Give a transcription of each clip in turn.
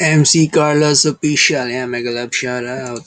MC Carlos official. Yeah, mega love shout out.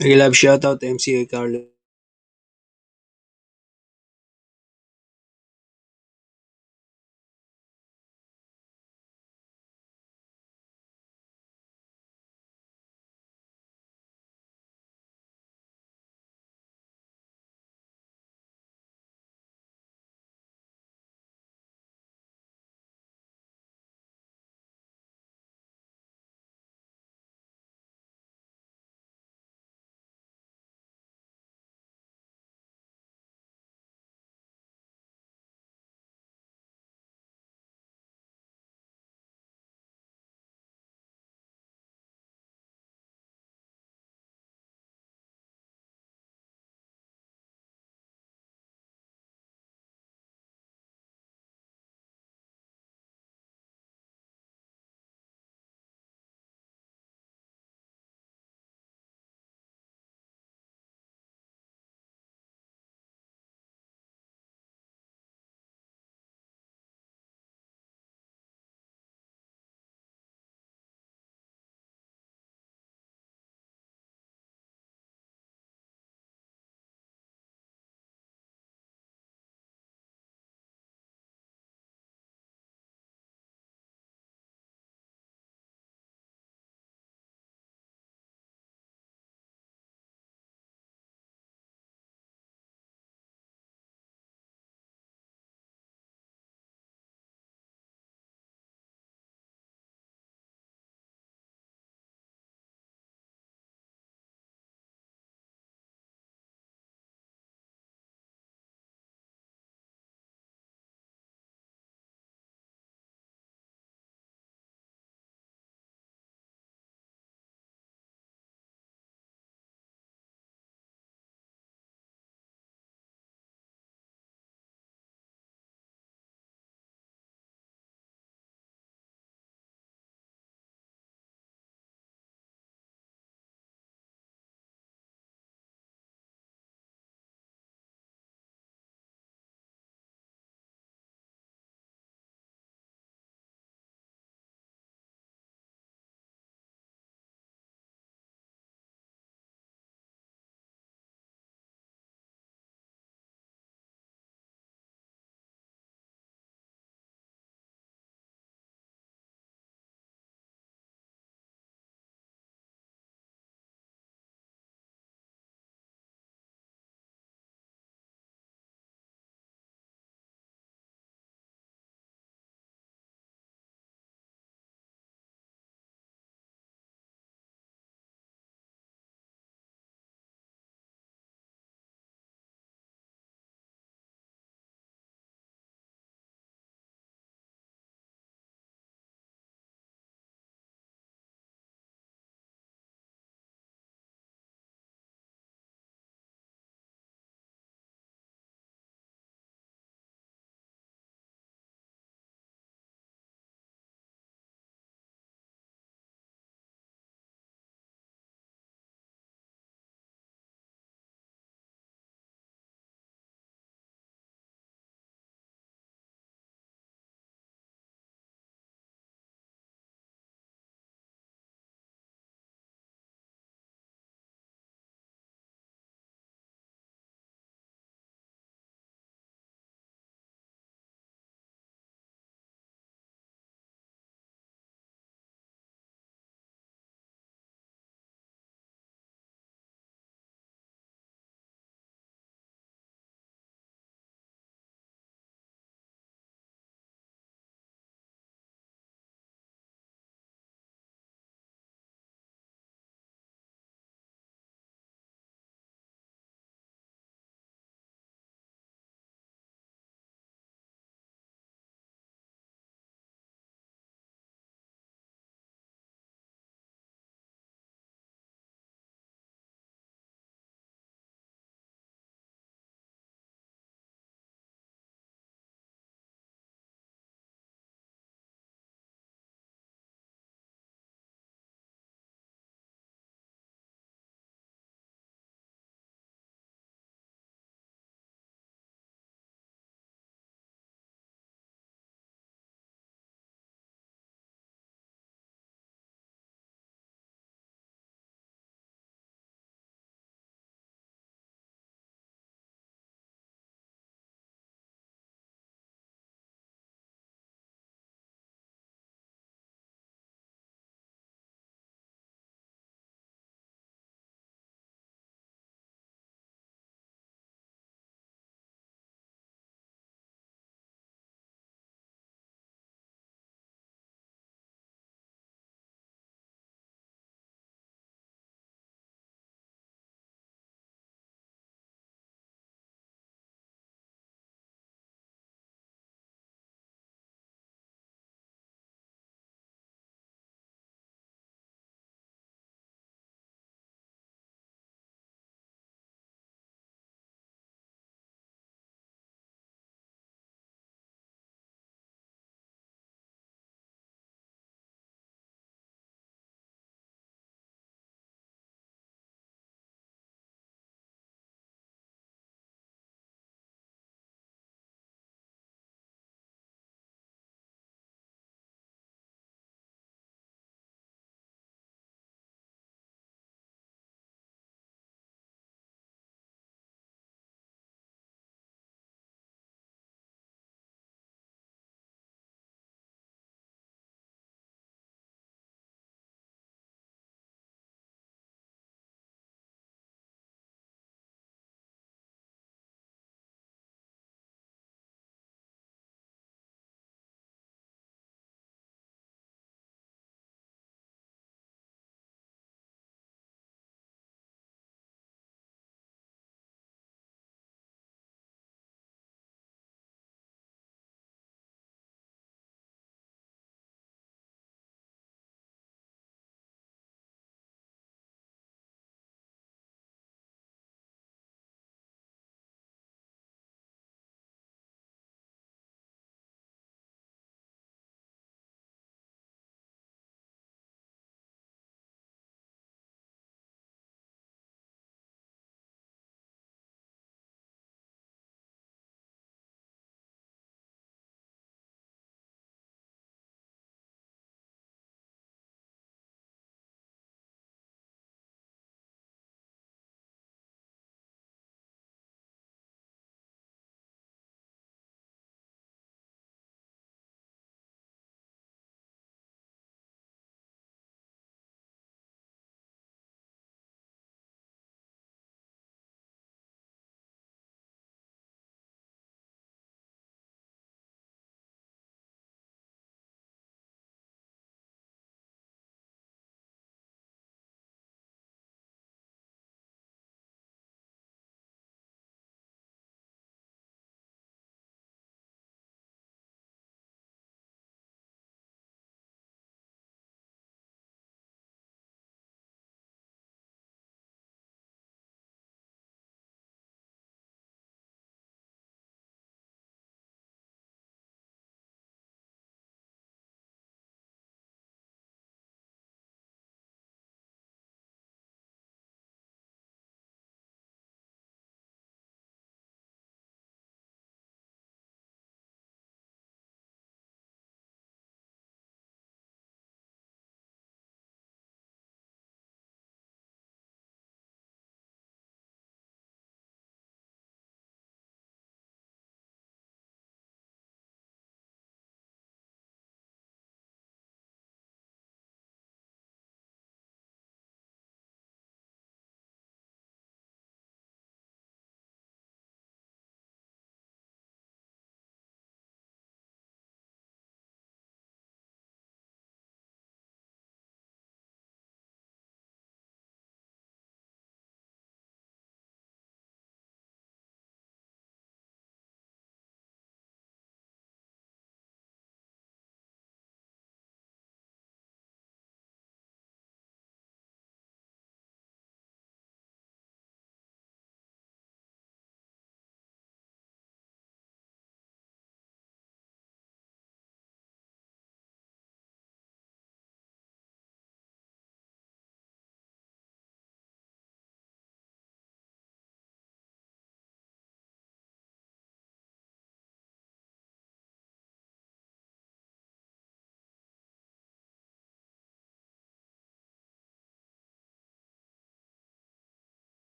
Mega love shout out MC Carlos.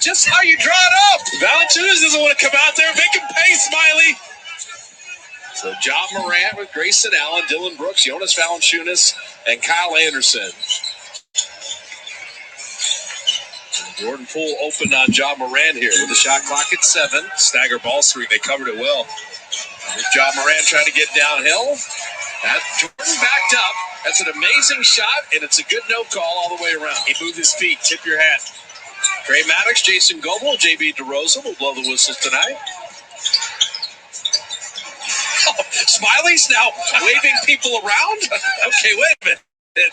Just how you draw it up. Valanciunas doesn't want to come out there. Make him pay, Smiley. So John Morant with Grayson Allen, Dylan Brooks, Jonas Valanciunas, and Kyle Anderson. Jordan Poole opened on John Morant here with the shot clock at 7. Stagger ball screen. They covered it well. John Morant trying to get downhill. Jordan backed up. That's an amazing shot, and it's a good no call all the way around. He moved his feet. Tip your hat. Trey Maddox, Jason Goble, J.B. DeRosa will blow the whistles tonight. Oh, Smiley's now waving people around? Okay, wait a minute.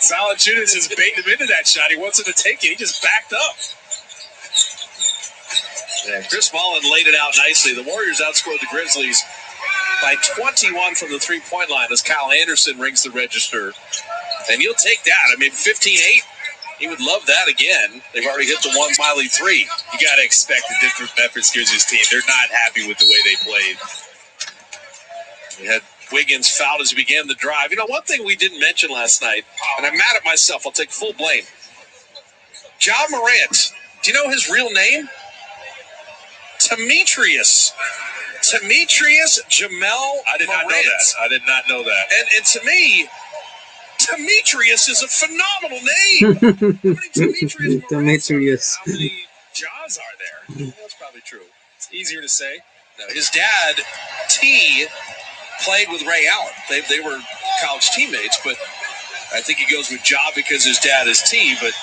Valanciunas has baited him into that shot. He wants him to take it. He just backed up. Yeah, Chris Mullin laid it out nicely. The Warriors outscored the Grizzlies by 21 from the three-point line as Kyle Anderson rings the register. And you'll take that. I mean, 15-8. He would love that again. They've already hit the one Smiley three. You got to expect a different Memphis Grizzlies team. They're not happy with the way they played. We had Wiggins fouled as he began the drive. You know, one thing we didn't mention last night, and I'm mad at myself. I'll take full blame. John Morant. Do you know his real name? Demetrius Jamel. I did not know that. I did not know that. And to me, Demetrius is a phenomenal name. How many Demetrius. How many Johns are there? That's probably true. It's easier to say. No, his dad, T, played with Ray Allen. They were college teammates, but I think he goes with Ja because his dad is T. But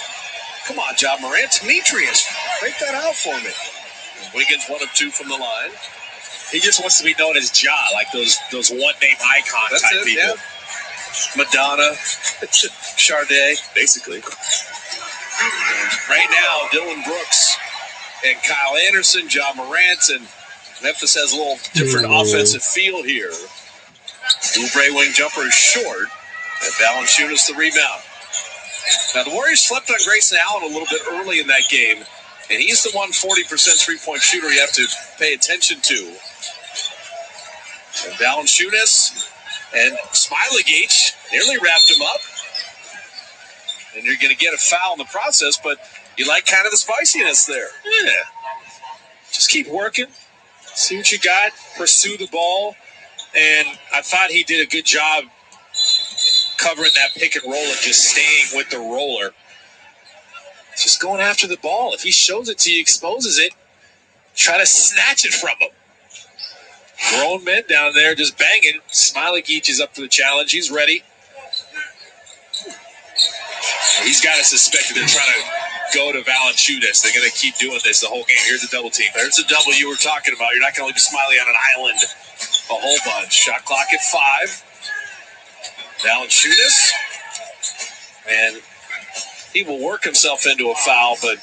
come on, Ja Morant, Demetrius, break that out for me. Wiggins 1 of 2 from the line. He just wants to be known as Ja, like those one-name icon That's type it, people. Yeah. Madonna, Sade, basically. Right now, Dylan Brooks and Kyle Anderson, John Morant, and Memphis has a little different offensive feel here. Oubre wing jumper is short, and Valanciunas the rebound. Now, the Warriors slept on Grayson Allen a little bit early in that game, and he's the 40% three-point shooter you have to pay attention to. And Valanciunas and Smiley-Gate nearly wrapped him up. And you're going to get a foul in the process, but you like kind of the spiciness there. Yeah. Just keep working. See what you got. Pursue the ball. And I thought he did a good job covering that pick and roll and just staying with the roller. Just going after the ball. If he shows it to you, exposes it, try to snatch it from him. Grown men down there just banging. Smiley-Gate is up for the challenge. He's ready. He's got to suspect that they're trying to go to Valanciunas. They're going to keep doing this the whole game. Here's a double team. There's a double you were talking about. You're not going to leave Smiley on an island a whole bunch. Shot clock at 5. Valanciunas. And he will work himself into a foul, but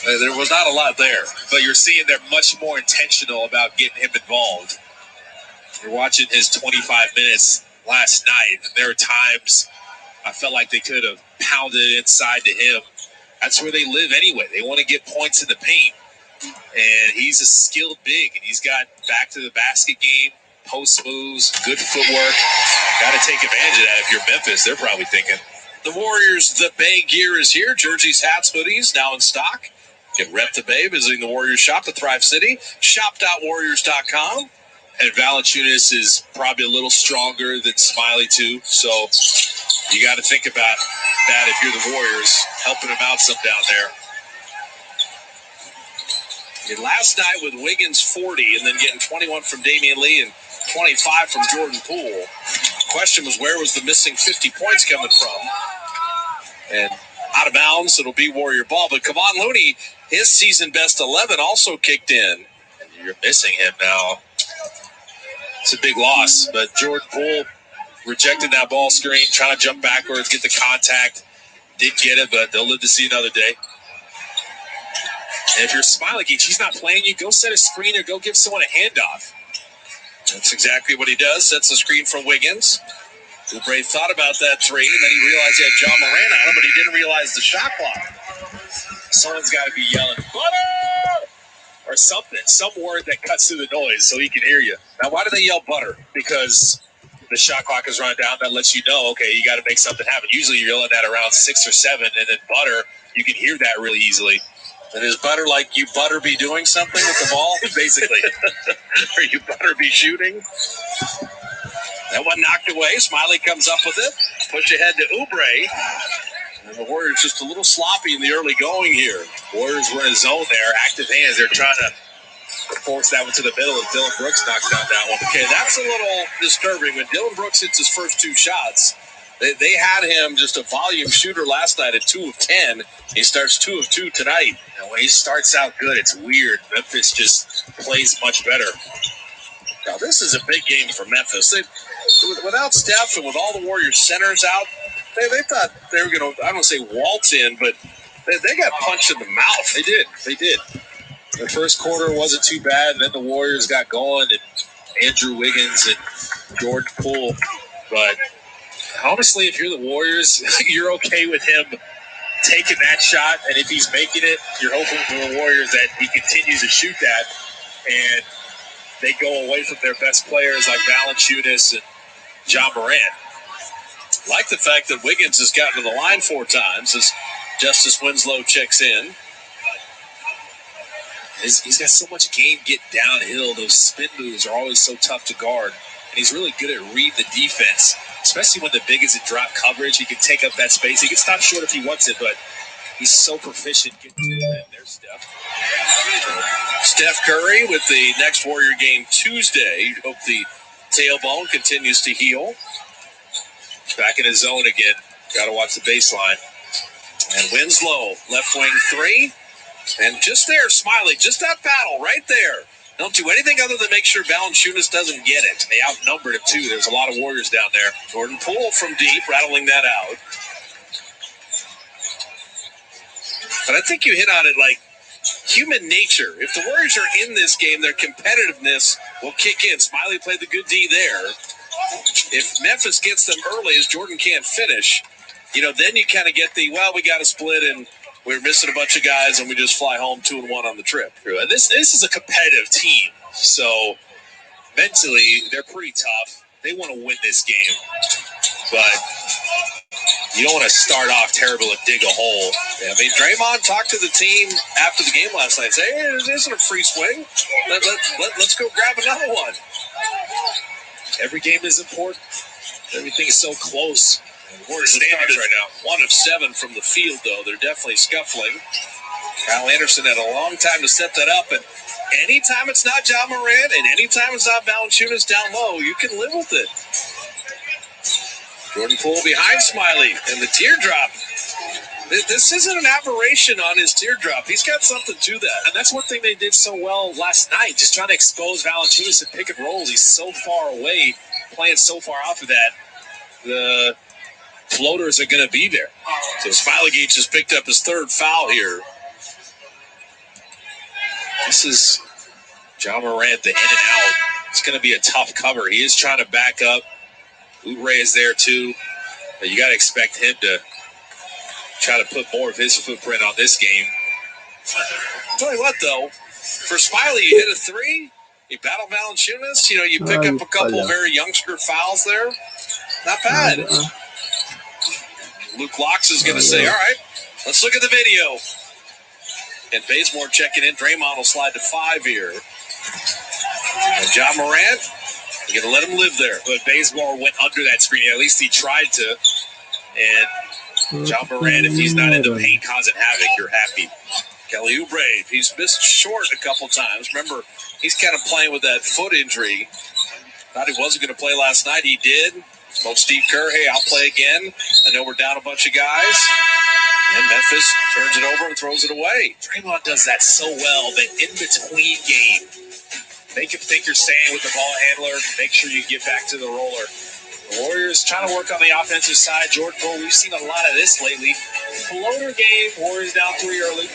there was not a lot there. But you're seeing they're much more intentional about getting him involved. You're watching his 25 minutes last night, and there are times I felt like they could have pounded it inside to him. That's where they live anyway. They want to get points in the paint, and he's a skilled big, and he's got back to the basket game, post moves, good footwork. Got to take advantage of that. If you're Memphis, they're probably thinking. The Warriors, the Bay gear is here. Jerseys, hats, hoodies, now in stock. Get rep the Bay, visiting the Warriors shop at Thrive City. Shop.warriors.com. And Valanciunas is probably a little stronger than Smiley, too. So you got to think about that if you're the Warriors, helping him out some down there. And last night with Wiggins 40 and then getting 21 from Damian Lee and 25 from Jordan Poole. Question was, where was the missing 50 points coming from? And out of bounds, it'll be Warrior ball. But Kevon Looney, his season best 11 also kicked in. And you're missing him now. It's a big loss. But Jordan Poole rejected that ball screen, trying to jump backwards, get the contact. Did get it, but they'll live to see another day. And if you're Smiley-Gate, he's not playing you, go set a screen or go give someone a handoff. That's exactly what he does. Sets the screen for Wiggins. Oubre thought about that three, and then he realized he had John Morant on him, but he didn't realize the shot clock. Someone's got to be yelling, butter! Or something, some word that cuts through the noise so he can hear you. Now, why do they yell butter? Because the shot clock is running down. That lets you know, okay, you got to make something happen. Usually you're yelling at around 6 or 7, and then butter, you can hear that really easily. And is Butter like you better be doing something with the ball? Basically. Or you better be shooting. That one knocked away. Smiley comes up with it. Push ahead to Oubre. And the Warriors just a little sloppy in the early going here. Warriors were in a zone there. Active hands. They're trying to force that one to the middle, and Dylan Brooks knocks down that one. Okay, that's a little disturbing. When Dylan Brooks hits his first 2 shots, they had him just a volume shooter last night at 2 of 10. He starts 2 of 2 tonight. And when he starts out good, it's weird. Memphis just plays much better. Now, this is a big game for Memphis. Without Steph and with all the Warriors centers out, they thought they were going to, I don't want to say waltz in, but they got punched in the mouth. They did. The first quarter wasn't too bad, and then the Warriors got going, and Andrew Wiggins and Jordan Poole. But honestly, if you're the Warriors, you're okay with him taking that shot, and if he's making it, you're hoping for the Warriors that he continues to shoot that, and they go away from their best players like Valanciunas and John Morant. Like the fact that Wiggins has gotten to the line 4 times as Justice Winslow checks in. He's got so much game getting downhill. Those spin moves are always so tough to guard. And he's really good at reading the defense, especially when the big is in drop coverage. He can take up that space. He can stop short if he wants it, but he's so proficient getting to it. There's Steph. Steph Curry with the next Warrior game Tuesday. Hope the tailbone continues to heal. Back in his zone again. Got to watch the baseline. And Winslow, left wing 3. And just there, Smiley, just that battle right there. Don't do anything other than make sure Valanciunas doesn't get it. They outnumbered him, too. There's a lot of Warriors down there. Jordan Poole from deep, rattling that out. But I think you hit on it like human nature. If the Warriors are in this game, their competitiveness will kick in. Smiley played the good D there. If Memphis gets them early, as Jordan can't finish, then you kind of get the, we got to split and we're missing a bunch of guys and we just fly home 2-1 on the trip. This is a competitive team, so mentally they're pretty tough. They want to win this game, but you don't want to start off terrible and dig a hole. Yeah, Draymond talked to the team after the game last night and said, hey, this isn't a free swing. Let's go grab another one. Every game is important. Everything is so close. Warriors standards right now. 1 of 7 from the field, though. They're definitely scuffling. Kyle Anderson had a long time to set that up, and anytime it's not John Morant and anytime it's not Valanciunas down low, you can live with it. Jordan Poole behind Smiley, and the teardrop. This isn't an aberration on his teardrop. He's got something to that. And that's one thing they did so well last night, just trying to expose Valanciunas and pick and rolls. He's so far away, playing so far off of that. The floaters are going to be there. So Smiley Gates has picked up his 3rd foul here. This is John Morant, the in and out. It's going to be a tough cover. He is trying to back up. Oubre is there too. But you got to expect him to try to put more of his footprint on this game. I'll tell you what, though. For Smiley, you hit a 3. You battle Valanciunas. You pick up a couple of very youngster fouls there. Not bad. Luke Locks is going to say, all right, let's look at the video. And Bazemore checking in. Draymond will slide to 5 here. And John Morant, you're going to let him live there. But Bazemore went under that screen. At least he tried to. And John Morant, if he's not in the paint causing havoc, you're happy. Kelly Oubre, he's missed short a couple times. Remember, he's kind of playing with that foot injury. Thought he wasn't going to play last night. He did. Spoke Steve Kerr, hey, I'll play again. I know we're down a bunch of guys. And Memphis turns it over and throws it away. Draymond does that so well, the in-between game. Make him think you're staying with the ball handler. Make sure you get back to the roller. The Warriors trying to work on the offensive side. Jordan Poole, we've seen a lot of this lately. Floater game, Warriors down 3 early.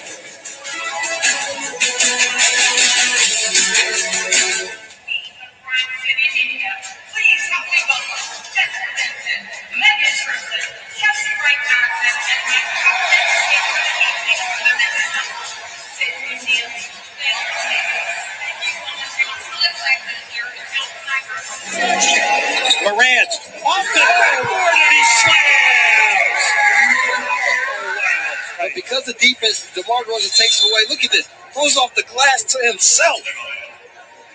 Morant off the backboard and he slams. Oh, wow. because the defense, DeMar DeRozan takes it away. Look at this. Throws off the glass to himself.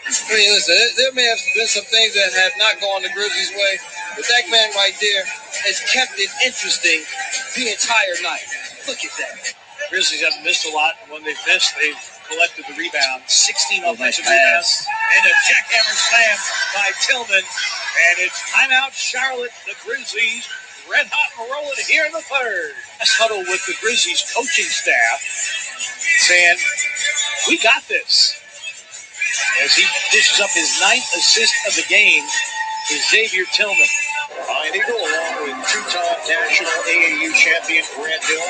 I mean, listen, there may have been some things that have not gone the Grizzlies' way, but that man right there has kept it interesting the entire night. Look at that. Grizzlies have missed a lot, and when they've missed, they've collected the rebound. 16 offensive rebounds, and a jackhammer slam by Tillman. And it's timeout, Charlotte. The Grizzlies red hot and rolling here in the third. A huddle with the Grizzlies coaching staff saying, we got this. As he dishes up his 9th assist of the game to Xavier Tillman. Ryan Eagle along with two-time national AAU champion Grant Hill.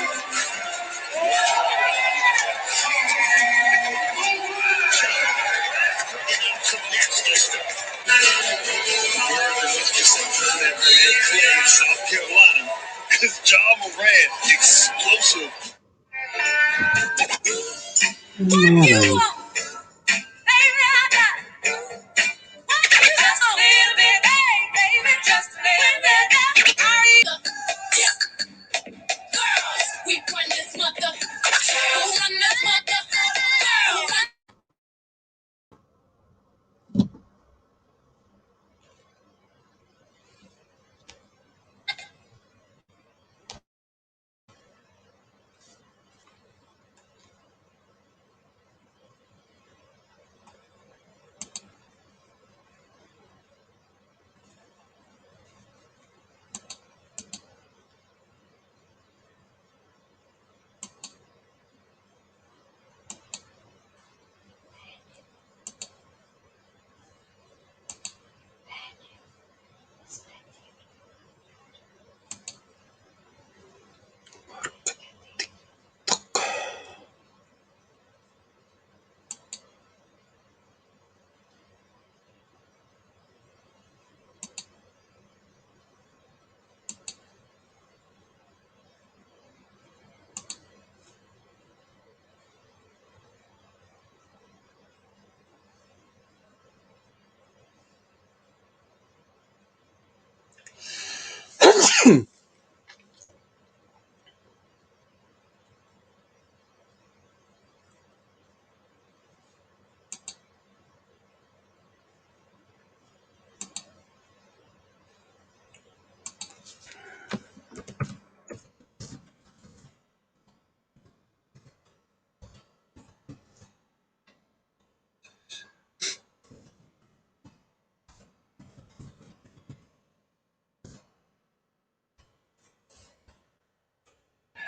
South Carolina, because John Moran, explosive.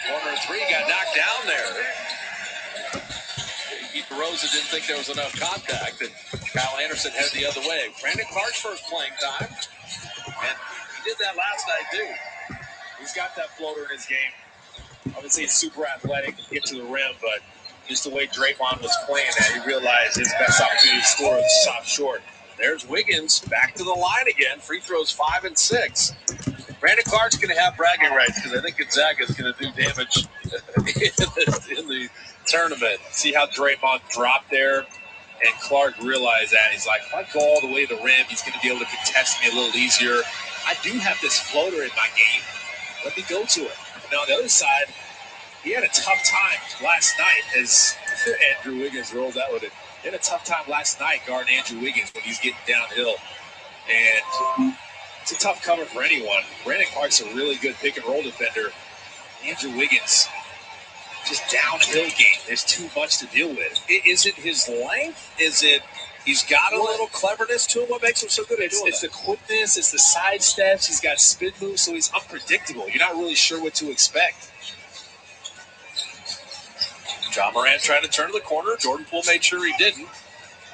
Corner three got knocked down there. Rosa didn't think there was enough contact, and Kyle Anderson headed the other way. Brandon Clark's first playing time, and he did that last night too. He's got that floater in his game. I would say he's super athletic, get to the rim, but just the way Draymond was playing that, he realized his best opportunity to score was stop short. There's Wiggins back to the line again. Free throws 5 and 6. Brandon Clark's going to have bragging rights because I think Gonzaga is going to do damage in the tournament. See how Draymond dropped there, and Clark realized that. He's like, if I go all the way to the rim, he's going to be able to contest me a little easier. I do have this floater in my game. Let me go to it. Now, on the other side, he had a tough time last night as Andrew Wiggins rolls out with it. He had a tough time last night guarding Andrew Wiggins when he's getting downhill. And it's a tough cover for anyone. Brandon Clark's a really good pick-and-roll defender. Andrew Wiggins, just downhill game. There's too much to deal with. Is it his length? Is it he's got a little cleverness to him? What makes him so good at doing It's the quickness. It's the side steps. He's got spin moves, so he's unpredictable. You're not really sure what to expect. John Morant trying to turn to the corner. Jordan Poole made sure he didn't.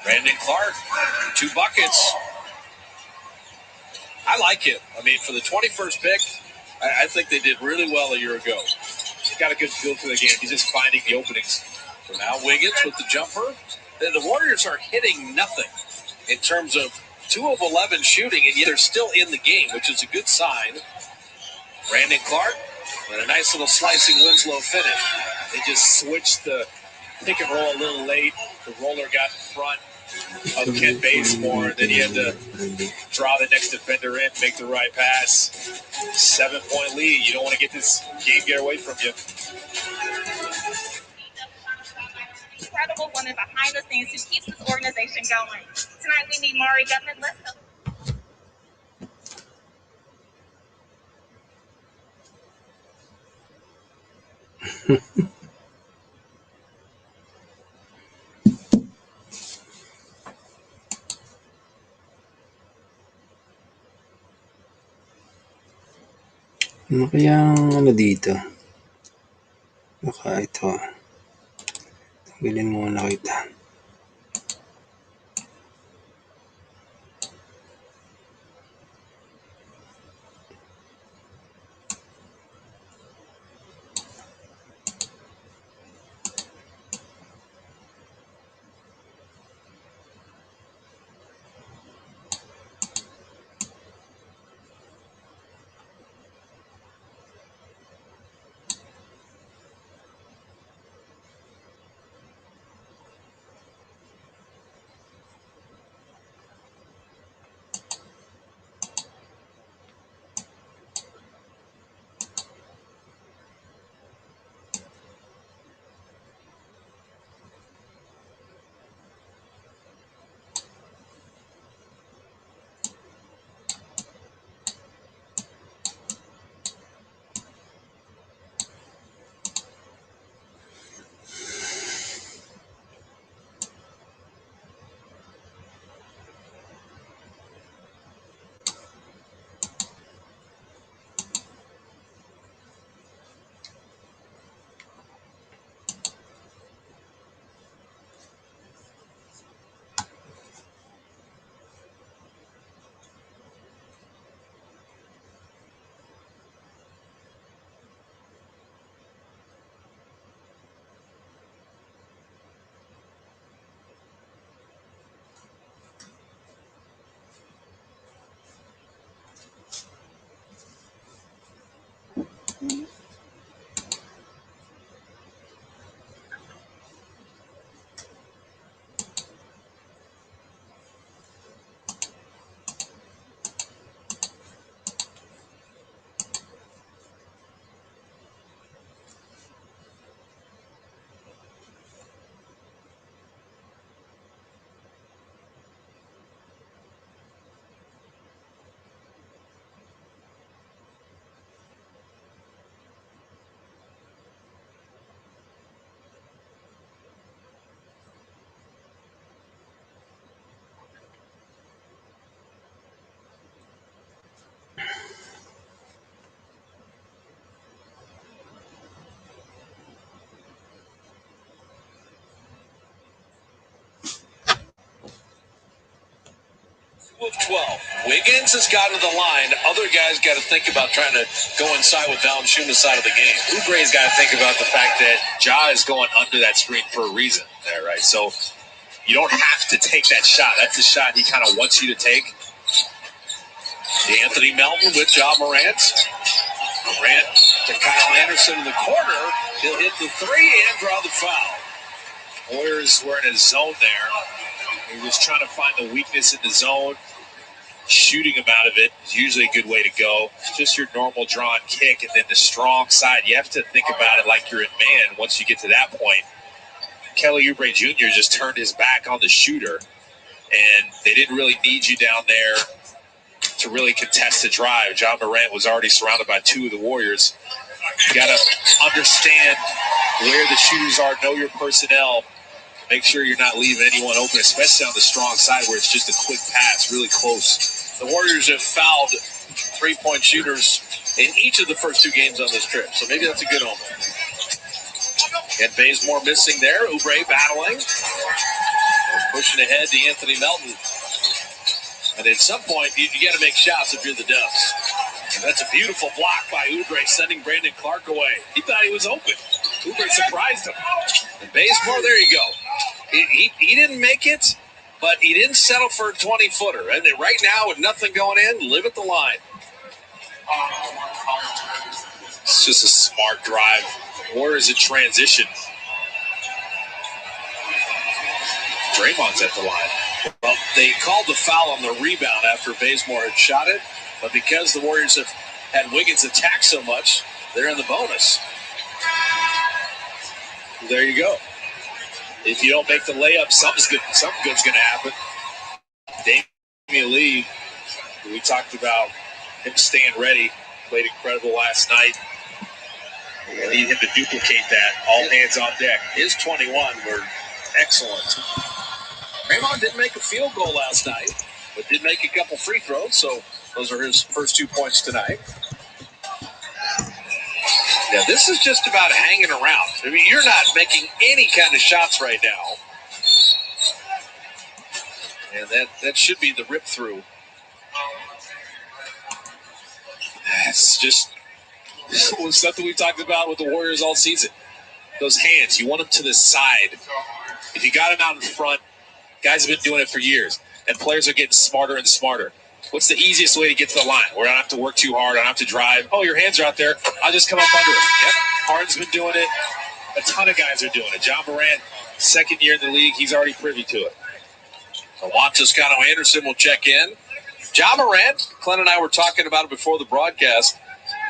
Brandon Clark, 2 buckets. I like him. I mean, for the 21st pick, I think they did really well a year ago. He's got a good feel for the game. He's just finding the openings. So now Wiggins with the jumper. The Warriors are hitting nothing in terms of 2 of 11 shooting, and yet they're still in the game, which is a good sign. Brandon Clark with a nice little slicing Winslow finish. They just switched the pick and roll a little late. The roller got in front of Ken Bazemore. Then he had to draw the next defender in, make the right pass. 7-point lead. You don't want to get this game get away from you. incredible woman behind the scenes who keeps this organization going. Tonight we meet Mari Gutman. Let's go. Ano kayang ano dito? Baka ito. Tanggalin muna kita. Of 12. Wiggins has gotten to the line. Other guys got to think about trying to go inside with Valanciunas side of the game. Oubre's got to think about the fact that Ja is going under that screen for a reason there, right? So you don't have to take that shot. That's the shot he kind of wants you to take. Anthony Melton with Ja Morant. Morant to Kyle Anderson in the corner. He'll hit the three and draw the foul. Warriors were in a zone there. He was trying to find the weakness in the zone. Shooting him out of it is usually a good way to go. It's just your normal drawn kick, and then the strong side. You have to think about it like you're in man once you get to that point. Kelly Oubre Jr. just turned his back on the shooter, and they didn't really need you down there to really contest the drive. John Morant was already surrounded by two of the Warriors. You got to understand where the shooters are, know your personnel. Make sure you're not leaving anyone open, especially on the strong side where it's just a quick pass, really close. The Warriors have fouled three-point shooters in each of the first two games on this trip, so maybe that's a good omen. And Bazemore missing there. Oubre battling. Pushing ahead to Anthony Melton. And at some point, you got to make shots if you're the Dubs. And that's a beautiful block by Oubre, sending Brandon Clark away. He thought he was open. Oubre surprised him. And Bazemore, there you go. He didn't make it, but he didn't settle for a 20-footer. And then right now, with nothing going in, live at the line. It's just a smart drive. Warriors in transition. Draymond's at the line. Well, they called the foul on the rebound after Bazemore had shot it, but because the Warriors have had Wiggins attack so much, they're in the bonus. There you go. If you don't make the layup, something good's going to happen. Damian Lee, we talked about him staying ready, played incredible last night. We need him to duplicate that. All hands on deck. His 21 were excellent. Raymond didn't make a field goal last night, but did make a couple free throws, so those are his first 2 points tonight. Yeah, this is just about hanging around. I mean, you're not making any kind of shots right now. And that should be the rip through. It's just something we talked about with the Warriors all season. Those hands, you want them to the side. If you got them out in front, guys have been doing it for years, and players are getting smarter and smarter. What's the easiest way to get to the line where I don't have to work too hard, I don't have to drive? Oh, your hands are out there. I'll just come up under it. Yep, Harden's been doing it. A ton of guys are doing it. John Morant, second year in the league, he's already privy to it. Juan Toscano-Anderson will check in. John Morant, Glenn and I were talking about it before the broadcast,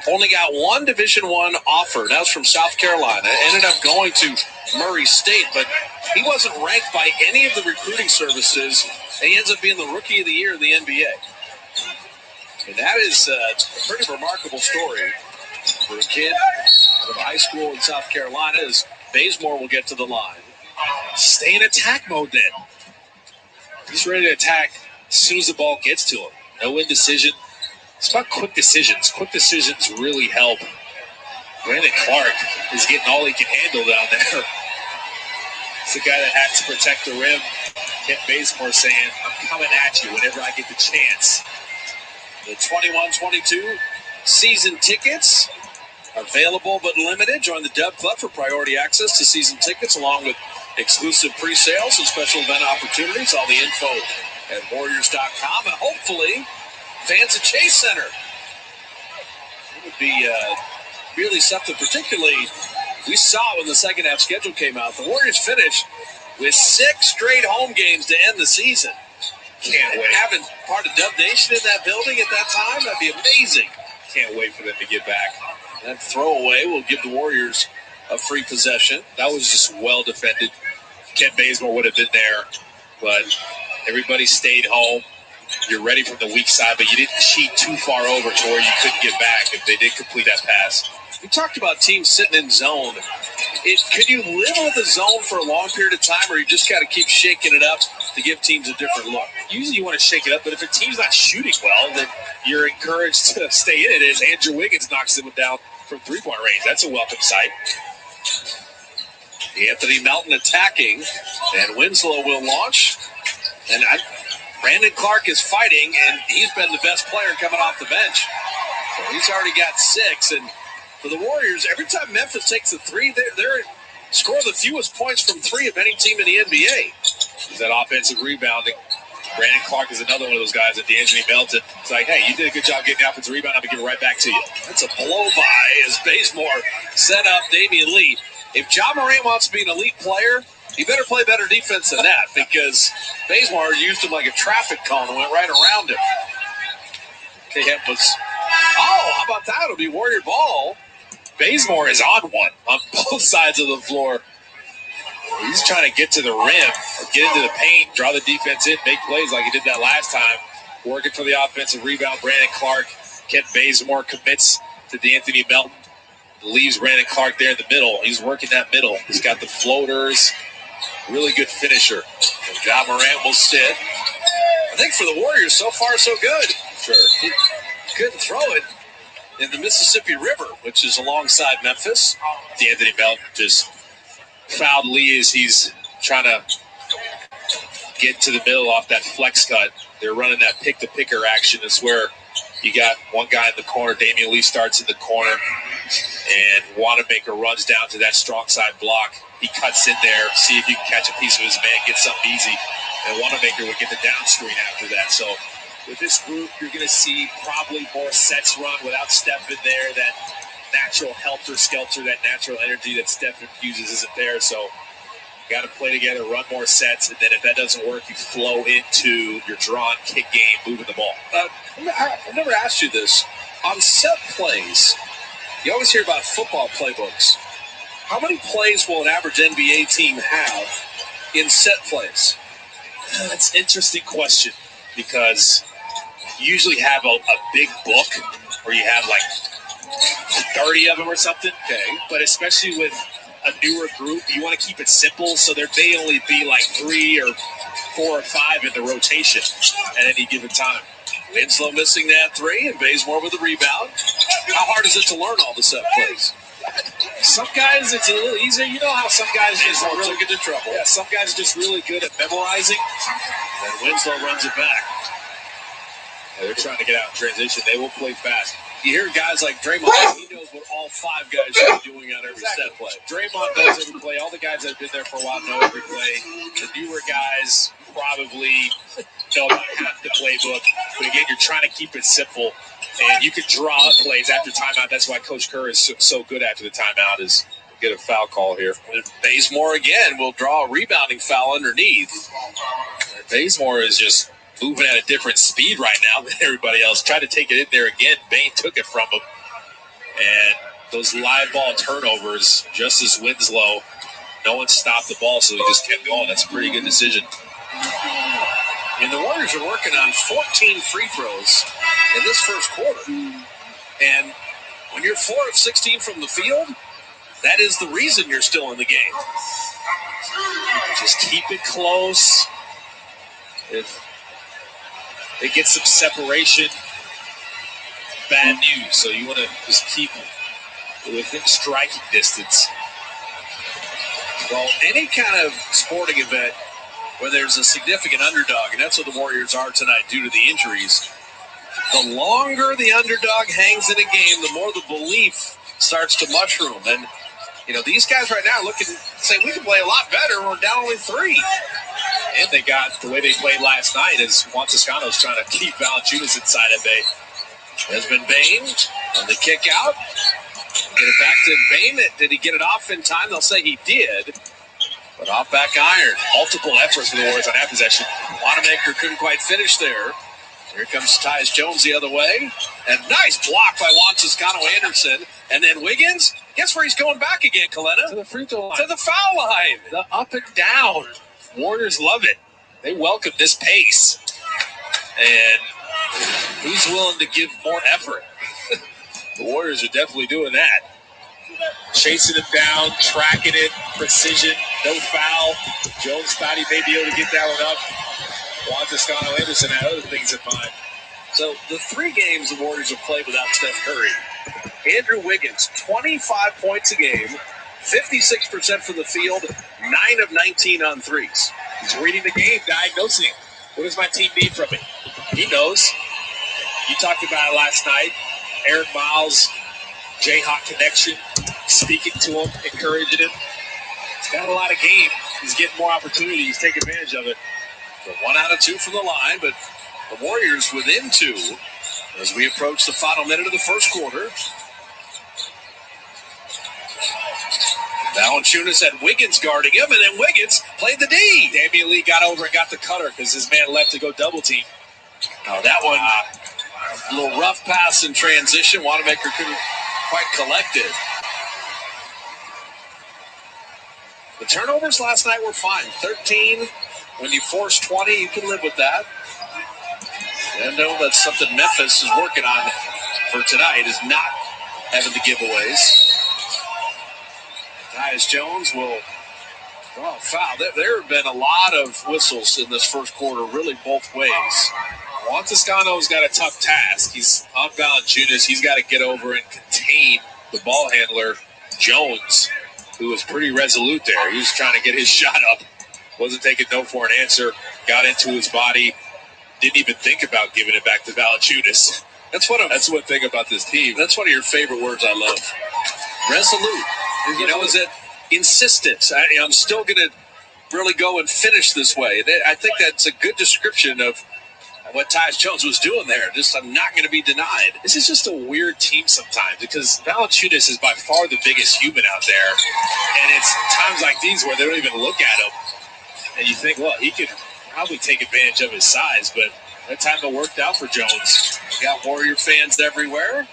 only got one Division I offer. That was from South Carolina. Ended up going to Murray State, but he wasn't ranked by any of the recruiting services. And he ends up being the Rookie of the Year in the NBA. And that is a pretty remarkable story for a kid out of high school in South Carolina, as Bazemore will get to the line. Stay in attack mode then. He's ready to attack as soon as the ball gets to him. No indecision. It's about quick decisions. Quick decisions really help. Brandon Clark is getting all he can handle down there. It's the guy that has to protect the rim. Kent Bazemore saying, I'm coming at you whenever I get the chance. The 21-22 season tickets available but limited. Join the Dub Club for priority access to season tickets, along with exclusive pre-sales and special event opportunities. All the info at Warriors.com, and hopefully fans at Chase Center. It would be really something, particularly we saw when the second half schedule came out. The Warriors finished with 6 straight home games to end the season. Can't wait. Having part of Dub Nation in that building at that time, that'd be amazing. Can't wait for them to get back. That throwaway will give the Warriors a free possession. That was just well defended. Kent Bazemore would have been there, but everybody stayed home. You're ready from the weak side, but you didn't cheat too far over to where you couldn't get back if they did complete that pass. We talked about teams sitting in zone. Can you live with the zone for a long period of time, or you just got to keep shaking it up to give teams a different look? Usually you want to shake it up, but if a team's not shooting well, then you're encouraged to stay in it as Andrew Wiggins knocks them down from three-point range. That's a welcome sight. Anthony Melton attacking, and Winslow will launch. And Brandon Clark is fighting, and he's been the best player coming off the bench. So he's already got 6, and for the Warriors, every time Memphis takes a 3, they're score the fewest points from 3 of any team in the NBA. Is that offensive rebounding? Brandon Clark is another one of those guys at D'Anthony Melton. It's like, hey, you did a good job getting the offensive rebound. I'm going to give it right back to you. That's a blow-by as Bazemore set up Damian Lee. If John Morant wants to be an elite player, he better play better defense than that, because Bazemore used him like a traffic cone and went right around him. How about that? It'll be Warrior ball. Bazemore is on one on both sides of the floor. He's trying to get to the rim, get into the paint, draw the defense in, make plays like he did that last time. Working for the offensive rebound, Brandon Clark. Kent Bazemore commits to D'Anthony Melton. Leaves Brandon Clark there in the middle. He's working that middle. He's got the floaters. Really good finisher. And John Morant will sit. I think for the Warriors, so far, so good. Sure. He couldn't throw it in the Mississippi River, which is alongside Memphis. D'Anthony Melton just fouled Lee as he's trying to get to the middle off that flex cut. They're running that pick-the-picker action. It's where you got one guy in the corner. Damian Lee starts in the corner, and Wanamaker runs down to that strong side block. He cuts in there, see if you can catch a piece of his man, get something easy, and Wanamaker would get the down screen after that. So with this group, you're going to see probably more sets run without Steph in there. That natural helter-skelter, that natural energy that Steph infuses isn't there. So you got to play together, run more sets, and then if that doesn't work, you flow into your drawn kick game, moving the ball. I've never asked you this. On set plays, you always hear about football playbooks. How many plays will an average NBA team have in set plays? That's an interesting question because you usually have a big book where you have like 30 of them or something. Okay. But especially with a newer group, you want to keep it simple so there may only be like 3 or 4 or 5 in the rotation at any given time. Winslow missing that 3, and Bazemore with the rebound. How hard is it to learn all the set plays? Some guys, it's a little easier. You know how some guys just Bazemore took it to trouble. Yeah, some guys are just really good at memorizing. And Winslow runs it back. Yeah, they're trying to get out in transition. They will play fast. You hear guys like Draymond, he knows what all 5 guys should be doing on every set play. Draymond knows every play. All the guys that have been there for a while know every play. The newer guys probably know about half the playbook. But again, you're trying to keep it simple. And you can draw up plays after timeout. That's why Coach Kerr is so good after the timeout is get a foul call here. And Bazemore again will draw a rebounding foul underneath. Bazemore is just moving at a different speed right now than everybody else. Tried to take it in there again. Bain took it from him. And those live ball turnovers, just as Winslow, no one stopped the ball, so he just kept going. That's a pretty good decision. And the Warriors are working on 14 free throws in this first quarter. And when you're 4 of 16 from the field, that is the reason you're still in the game. Just keep it close. If they get some separation, bad news. So you want to just keep within striking distance. Well, any kind of sporting event where there's a significant underdog, and that's what the Warriors are tonight due to the injuries, the longer the underdog hangs in a game, the more the belief starts to mushroom. And, you know, these guys right now looking, saying we can play a lot better. We're down only 3. And they got the way they played last night is Juan Toscano's trying to keep Valanciunas inside of Bay. Desmond Bane on the kick out. Get it back to Bane. Did he get it off in time? They'll say he did. But off back iron. Multiple efforts for the Warriors on that possession. Wanamaker couldn't quite finish there. Here comes Tyus Jones the other way. And nice block by Juan Toscano-Anderson. And then Wiggins, guess where he's going back again, Kalena? To the free throw line. To the foul line. The up and down. Warriors love it. They welcome this pace. And who's willing to give more effort? The Warriors are definitely doing that. Chasing him down, tracking it, precision, no foul. Jones thought he may be able to get that one up. Juan Toscano-Anderson had other things in mind. So the 3 games the Warriors have played without Steph Curry. Andrew Wiggins, 25 points a game, 56% from the field, 9 of 19 on threes. He's reading the game, diagnosing it. What does my team need from me? He knows. You talked about it last night. Aaron Miles, Jayhawk connection, speaking to him, encouraging him. He's got a lot of game. He's getting more opportunities. Take advantage of it. So 1 out of 2 from the line, but the Warriors within 2 as we approach the final minute of the first quarter. Valanciunas had Wiggins guarding him, and then Wiggins played the D. Damian Lee got over and got the cutter because his man left to go double team. Now that one, a little rough pass in transition. Wanamaker couldn't quite collect it. The turnovers last night were fine. 13. When you force 20, you can live with that. And know that's something Memphis is working on for tonight, is not having the giveaways. Tyus Jones will draw a foul. There have been a lot of whistles in this first quarter, really both ways. Juan Toscano's got a tough task. He's on Valanciunas. He's got to get over and contain the ball handler, Jones, who was pretty resolute there. He was trying to get his shot up. Wasn't taking no for an answer. Got into his body. Didn't even think about giving it back to Valanciunas. That's one thing about this team. That's one of your favorite words I love. Resolute. You know, is it insistent? I'm still going to really go and finish this way. I think that's a good description of what Tyus Jones was doing there. Just, I'm not going to be denied. This is just a weird team sometimes because Valanciunas is by far the biggest human out there. And it's times like these where they don't even look at him. And you think, well, he could probably take advantage of his size, but that time it worked out for Jones. We got Warrior fans everywhere.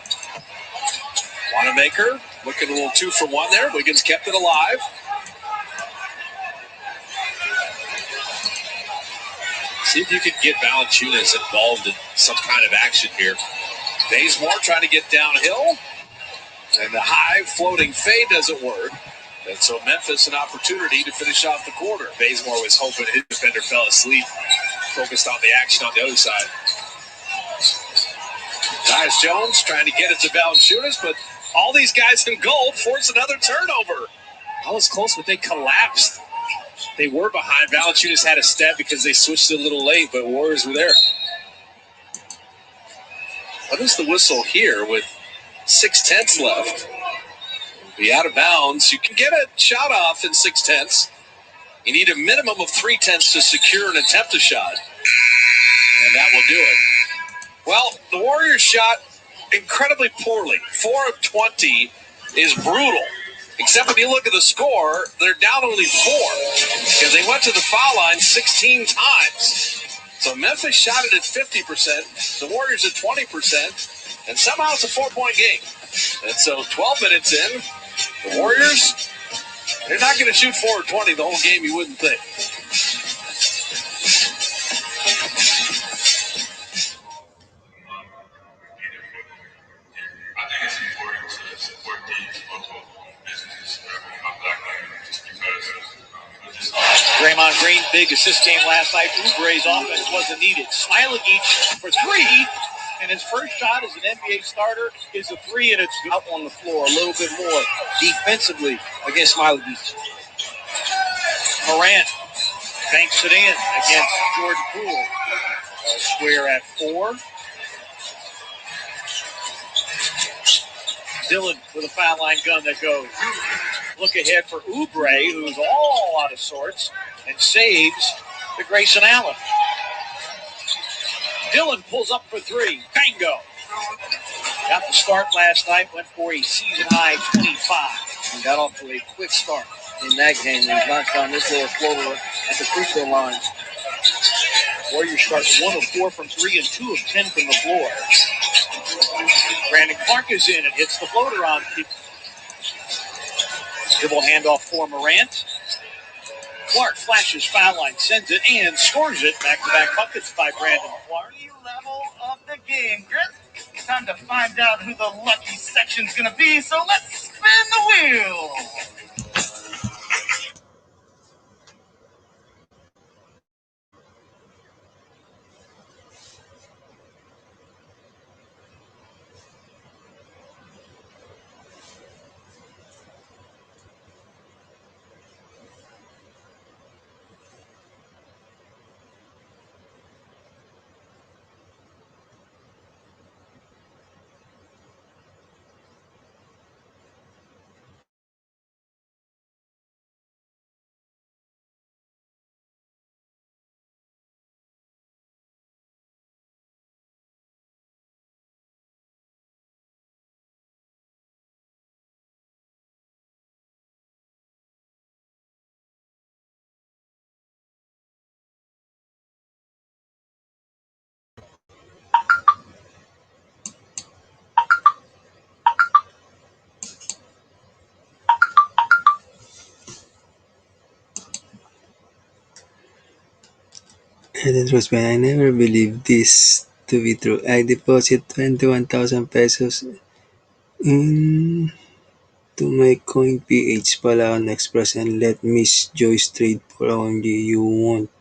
Wanamaker looking a little 2 for 1 there. Wiggins kept it alive. See if you can get Valanciunas involved in some kind of action here. Bazemore trying to get downhill. And the high floating fade doesn't work. And so Memphis an opportunity to finish off the quarter. Bazemore was hoping his defender fell asleep, focused on the action on the other side. Tyus Jones trying to get it to Valanciunas, but all these guys in gold force another turnover. That was close, but they collapsed. They were behind. Valanciunas had a step because they switched it a little late, but Warriors were there. What is the whistle here with 6/10 left? Be out of bounds. You can get a shot off in 6/10. You need a minimum of 3/10 to secure and attempt a shot. And that will do it. Well, the Warriors shot incredibly poorly. 4 of 20 is brutal. Except when you look at the score, they're down only 4 because they went to the foul line 16 times. So Memphis shot it at 50%, the Warriors at 20%, and somehow it's a 4-point game. And so 12 minutes in, the Warriors, they're not going to shoot 4 of 20 the whole game, you wouldn't think. Draymond Green, big assist game last night. Oubre's offense wasn't needed. Smailagic for 3, and his first shot as an NBA starter is a 3, and it's out on the floor a little bit more defensively against Smailagic. Morant banks it in against Jordan Poole. Square at 4. Dillon with a foul line gun that goes. Look ahead for Oubre, who's all out of sorts, and saves to Grayson Allen. Dillon pulls up for 3. Bango. Got the start last night, went for a season-high 25. And got off to a quick start in that game. He's knocked down this little floater at the free throw line. Warriors start 1 of 4 from 3 and 2 of 10 from the floor. Brandon Clark is in and hits the floater on. Dribble handoff for Morant. Clark flashes foul line, sends it, and scores it. Back-to-back buckets by Brandon Clark. Level of the game, Grizz. Time to find out who the lucky section's going to be, so let's spin the wheel. And it was when I never believed this to be true. I deposit 21,000 pesos into my Coin PH Balong Express and let Miss Joyce trade for only you want.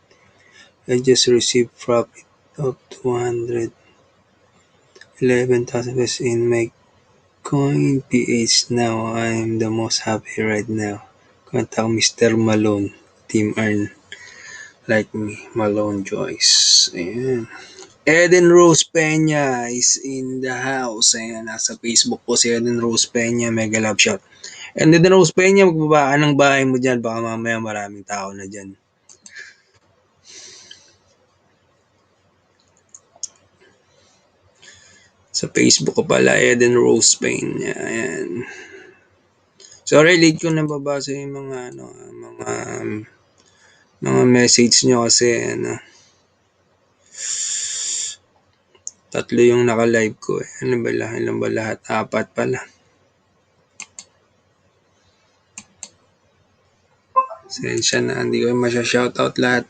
I just received profit of 211,000 pesos in my Coin PH now. I'm the most happy right now. Contact Mr. Malone. Team Earn. Like me. Malone Joyce. Ayan. Eden Rose Peña is in the house. Ayan, nasa Facebook po si Eden Rose Peña. Mega love shot. And Eden Rose Peña, magbaba ka ng bahay mo dyan. Baka mamaya maraming tao na dyan. Sa Facebook ko pala, Eden Rose Peña. Ayan. Sorry, late ko nababasa yung mga message nyo kasi tatlo yung naka-live ko eh. Ilan ba lahat? 4 pala. Sensya na, hindi ko masya-shoutout lahat .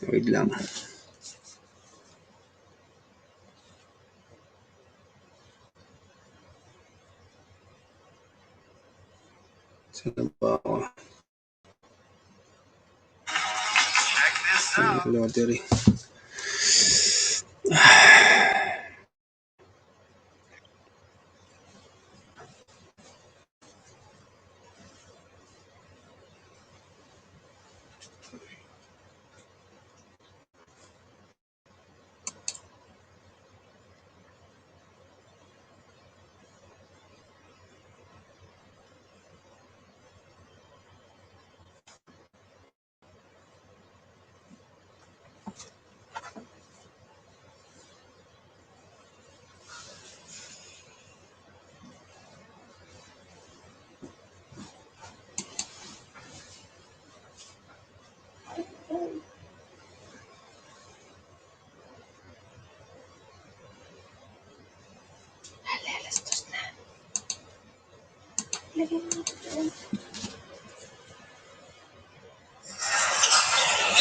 Wait lang. Saan ba ako? Lottery.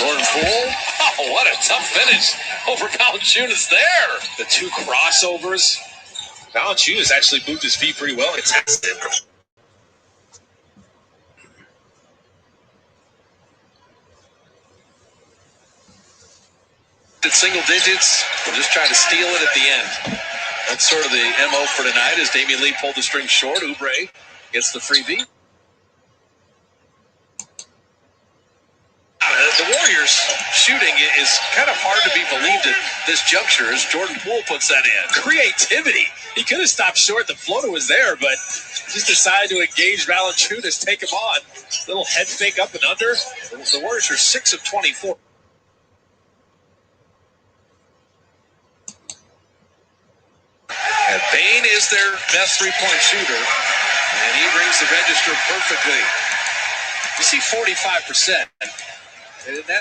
Jordan Poole. Oh, what a tough finish over Valanciunas there. The two crossovers. Valanciunas actually moved his feet pretty well. It's single digits. We'll just try to steal it at the end. That's sort of the MO for tonight as Damian Lee pulled the string short. Oubre gets the freebie. The Warriors shooting is kind of hard to be believed at this juncture as Jordan Poole puts that in. Creativity. He could have stopped short. The floater was there, but just decided to engage Valanciunas, take him on. Little head fake up and under. The Warriors are 6 of 24. And Bane is their best three-point shooter, and he brings the register perfectly. You see 45%.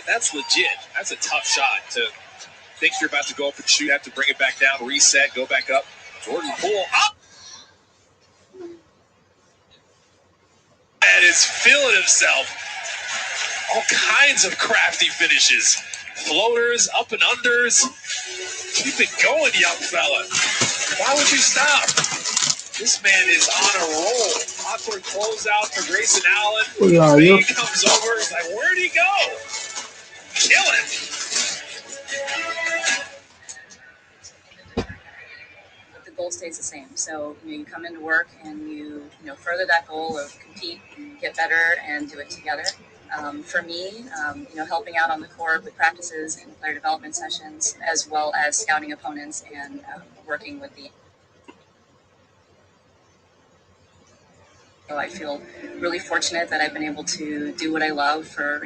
That's legit. That's a tough shot to think you're about to go up and shoot, have to bring it back down, reset, go back up. Jordan Poole up. And is feeling himself. All kinds of crafty finishes. Floaters, up and unders. Keep it going, young fella. Why would you stop? This man is on a roll. Awkward closeout for Grayson Allen. Bane comes over. He's like, where'd he go? Kill it. The goal stays the same. So you come into work and you further that goal of compete and get better and do it together. For me, helping out on the court with practices and player development sessions, as well as scouting opponents and working with the. So I feel really fortunate that I've been able to do what I love for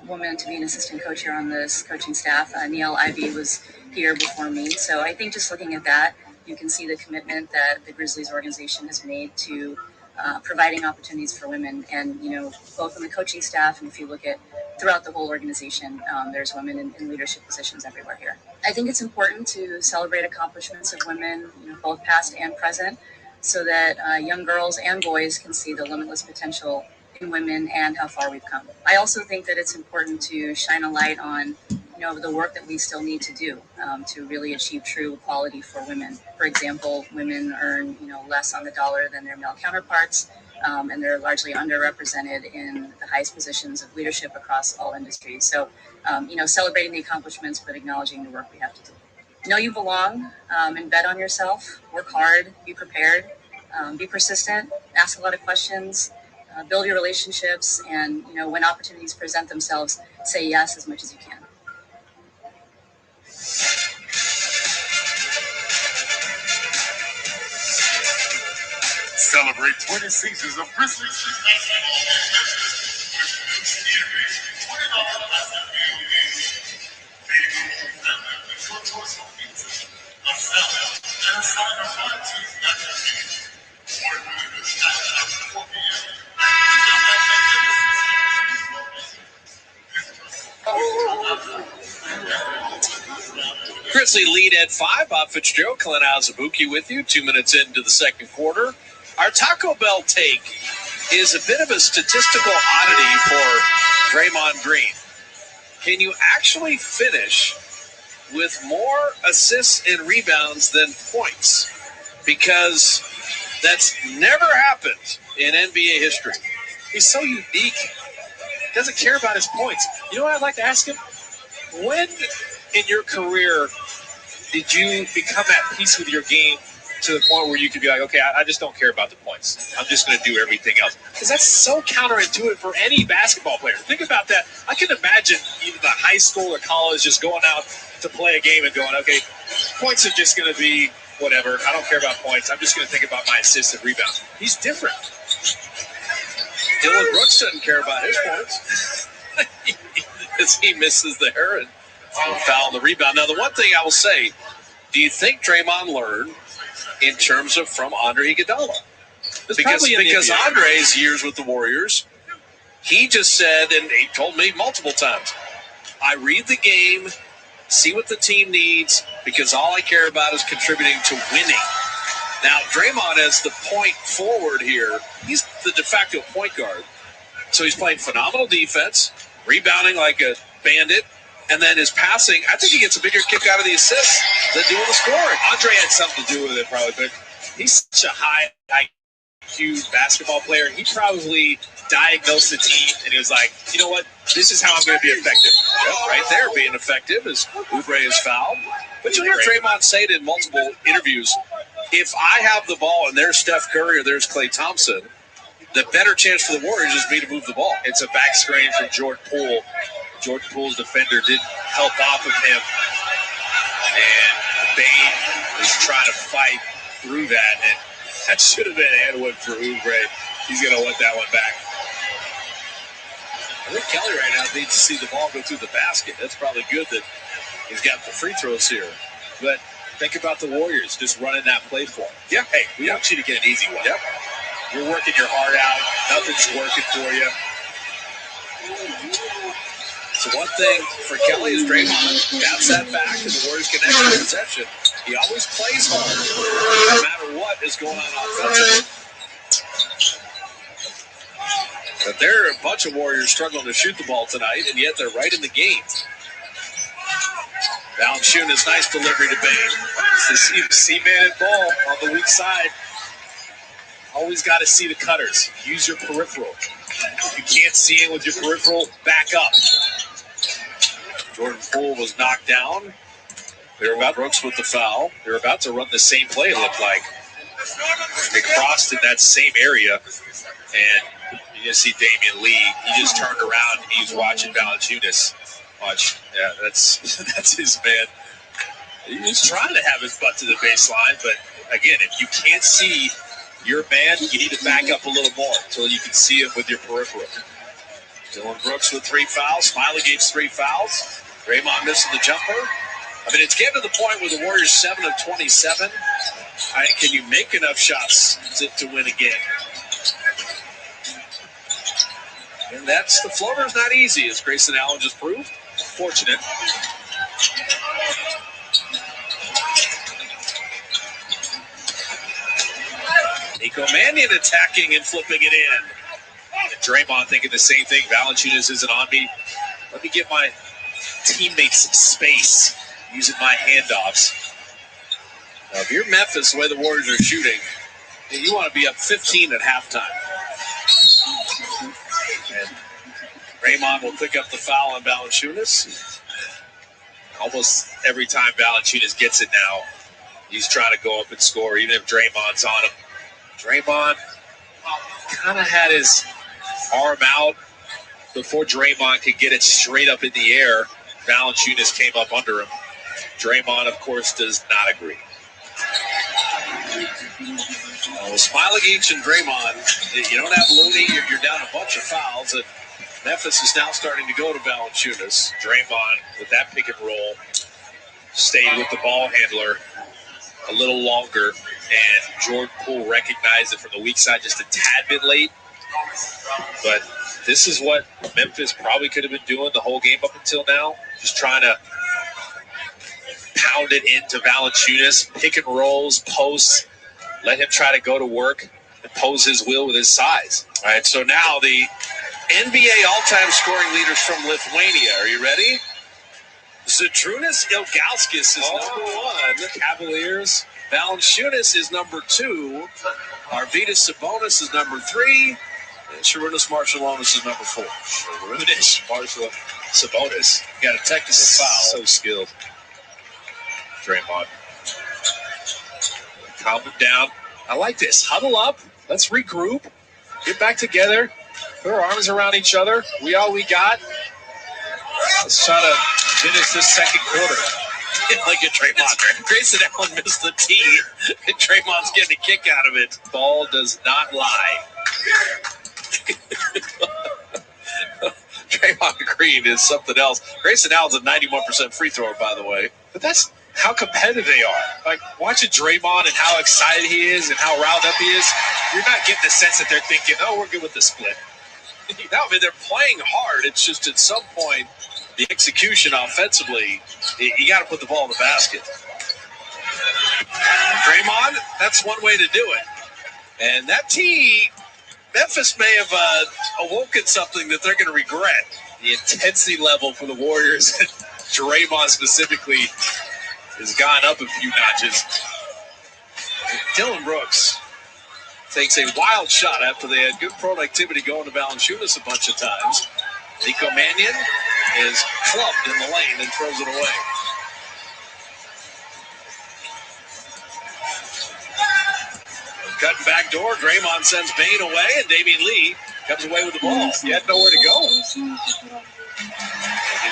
woman to be an assistant coach here on this coaching staff. Neil Ivy was here before me. So I think just looking at that, you can see the commitment that the Grizzlies organization has made to providing opportunities for women. And, both on the coaching staff, and if you look at throughout the whole organization, there's women in leadership positions everywhere here. I think it's important to celebrate accomplishments of women, both past and present, so that young girls and boys can see the limitless potential in women and how far we've come. I also think that it's important to shine a light on the work that we still need to do to really achieve true equality for women. For example, women earn less on the dollar than their male counterparts, and they're largely underrepresented in the highest positions of leadership across all industries. So, celebrating the accomplishments, but acknowledging the work we have to do. Know you belong, and bet on yourself. Work hard, be prepared, be persistent, ask a lot of questions. Build your relationships, and when opportunities present themselves, say yes as much as you can. Celebrate 20 seasons of Grizzlies. Grizzly lead at 5. Bob Fitzgerald, Glenn Azabuki with you. 2 minutes into the second quarter. Our Taco Bell take. is a bit of a statistical oddity for Draymond Green. Can you actually finish with more assists and rebounds than points? Because that's never happened in NBA history. He's so unique. Doesn't care about his points. You know what I'd like to ask him? When in your career did you become at peace with your game to the point where you could be like, okay, I just don't care about the points. I'm just going to do everything else. Because that's so counterintuitive for any basketball player. Think about that. I can imagine even the high school or college just going out to play a game and going, okay, points are just going to be whatever. I don't care about points. I'm just going to think about my assists and rebounds. He's different. Dylan Brooks doesn't care about his points. Because he misses there and foul on the rebound. Now, the one thing I will say, do you think Draymond learned in terms of from Andre Iguodala? Because Andre's years with the Warriors, he just said, and he told me multiple times, I read the game, see what the team needs, because all I care about is contributing to winning. Now, Draymond as the point forward here, he's the de facto point guard. So he's playing phenomenal defense, rebounding like a bandit, and then his passing, I think he gets a bigger kick out of the assists than doing the scoring. Andre had something to do with it probably, but he's such a high IQ basketball player. He probably diagnosed the team, and he was like, you know what, this is how I'm going to be effective. Yep, right there, being effective as Oubre is fouled. But you'll hear Draymond say it in multiple interviews. If I have the ball and there's Steph Curry or there's Klay Thompson, the better chance for the Warriors is me to move the ball. It's a back screen from Jordan Poole. Jordan Poole's defender did help off of him. And Bane is trying to fight through that. And that should have been a hand one for Oubre. He's going to want that one back. I think Kelly right now needs to see the ball go through the basket. That's probably good that he's got the free throws here. But think about the Warriors just running that play for him. Yeah, hey, we want you to get an easy one. Yep. You're working your heart out. Nothing's working for you. So one thing for Kelly is Draymond bounce that back and the Warriors get extra possession. He always plays hard, no matter what is going on offensively. But there are a bunch of Warriors struggling to shoot the ball tonight, and yet they're right in the game. Valanciunas, nice delivery to Bane. It's the C-man and ball on the weak side. Always got to see the cutters. Use your peripheral. If you can't see it with your peripheral, back up. Jordan Poole was knocked down. Brooks with the foul. They're about to run the same play, it looked like. They crossed in that same area, and you just see Damian Lee. He just turned around and he was watching Valanciunas. Watch. Yeah, that's his man. He was trying to have his butt to the baseline, but again, if you can't see your man, you need to back up a little more until you can see him with your peripheral. Dylan Brooks with 3 fouls. Smiley gave 3 fouls. Draymond missing the jumper. I mean, it's getting to the point where the Warriors 7 of 27. Can you make enough shots to win a game? And the floater's not easy, as Grayson Allen just proved. Fortunate. Nico Mannion attacking and flipping it in. And Draymond thinking the same thing. Valanciunas isn't on me. Let me give my teammates some space using my handoffs. Now, if you're Memphis, the way the Warriors are shooting, you want to be up 15 at halftime. And Draymond will pick up the foul on Valanciunas. Almost every time Valanciunas gets it now, he's trying to go up and score, even if Draymond's on him. Draymond kind of had his arm out before Draymond could get it straight up in the air. Valanciunas came up under him. Draymond, of course, does not agree. Smiley and Draymond, you don't have Looney, you're down a bunch of fouls. And Memphis is now starting to go to Valanciunas. Draymond, with that pick and roll, stayed with the ball handler a little longer, and Jordan Poole recognized it from the weak side just a tad bit late. But this is what Memphis probably could have been doing the whole game up until now, just trying to pound it into Valanciunas, pick and rolls, posts, let him try to go to work. impose his will with his size. All right, so now the NBA all-time scoring leaders from Lithuania. Are you ready? Zydrunas Ilgauskas is number 1. Cavaliers. Valanciunas is number 2. Arvydas Sabonis is number 3. And Šarūnas Marciulionis is number 4. Šarūnas Sabonis. Got a technical foul. So skilled. Draymond. Calm him down. I like this. Huddle up. Let's regroup. Get back together. Put our arms around each other. We all we got. Let's try to finish this second quarter. Like a Draymond. Grayson Allen missed the tee. And Draymond's getting a kick out of it. Ball does not lie. Draymond Green is something else. Grayson Allen's a 91% free thrower, by the way. But that's how competitive they are. Like, watching Draymond and how excited he is and how riled up he is, you're not getting the sense that they're thinking, oh, we're good with the split. No, I mean, they're playing hard. It's just at some point, the execution offensively, you got to put the ball in the basket. Draymond, that's one way to do it. And that tee, Memphis may have awoken something that they're going to regret. The intensity level for the Warriors, Draymond specifically, has gone up a few notches. Dylan Brooks takes a wild shot after they had good productivity going to Valanciunas a bunch of times. Nico Mannion is clubbed in the lane and throws it away. Cutting back door, Draymond sends Bane away, and Damian Lee comes away with the ball. He had nowhere to go. And you've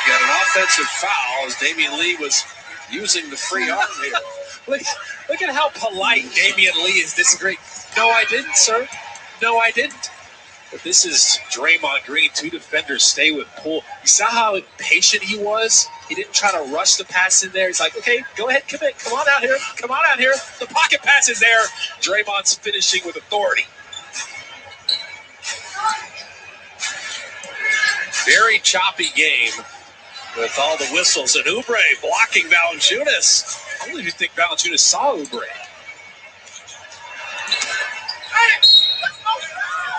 got an offensive foul as Damian Lee was using the free arm here. Look at how polite Damian Lee is disagreeing. No, I didn't, sir. No, I didn't. But this is Draymond Green. 2 defenders stay with Poole. You saw how impatient he was? He didn't try to rush the pass in there. He's like, okay, go ahead, commit. Come on out here. Come on out here. The pocket pass is there. Draymond's finishing with authority. Very choppy game with all the whistles. And Oubre blocking Valanciunas. I don't even think Valanciunas saw Oubre.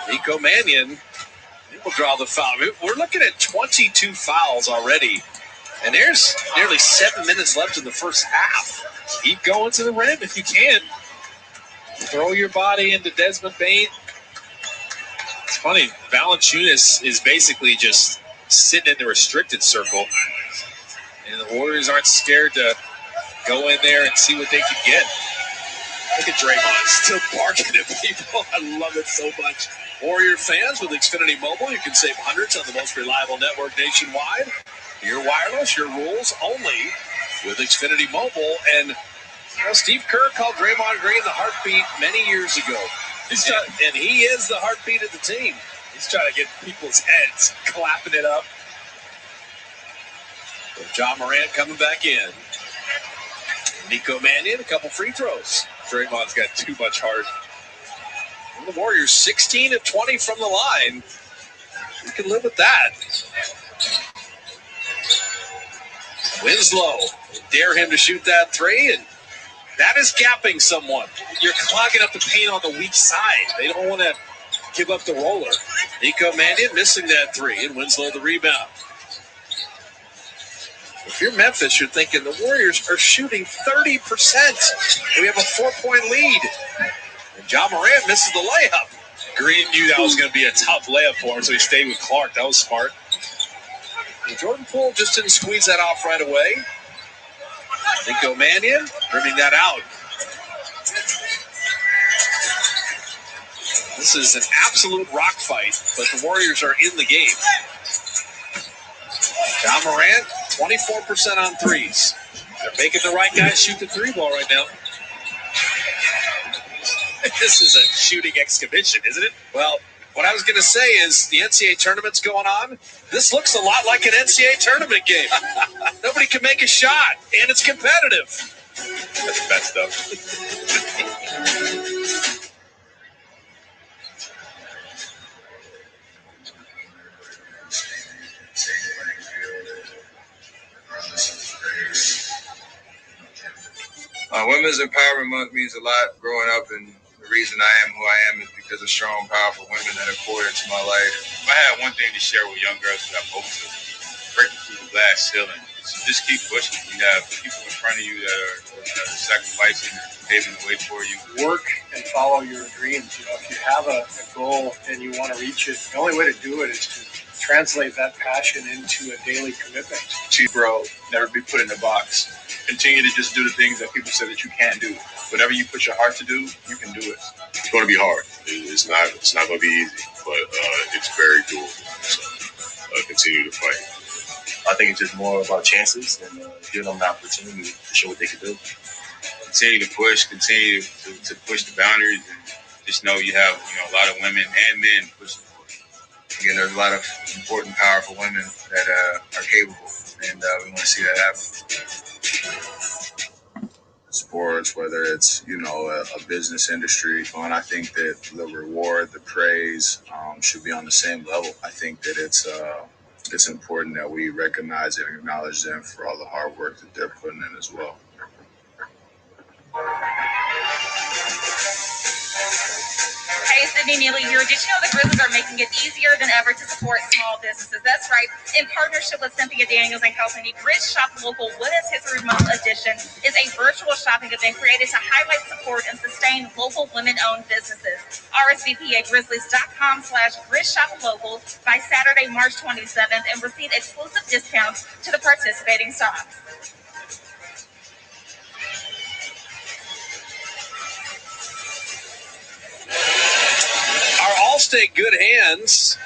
Nico Mannion will draw the foul. We're looking at 22 fouls already. And there's nearly 7 minutes left in the first half. Keep going to the rim if you can. Throw your body into Desmond Bane. It's funny, Valanciunas is basically just sitting in the restricted circle. And the Warriors aren't scared to go in there and see what they can get. Look at Draymond still barking at people. I love it so much. Warrior fans, with Xfinity Mobile, you can save hundreds on the most reliable network nationwide. Your wireless, your rules only with Xfinity Mobile. And Steve Kerr called Draymond Green the heartbeat many years ago. And he is the heartbeat of the team. He's trying to get people's heads, clapping it up. With John Morant coming back in. Nico Mannion, a couple free throws. Draymond's got too much heart. And the Warriors 16 of 20 from the line. You can live with that. Winslow, dare him to shoot that three, and that is gapping someone. You're clogging up the paint on the weak side. They don't want to give up the roller. Nico Mannion missing that three, and Winslow the rebound. If you're Memphis, you're thinking the Warriors are shooting 30%. We have a 4-point lead. And John Morant misses the layup. Green knew that was going to be a tough layup for him, so he stayed with Clark. That was smart. And Jordan Poole just didn't squeeze that off right away. Nico Mannion rimming that out. This is an absolute rock fight, but the Warriors are in the game. John Morant, 24% on threes. They're making the right guys shoot the three ball right now. This is a shooting exhibition, isn't it? Well, what I was going to say is the NCAA tournament's going on. This looks a lot like an NCAA tournament game. Nobody can make a shot, and it's competitive. That's messed up. Women's Empowerment Month means a lot growing up in the reason I am who I am is because of strong, powerful women that have poured into my life. If I had one thing to share with young girls who have hope to breaking through the glass ceiling, just keep pushing. You have people in front of you that are sacrificing and paving the way for you. Work and follow your dreams. You know, if you have a goal and you want to reach it, the only way to do it is to translate that passion into a daily commitment. To grow, never be put in a box. Continue to just do the things that people say that you can't do. Whatever you put your heart to do, you can do it. It's going to be hard. It's not going to be easy, but it's very doable. So continue to fight. I think it's just more about chances and giving them the opportunity to show what they can do. Continue to push, continue to push the boundaries, and just know you have a lot of women and men pushing for you. Again, there's a lot of important, powerful women that are capable, and we want to see that happen. Sports, whether it's a business industry, and I think that the reward, the praise, should be on the same level. I think that it's important that we recognize and acknowledge them for all the hard work that they're putting in as well. Hey, Sydney Neely here. Did you know the Grizzlies are making it easier than ever to support small businesses? That's right. In partnership with Cynthia Daniels and Company, Grizz Shop Local Women's History Month Edition is a virtual shopping event created to highlight, support, and sustain local women-owned businesses. RSVP at grizzlies.com/GrizzShopLocal by Saturday, March 27th, and receive exclusive discounts to the participating shops. Our All-State good hands.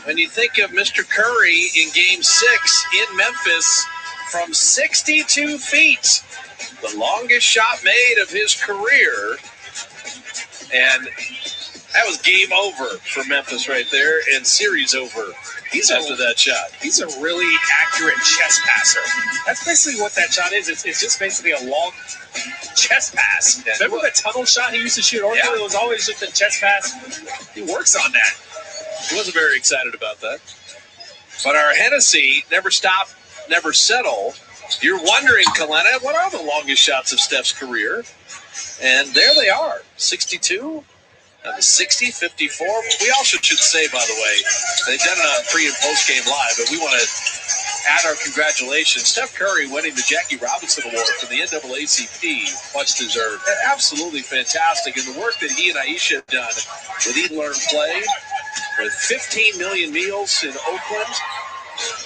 When you think of Mr. Curry in Game 6 in Memphis from 62 feet, the longest shot made of his career. And that was game over for Memphis right there, and series over after that shot. He's a really accurate chest passer. That's basically what that shot is. It's just basically a long chest pass. Yeah. Remember the tunnel shot he used to shoot? Yeah. It was always just a chest pass. He works on that. He wasn't very excited about that. But our Hennessy, never stop, never settle. You're wondering, Kalena, what are the longest shots of Steph's career? And there they are, 62. 60, 54. We also should say, by the way, they've done it on pre- and post-game live, but we want to add our congratulations. Steph Curry winning the Jackie Robinson Award from the NAACP, much deserved. Absolutely fantastic. And the work that he and Aisha have done with Eat, Learn, Play, with 15 million meals in Oakland,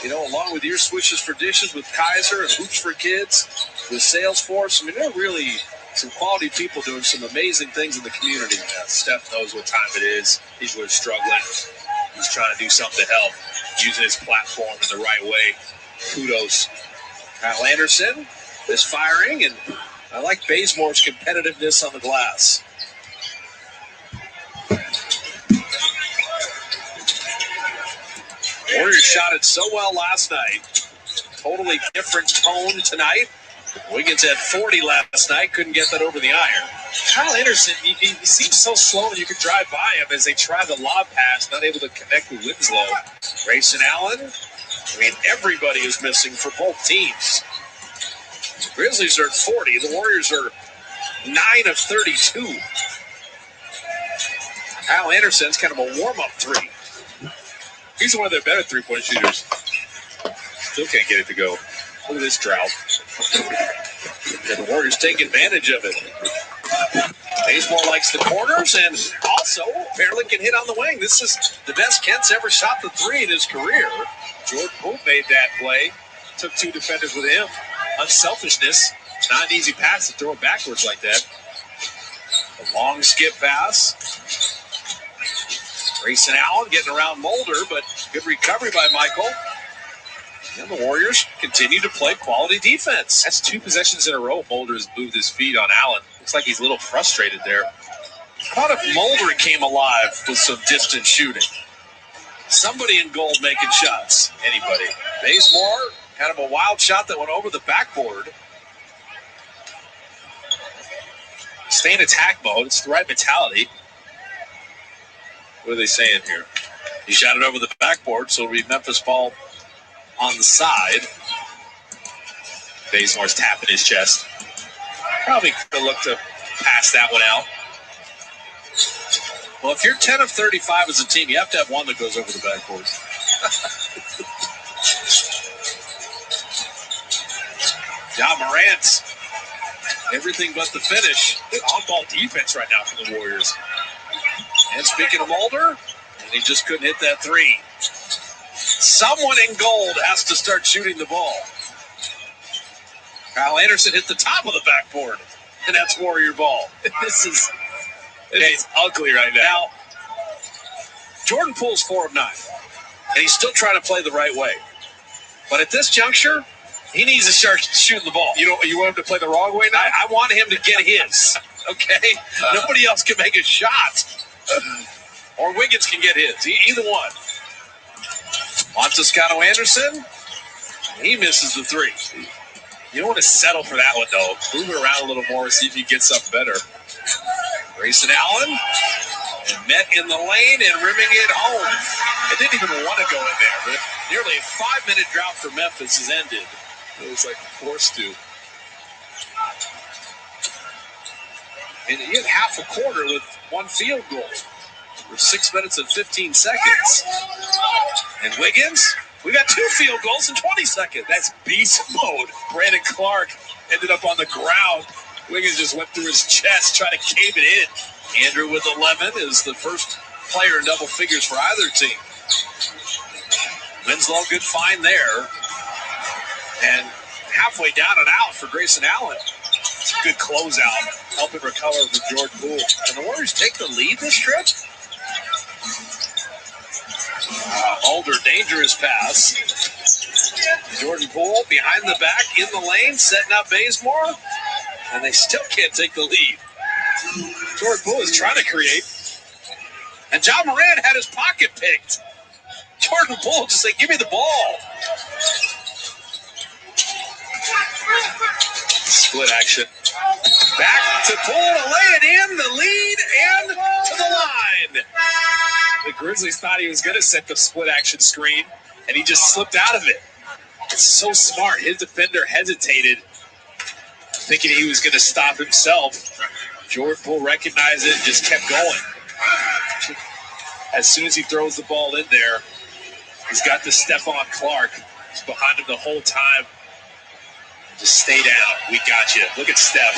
along with your Swishes for Dishes with Kaiser and Hoops for Kids with Salesforce. I mean, they're really some quality people doing some amazing things in the community. Yeah, Steph knows what time it is. People are struggling. He's trying to do something to help, using his platform in the right way. Kudos. Kyle Anderson is firing, and I like Bazemore's competitiveness on the glass. Warriors shot it so well last night. Totally different tone tonight. Wiggins had 40 last night, couldn't get that over the iron. Kyle Anderson, he seems so slow and you could drive by him as they try the lob pass, not able to connect with Winslow. Grayson Allen, I mean, everybody is missing for both teams. The Grizzlies are at 40. The Warriors are 9 of 32. Kyle Anderson's kind of a warm-up three. He's one of their better three-point shooters. Still can't get it to go. Look at this drought. And the Warriors take advantage of it. Bazemore likes the corners and also apparently can hit on the wing. This is the best Kent's ever shot the three in his career. Jordan Poole made that play. Took two defenders with him. Unselfishness. It's not an easy pass to throw it backwards like that. A long skip pass. Grayson Allen getting around Mulder, but good recovery by Michael. And the Warriors continue to play quality defense. That's two possessions in a row. Mulder has moved his feet on Allen. Looks like he's a little frustrated there. How about if Mulder came alive with some distant shooting? Somebody in gold making shots. Anybody. Bazemore, kind of a wild shot that went over the backboard. Stay in attack mode. It's the right mentality. What are they saying here? He shot it over the backboard, so it'll be Memphis ball on the side. Bazemore's tapping his chest. Probably could look to pass that one out. Well, if you're 10 of 35 as a team, you have to have one that goes over the backboard. Ja Morant, everything but the finish. Good on-ball defense right now for the Warriors. And speaking of Mulder, and he just couldn't hit that three. Someone in gold has to start shooting the ball. Kyle Anderson hit the top of the backboard, and that's Warrior ball. This is ugly right now. Now, Jordan Poole's 4 of 9, and he's still trying to play the right way. But at this juncture, he needs to start shooting the ball. You want him to play the wrong way now? I want him to get his, okay? Nobody else can make a shot. Or Wiggins can get his. Either one. On Toscano Anderson. He misses the three. You don't want to settle for that one, though. Move it around a little more, see if you get something better. Grayson Allen. And met in the lane and rimming it home. It didn't even want to go in there, but Nearly a 5-minute drought for Memphis has ended. it was like forced to. And he had half a quarter with one field goal. For 6 minutes and 15 seconds. And Wiggins, we got 2 field goals in 20 seconds. That's beast mode. Brandon Clark ended up on the ground. Wiggins just went through his chest trying to cave it in. Andrew with 11 is the first player in double figures for either team. Winslow, good find there. And halfway down and out for Grayson Allen. It's a good closeout, helping recover from Jordan Poole. And the Warriors take the lead this trip? Mulder, dangerous pass. Jordan Poole behind the back in the lane, setting up Bazemore. And they still can't take the lead. Jordan Poole is trying to create. And Ja Morant had his pocket picked. Jordan Poole just said, give me the ball. Split action. Back to Poole to lay it in, the lead, and to the line. The Grizzlies thought he was going to set the split action screen, and he just slipped out of it. It's so smart. His defender hesitated, thinking he was going to stop himself. Jordan Poole recognized it and just kept going. As soon as he throws the ball in there, he's got the Stephon Clark. He's behind him the whole time. Just stay down. We got you. Look at Steph.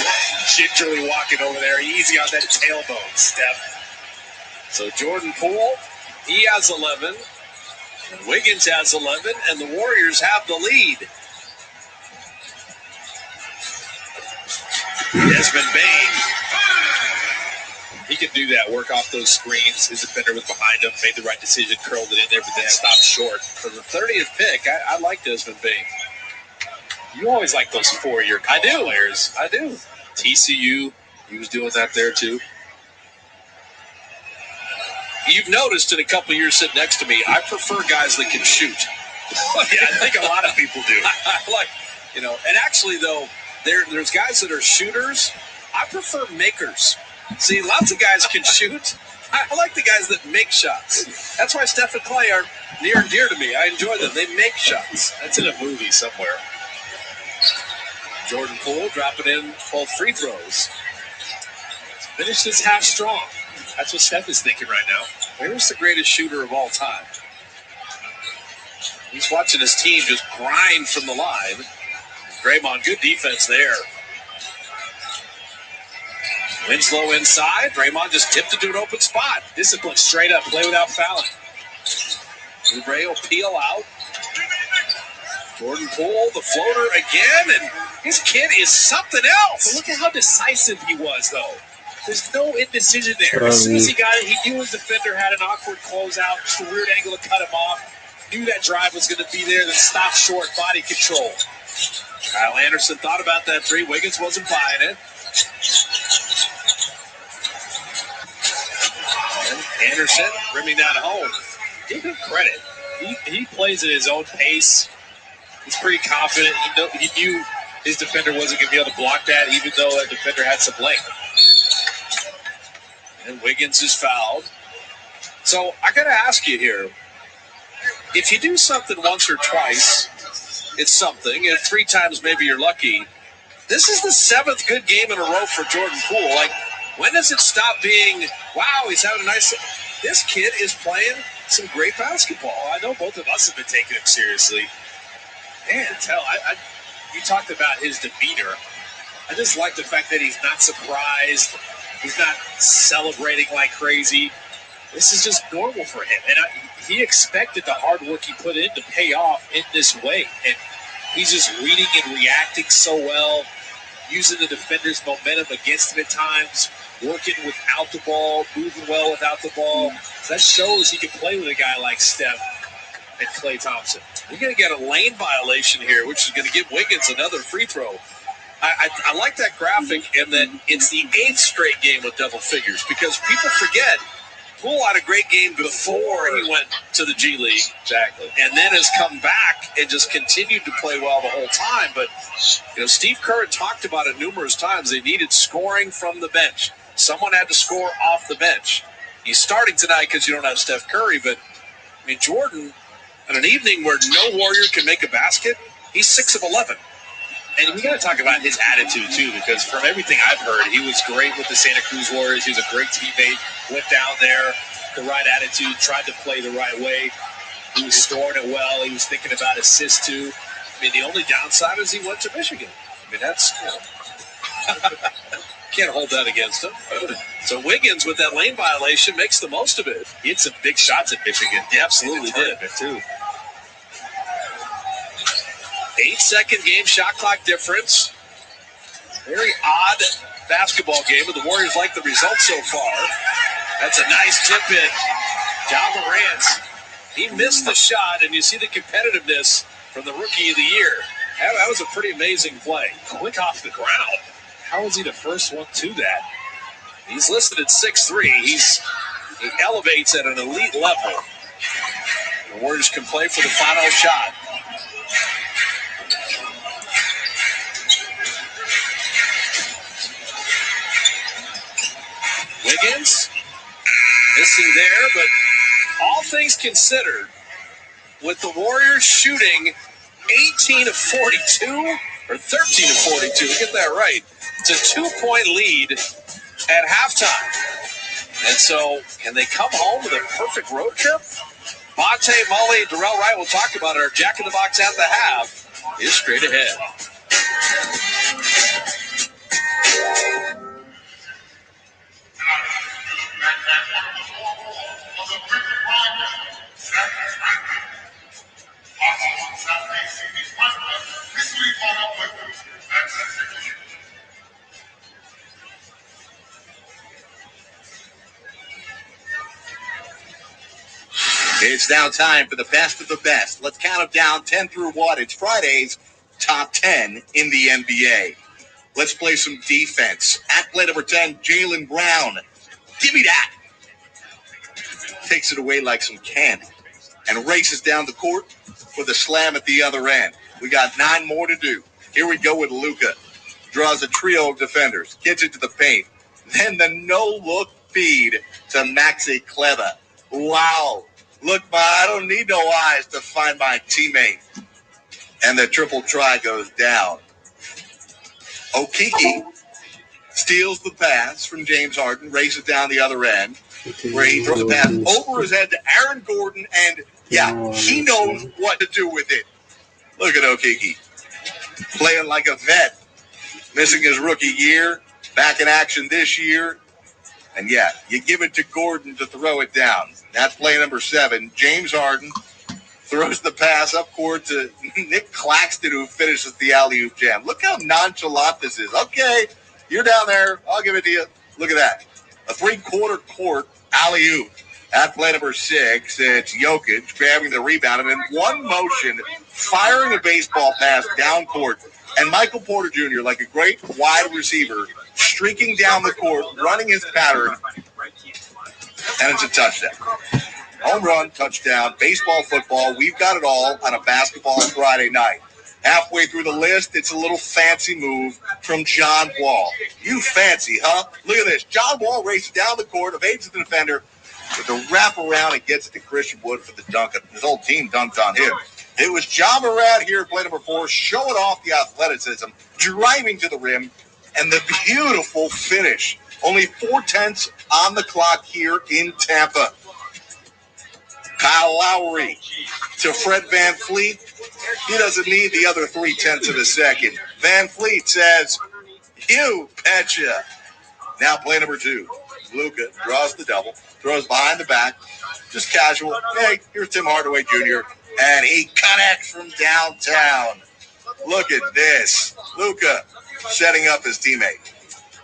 Gingerly walking over there. Easy on that tailbone, Steph. So Jordan Poole, he has 11. And Wiggins has 11. And the Warriors have the lead. Desmond Bane. He can do that, work off those screens. His defender was behind him, made the right decision, curled it in there, but then stopped short. For the 30th pick, I like Desmond Bane. You always like those 4-year college players. I do. TCU, he was doing that there too. You've noticed in a couple of years sitting next to me, I prefer guys that can shoot. Yeah, I think a lot of people do. I like, and actually though, there's guys that are shooters. I prefer makers. See, lots of guys can shoot. I like the guys that make shots. That's why Steph and Clay are near and dear to me. I enjoy them. They make shots. That's in a movie somewhere. Jordan Poole dropping in both free throws. Finish this half strong. That's what Steph is thinking right now. Where's the greatest shooter of all time? He's watching his team just grind from the line. Draymond, good defense there. Winslow inside. Draymond just tipped it to an open spot. Discipline straight up. Play without fouling. Oubre will peel out. Jordan Poole, the floater again, and his kid is something else. But look at how decisive he was, though. There's no indecision there. As soon as he got it, he knew his defender had an awkward closeout, just a weird angle to cut him off. Knew that drive was going to be there, then stopped short, body control. Kyle Anderson thought about that three. Wiggins wasn't buying it. And Anderson rimming that home. Give him credit. He plays at his own pace. He's pretty confident. He knew his defender wasn't going to be able to block that, even though that defender had some length. And Wiggins is fouled. So I got to ask you here, if you do something once or twice, it's something. If 3 times, maybe you're lucky. This is the 7th good game in a row for Jordan Poole. Like, When does it stop being, wow, he's having a nice... This kid is playing some great basketball. I know both of us have been taking him seriously. Man, you talked about his demeanor. I just like the fact that he's not surprised. He's not celebrating like crazy. This is just normal for him. And he expected the hard work he put in to pay off in this way. And he's just reading and reacting so well, using the defender's momentum against him at times, working without the ball, moving well without the ball. That shows he can play with a guy like Steph and Klay Thompson. You're going to get a lane violation here, which is going to give Wiggins another free throw. I like that graphic, and then it's the 8th straight game with double figures, because people forget Poole had a great game before he went to the G League. Exactly. And then has come back and just continued to play well the whole time. But, Steve Kerr had talked about it numerous times. They needed scoring from the bench. Someone had to score off the bench. He's starting tonight because you don't have Steph Curry, but, Jordan, on an evening where no Warrior can make a basket, he's 6 of 11. And we got to talk about his attitude, too, because from everything I've heard, he was great with the Santa Cruz Warriors. He was a great teammate, went down there, the right attitude, tried to play the right way. He was scoring it well. He was thinking about assists, too. The only downside is he went to Michigan. That's, can't hold that against him. So Wiggins, with that lane violation, makes the most of it. He had some big shots at Michigan. He absolutely did. Too. 8-second game shot clock difference. Very odd basketball game, but the Warriors like the result so far. That's a nice tip in. Ja Morant, he missed the shot, and you see the competitiveness from the Rookie of the Year. That was a pretty amazing play. Quick off the ground. How was he the first one to that? He's listed at 6'3". He elevates at an elite level. The Warriors can play for the final shot. Wiggins missing there, but all things considered, with the Warriors shooting 18 of 42 or 13 of 42, get that right. It's a 2-point lead at halftime. And so, can they come home with a perfect road trip? Monte, Mully, Darrell Wright, we'll talk about it. Our Jack in the Box at the half is straight ahead. It's now time for the best of the best. Let's count them down 10 through what? It's Friday's top 10 in the NBA. Let's play some defense. At play number 10, Jaylen Brown. Give me that. Takes it away like some candy and races down the court for the slam at the other end. We got 9 more to do. Here we go with Luka. Draws a trio of defenders. Gets it to the paint. Then the no-look feed to Maxi Kleber. Wow. Look, I don't need no eyes to find my teammate. And the triple try goes down. Okeke steals the pass from James Harden, races down the other end, where he throws the pass over his head to Aaron Gordon, and, he knows what to do with it. Look at Okeke, playing like a vet, missing his rookie year, back in action this year. And, you give it to Gordon to throw it down. That's play number 7. James Harden throws the pass up court to Nick Claxton, who finishes the alley-oop jam. Look how nonchalant this is. Okay, you're down there. I'll give it to you. Look at that. A 3/4 court alley-oop. At play number 6, it's Jokic grabbing the rebound and in one motion firing a baseball pass down court. And Michael Porter Jr., like a great wide receiver, streaking down the court, running his pattern, and it's a touchdown. Home run, touchdown, baseball, football. We've got it all on a basketball Friday night. Halfway through the list, it's a little fancy move from John Wall. You fancy, huh? Look at this. John Wall races down the court, evades the defender with a wraparound and gets it to Christian Wood for the dunk. His whole team dunked on him. It was Ja Morant here at play number 4, showing off the athleticism, driving to the rim, and the beautiful finish Only 4/10 on the clock here in Tampa. Kyle Lowry to Fred VanVleet. He doesn't need the other 3/10 of a second. VanVleet says, "You betcha." Now play number 2. Luka draws the double, throws behind the back, just casual. Hey, here's Tim Hardaway Jr. And he connects from downtown. Look at this. Luka setting up his teammate.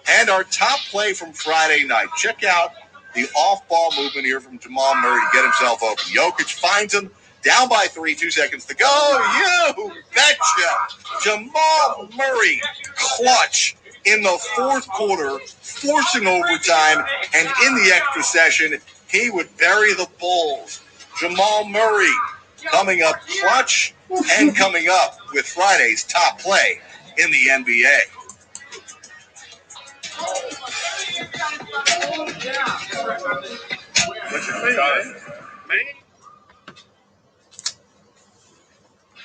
And our top play from Friday night. Check out the off-ball movement here from Jamal Murray to get himself open. Jokic finds him, down by 3, 2 seconds to go. You betcha. Jamal Murray, clutch in the fourth quarter, forcing overtime, and in the extra session, he would bury the Bulls. Jamal Murray coming up clutch and coming up with Friday's top play in the NBA.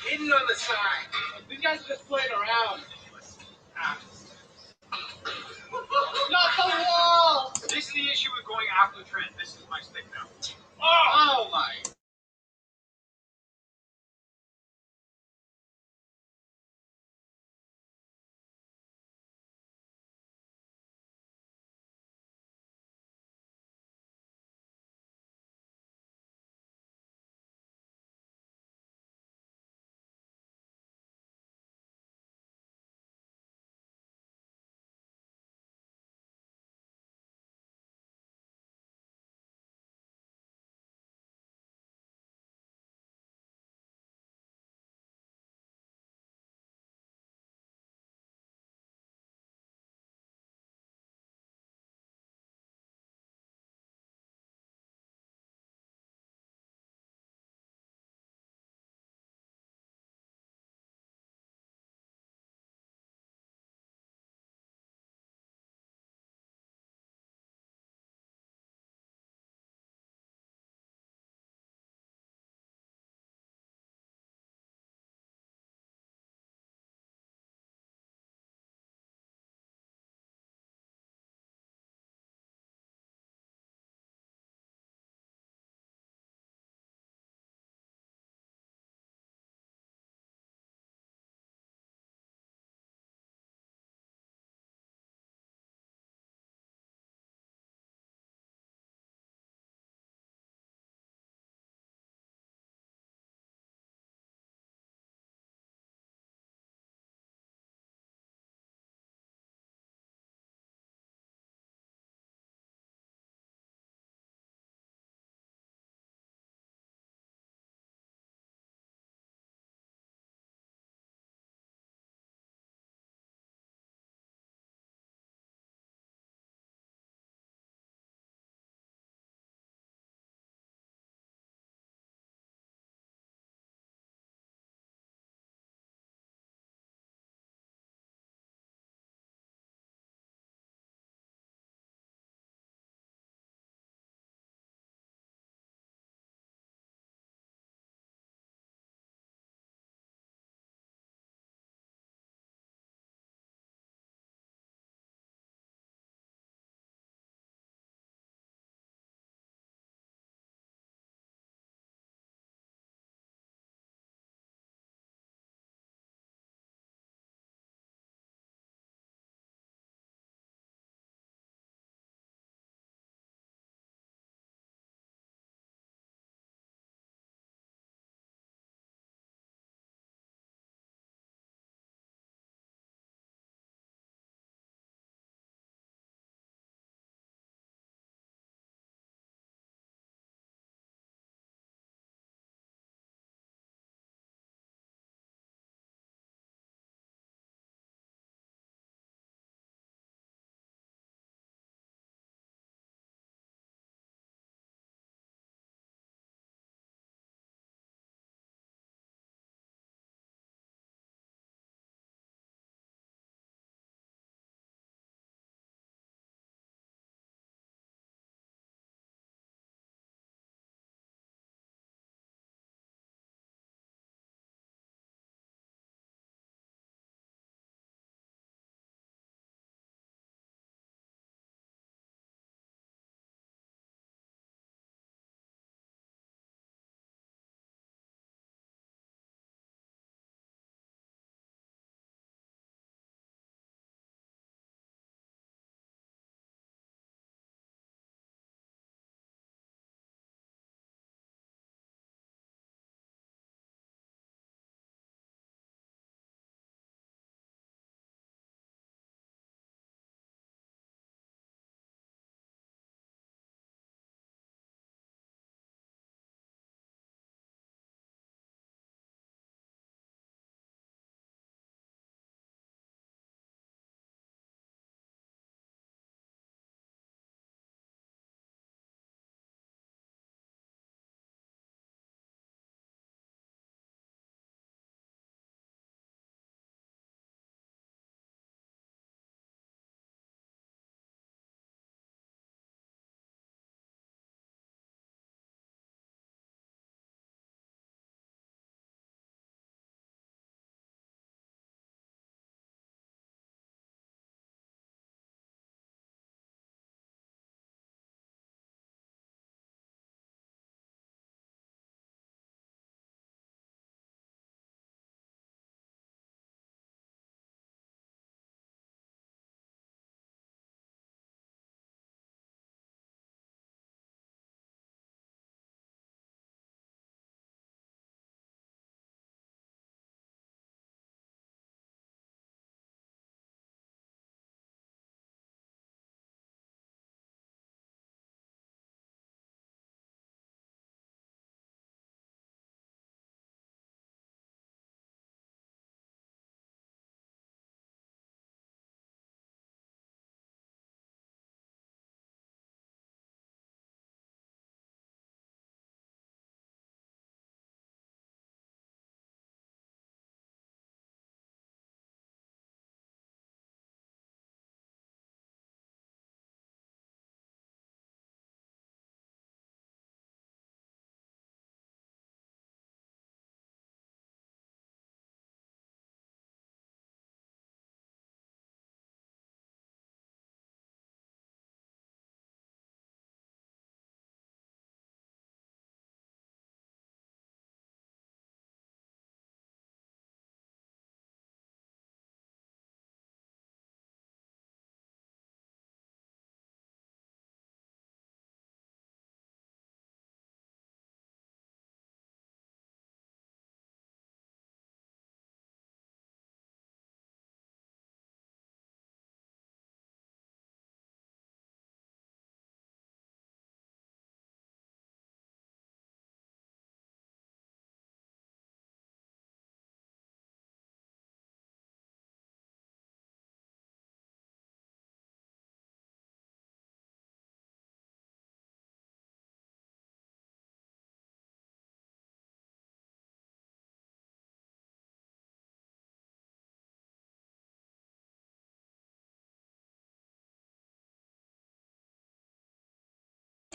Hidden on the side. These guys are just playing around. Not the wall! This is the issue with going after the trend. This is my stick now. Oh my.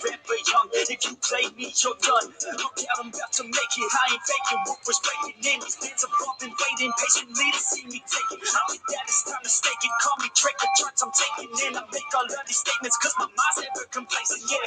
Rapper young, if you play me, you're done. Look out, I'm about to make it. I ain't faking, what was breaking in. These fans have all been waiting patiently to see me take it. I think that it's time to stake it. Call me Drake, the charts I'm taking in. I make all of these statements cause my mind's never complacent, yeah.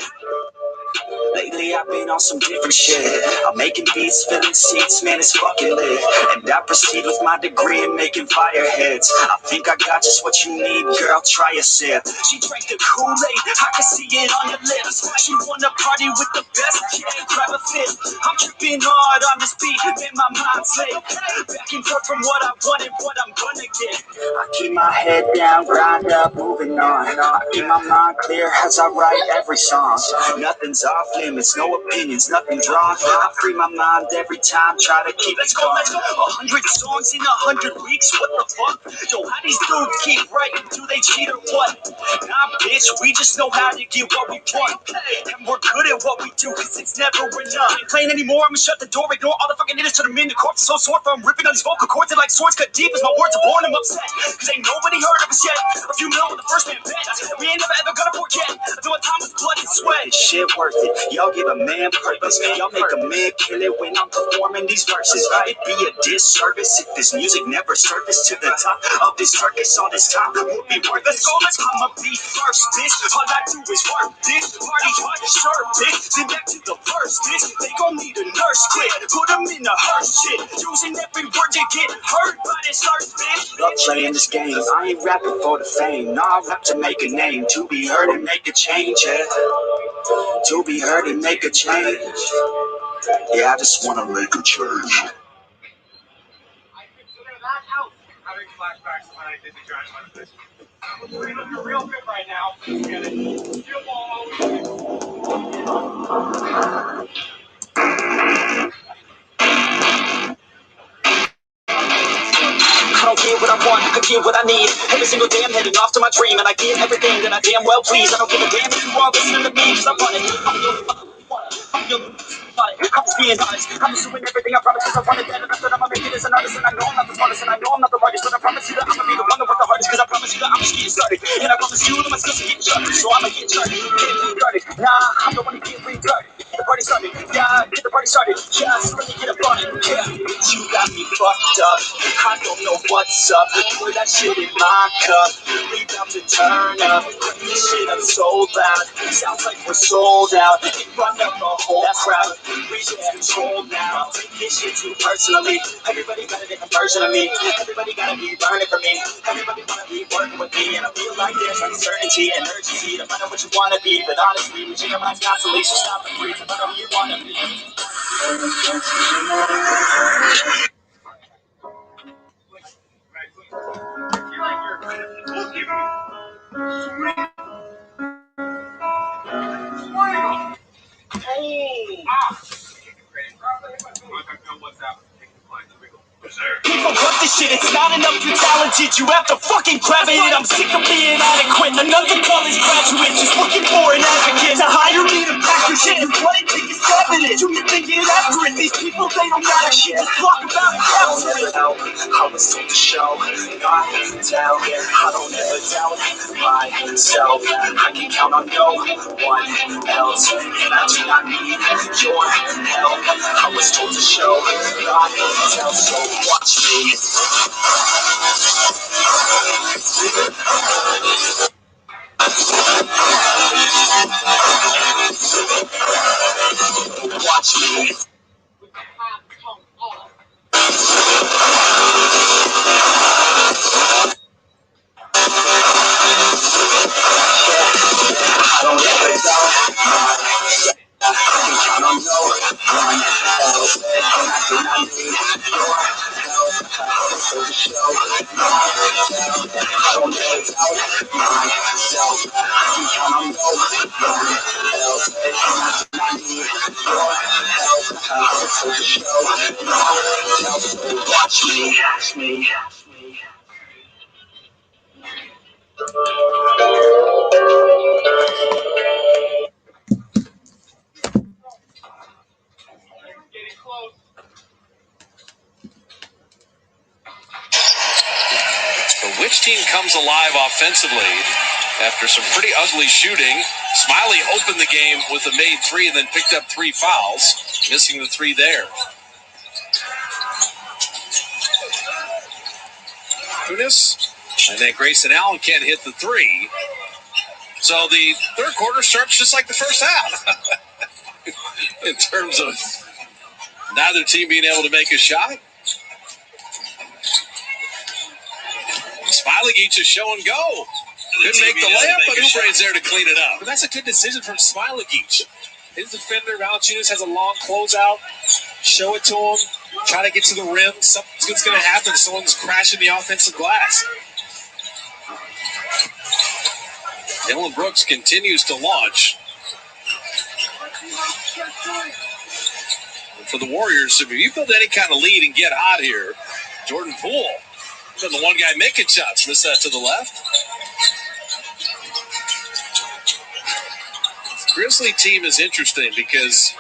Lately I've been on some different shit. I'm making beats, filling seats, man, it's fucking lit. And I proceed with my degree in making fire hits. I think I got just what you need, girl, try a sip. She drank the Kool-Aid, I can see it on your lips. She wanna party with the best, yeah, grab a fit. I'm tripping hard on this beat, man, my mind's lit. Back and forth from what I want and what I'm gonna get. I keep my head down, grind up, moving on. I keep my mind clear as I write every song. Nothing's off limits, no opinions, nothing drawn. I free my mind every time, try to keep it calm. 100 songs in 100 weeks, what the fuck? Yo, how these dudes keep writing? Do they cheat or what? Nah, bitch, we just know how to get what we want. And we're good at what we do, cause it's never enough. Ain't playing anymore, I'ma shut the door, ignore all the fucking idiots, turn them into corpses. So sore from ripping on these vocal cords, and like swords cut deep as my words are born, I'm upset. Cause ain't nobody heard of us yet. A few mil with the first man bet. We ain't never ever gonna forget. I do my time with blood and sweat. This shit worth it. Y'all give a man purpose. Y'all make a man kill it when I'm performing these verses. It'd be a disservice if this music never surfaced to the top of this circus. All this time would be worth it. I'ma be first, bitch. All I do is work, bitch. Party hard, sure, bitch. Then back to the first, bitch. They gon' need a nurse quick. Put them in the hearse shit. Using every word to get hurt by this first, bitch. Love playing this game. I ain't rapping for the fame. Nah, I rap to make a name. To be heard and make a change, yeah. To be heard and make a change. Yeah, I just wanna make a change. Having flashbacks when I did the giant one. You're looking real good right now. Get it. Feel ball. I don't get what I want, I get what I need. Every single day I'm heading off to my dream, and I get everything that I damn well please. I don't give a damn if you all listening to me, cause I'm running. I'm just being honest. I'm just doing everything I promise, cause I wanted that. And I said I'ma make it as an artist, and I know I'm not the smartest, and I know I'm not the largest, but I promise you that I'ma be the one that work the hardest, cause I promise you that I'm just getting started. And I promise you that my skills are getting sharper, so I'ma get started. Get started. Nah, I'm the one to get retarded. Get the party started. Yeah, get the party started. Just let me get up on it. Yeah, you got me fucked up. I don't know what's up. Pour that shit in my cup. We about to turn up. This shit up so loud. Sounds like we're sold out. Run up the whole crowd. We in control now. Take this shit too personally. Everybody got a different version of me. Everybody gotta be learning from me. Everybody wanna be working with me. And I feel like there's uncertainty and urgency to find out what you wanna be. But honestly, we change our minds constantly. So stop and breathe and find out who you wanna be. People cut this shit, it's not enough you're talented. You have to fucking grab it. I'm sick of being adequate. Another college graduate just looking for an advocate to hire me to pack your shit. You want it, take a stab at it. You need to get after it. These people, they don't got a shit. Just talk about it, capture it. I was told to show, not tell. I don't ever doubt myself. I can count on no one else, and I do not need your help. I was told to show, not tell. So watch me. Watch me. I don't ever doubt. I can count on no one else, and I do not need your help. So to show, not tell. I don't ever doubt myself. I can count on no one else, and I do not need your help. So to show, not tell. So watch me, watch me. But which team comes alive offensively? after some pretty ugly shooting. Smiley opened the game with a made three and then picked up 3 fouls, missing the 3 there. Kunis, and then Grayson Allen can't hit the 3. So the third quarter starts just like the first half in terms of neither team being able to make a shot. Smiley gets a show and go. Couldn't make the layup, but Oubre's there to clean it up. But that's a good decision from Smiley. His defender, Valanciunas, has a long closeout. Show it to him. Try to get to the rim. Something's good's going to happen. Someone's crashing the offensive glass. Dillon Brooks continues to launch. For the Warriors, if you build any kind of lead and get hot here, Jordan Poole, the one guy making shots, missed that to the left. Grizzly team is interesting because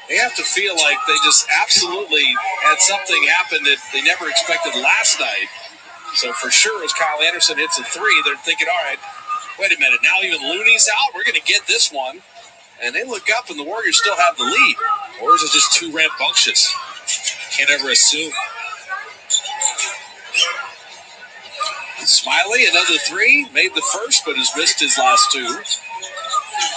they have to feel like they just absolutely had something happen that they never expected last night. So for sure, as Kyle Anderson hits a 3, they're thinking, all right, wait a minute, now even Looney's out, we're going to get this one. And they look up and the Warriors still have the lead. Warriors are just too rambunctious. Can't ever assume. Smiley, another 3, made the first, but has missed his last 2.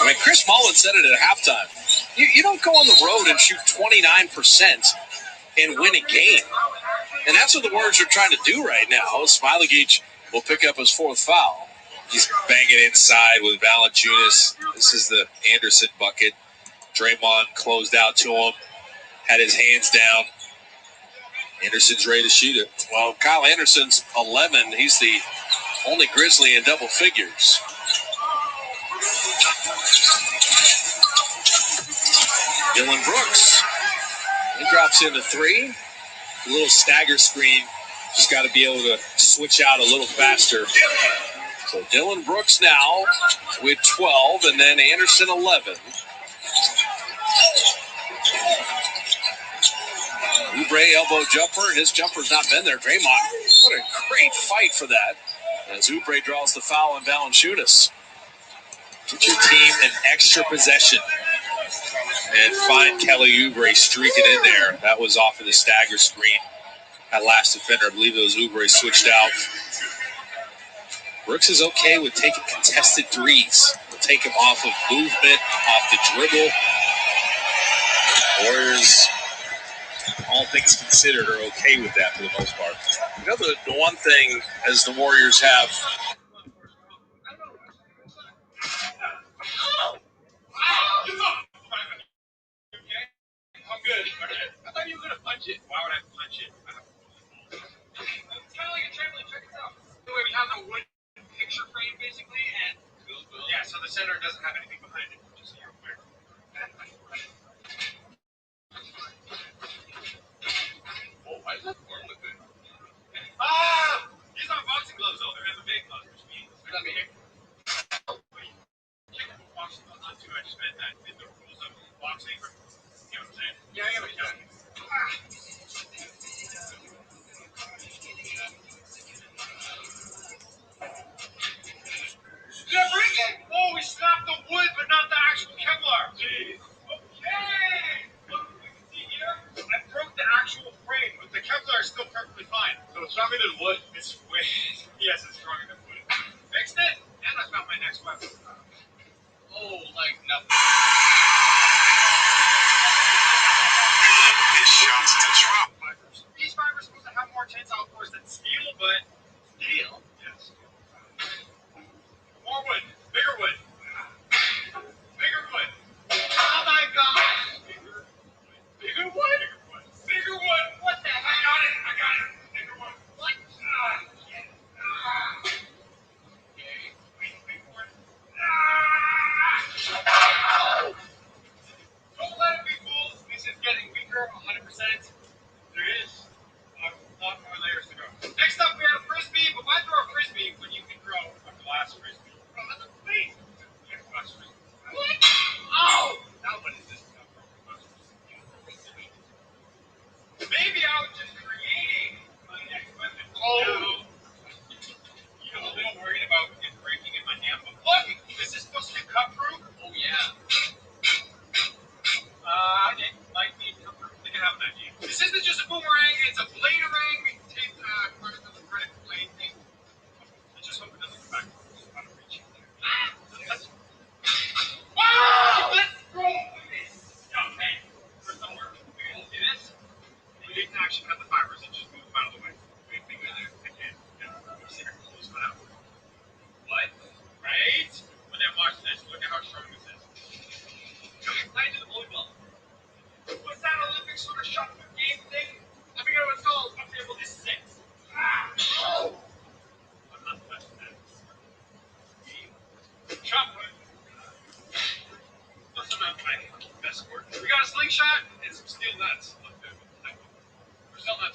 I mean, Chris Mullin said it at halftime. You don't go on the road and shoot 29% and win a game. And that's what the Warriors are trying to do right now. Smiley Geach will pick up his 4th foul. He's banging inside with Valanciunas. This is the Anderson bucket. Draymond closed out to him, had his hands down. Anderson's ready to shoot it. Well, Kyle Anderson's 11. He's the only Grizzly in double figures. Dillon Brooks. He drops into 3. A little stagger screen. Just got to be able to switch out a little faster. So Dillon Brooks now with 12, and then Anderson 11. Oubre elbow jumper. His jumper's not been there. Draymond, what a great fight for that. As Oubre draws the foul on Valanciunas. Get your team an extra possession and find Kelly Oubre streaking in there. That was off of the stagger screen. That last defender, I believe it was Oubre, switched out. Brooks is okay with taking contested threes. He'll take him off of movement, off the dribble. Warriors, all things considered, are okay with that for the most part. You know, the one thing as the Warriors have. I'm good. I thought you were going to punch it. Why would I punch it? It's kind of like a trampoline. Check this out. We have a wood picture frame, basically, and yeah, so the center doesn't have anything behind it, just so you're aware. Oh, why does that form look good? These aren't boxing gloves, though. They're MMA gloves, which means they're not made. Boxing gloves, not too. I just meant that in the rules of boxing. You know what I'm saying? Yeah, I get what Yeah, bring it! Oh, we snapped the wood, but not the actual Kevlar. Jeez. Okay! Look, you can see here, I broke the actual frame, but the Kevlar is still perfectly fine. So it's stronger than wood? It's way, yes, it's stronger than wood. Fixed it, and I found my next weapon. Oh, like nothing. Shots to drop. These fibers are supposed to have more tensile force than steel, but steel? Yes. More wood. Bigger wood. Bigger wood. Oh my gosh. Bigger wood? Bigger wood. What the heck? I got it. Bigger wood. What? Shit. Okay. Wait for it. Don't let it be fooled. This is getting weaker 100%. There is a lot more layers to go. Next up, we have a frisbee, but why throw a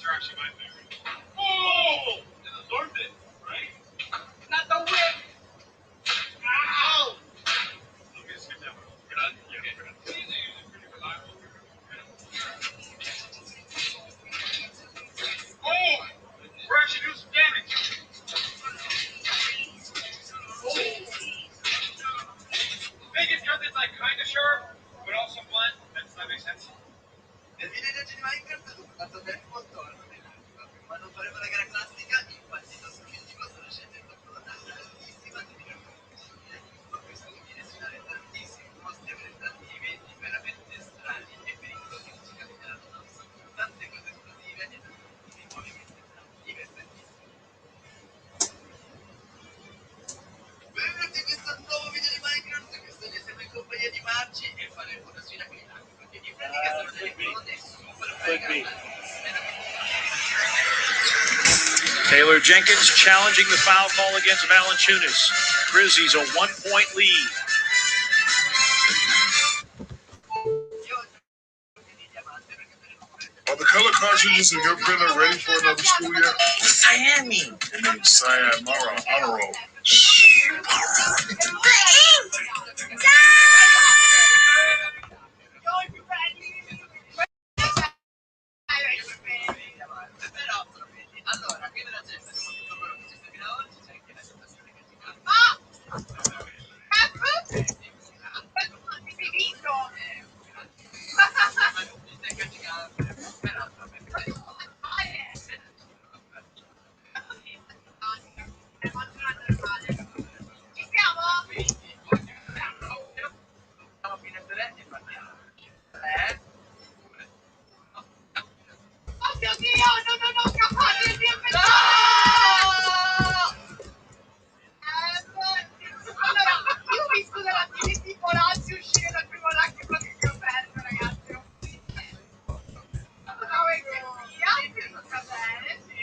Nuts are actually my favorite. Oh! It's a sword bit, right? Not the whip! Ow! Okay, skip that one. We're done? Yeah, we're done. Pretty reliable. Oh! We're actually doing some damage. Oh! Big is good that's like kind of sharp, but also blunt. That makes sense. Nel videogiochi di Minecraft sono stato ben contorno ma non faremo la gara classica, infatti il nostro obiettivo sarà scendere dopo una tanta altissima di ma questo vuol dire sfidare tantissimi posti abilitativi veramente strani e pericolosi che ci capiteranno addosso, tante cose esplosive e tantissimi movimenti divertentissimi. Benvenuti in questo nuovo video di Minecraft, quest'oggi siamo in compagnia di Marci e faremo una sfida con i laghi, perché in pratica sono delle colonne super fregate. Taylor Jenkins challenging the foul call against Valanciunas. Grizzlies a 1-point lead. Are the color cartridges in your printer ready for another school yet? Miami. And then cyan, Mara, honor roll. Allora, che della gente dopo tutto quello che ci servirà oggi c'è anche la situazione che ci cambia. Ci siamo? Oh mio Dio, non ho capace di allora, io ho visto della TV tipo Lazio uscire dal primo lacrimo che ho perso, ragazzi. Va bene, sì.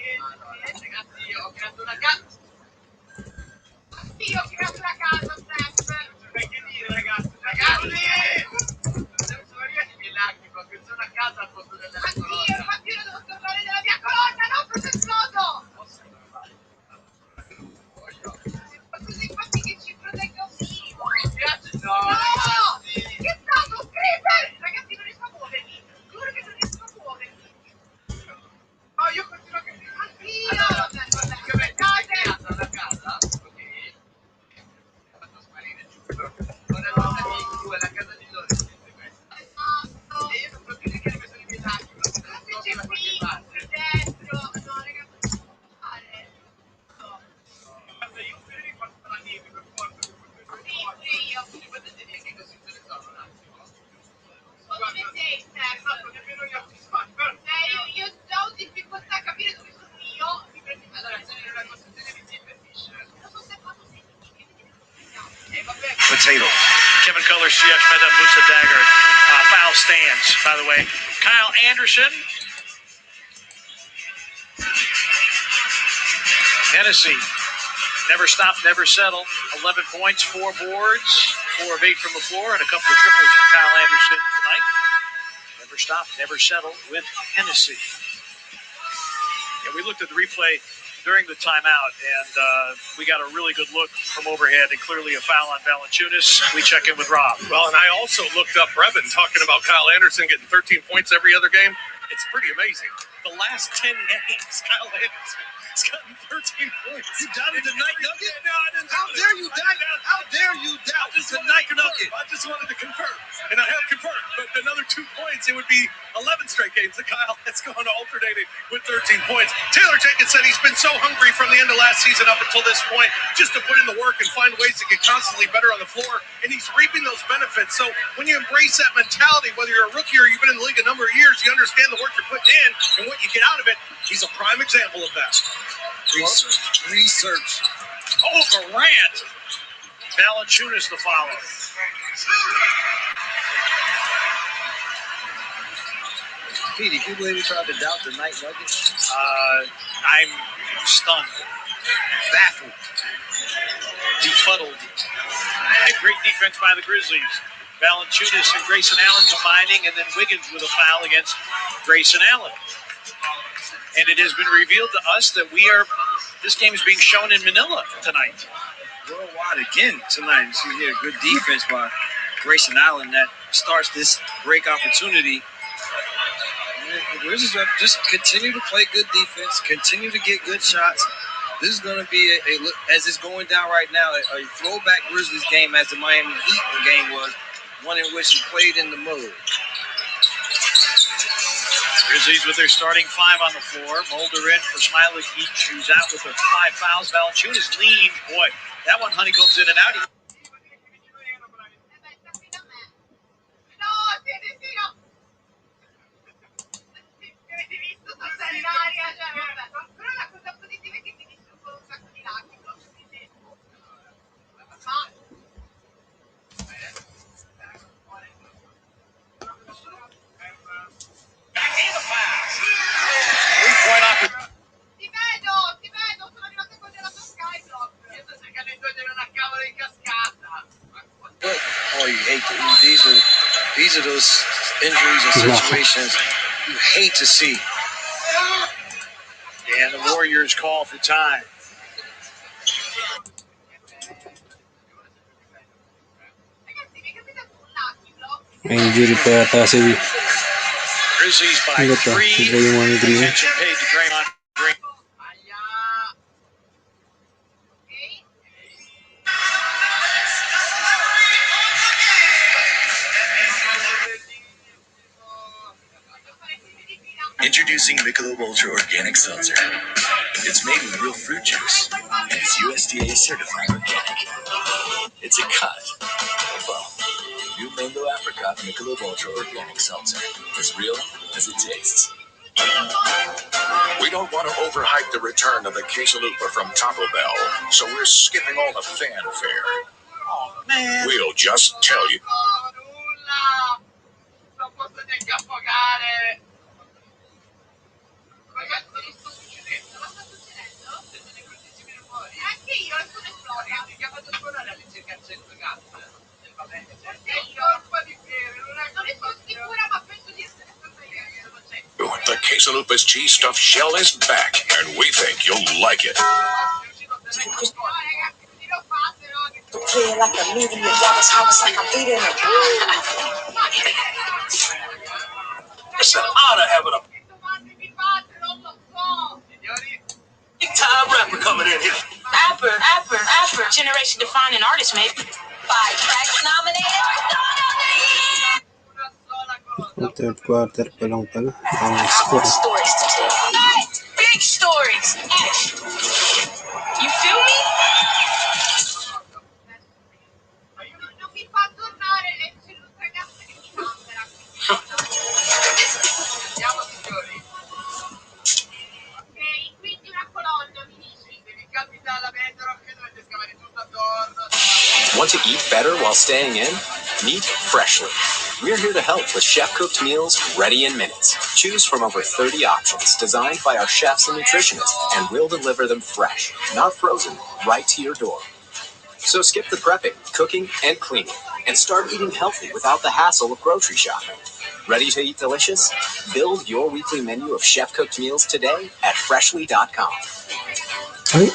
Ragazzi, ho creato una casa. Io ho creato una casa, Steph. Che dire, ragazzi? Ragazzi! Sono arrivati i lacrimo, che sono a casa al posto della colonna. Anch'io, infatti io devo tornare nella mia colonna, no? Cosa esplodo? Così infatti che ci proteggo io. No, ragazzi. Che è stato un creeper? Ragazzi, non riesco a muovermi. Giuro che non riesco a muovermi. No, io continuo a credere. Anch'io. Allora, che avete una casa, ok? Fatto sparire giù proprio. Ora la casa di due, la casa di loro. Esatto. E io non posso dire che sono i miei tacchi. Non c'è qui dentro. No, ragazzi, non posso fare. No. Io spero di far la neve per forza. Sì, io. E potete dire che così se ne sono un attimo. Dove sei, Stefano? Nemmeno io. Io già ho difficoltà a capire dove sono io. Allora, se non è una costruzione mi si invertisce. Non so se fatto Potato. Kevin Cutler, CF Smith, and Musa Dagger. Foul stands, by the way. Kyle Anderson. Hennessy. Never stop, never settle. 11 points, 4 boards, 4 of 8 from the floor, and a couple of triples for Kyle Anderson tonight. Never stop, never settle with Hennessy. Yeah, we looked at the replay during the timeout, and we got a really good look from overhead, and clearly a foul on Valanciunas. We check in with Rob. Well, and I also looked up Brevin talking about Kyle Anderson getting 13 points every other game. It's pretty amazing. The last 10 games, Kyle Anderson has gotten 13 points. You doubted the night nugget? No, I didn't. How dare you doubt? How dare you doubt the night nugget? I just wanted to confirm, and I have confirmed. But another 2 points, it would be 11 straight games that Kyle has gone alternating with 13 points. Taylor Jenkins said he's been so hungry from the end of last season up until this point, just to put in the work and find ways to get constantly better on the floor, and he's reaping those benefits. So when you embrace that mentality, whether you're a rookie or you've been in the league a number of years, you understand the work you're putting in and what you get out of it. He's a prime example of that. Research. Oh, Durant. Valanciunas the follow. Pete, if you believe he tried to doubt the night nugget? I'm stunned, baffled, befuddled. Great defense by the Grizzlies. Valanciunas and Grayson Allen combining, and then Wiggins with a foul against Grayson Allen. And it has been revealed to us that this game is being shown in Manila tonight. Worldwide again tonight. So here, good defense by Grayson Allen that starts this break opportunity. The Grizzlies just continue to play good defense, continue to get good shots. This is going to be, as it's going down right now, a throwback Grizzlies game as the Miami Heat game was, one in which he played in the mud. Grizzlies with their starting five on the floor. Mulder in for Smiley-Beach, who's out with the 5 fouls. Valanciunas lean. Boy, that one honeycombs in and out. Oh, you hate to. These are those injuries and situations you hate to see. And the Warriors call for time. Injury pa yata si Grizzlies by 3. Draymond Green. Attention paid to Draymond Green. Introducing Michelob Ultra Organic Seltzer. It's made with real fruit juice, and it's USDA certified organic. It's a cut. Well, new mango apricot Michelob Ultra Organic Seltzer. As real as it tastes. We don't want to overhype the return of the quesalupa from Taco Bell, so we're skipping all the fanfare. Oh, man. We'll just tell you. The quesalupa's cheese stuffed shell is back, and we think you'll like it. Feel like a medium Wallace House, like I'm eating it. It's an honor having a big-time rapper coming in here. Rapper. Generation defining artist, maybe. 5 tracks nominated. Third quarter pa lang pala. Ang score. Stories to tell. Big stories. You feel me? Want to eat better while staying in? Meet Freshly. We're here to help with chef-cooked meals ready in minutes. Choose from over 30 options designed by our chefs and nutritionists, and we'll deliver them fresh, not frozen, right to your door. So skip the prepping, cooking, and cleaning, and start eating healthy without the hassle of grocery shopping. Ready to eat delicious? Build your weekly menu of chef-cooked meals today at Freshly.com. Ay!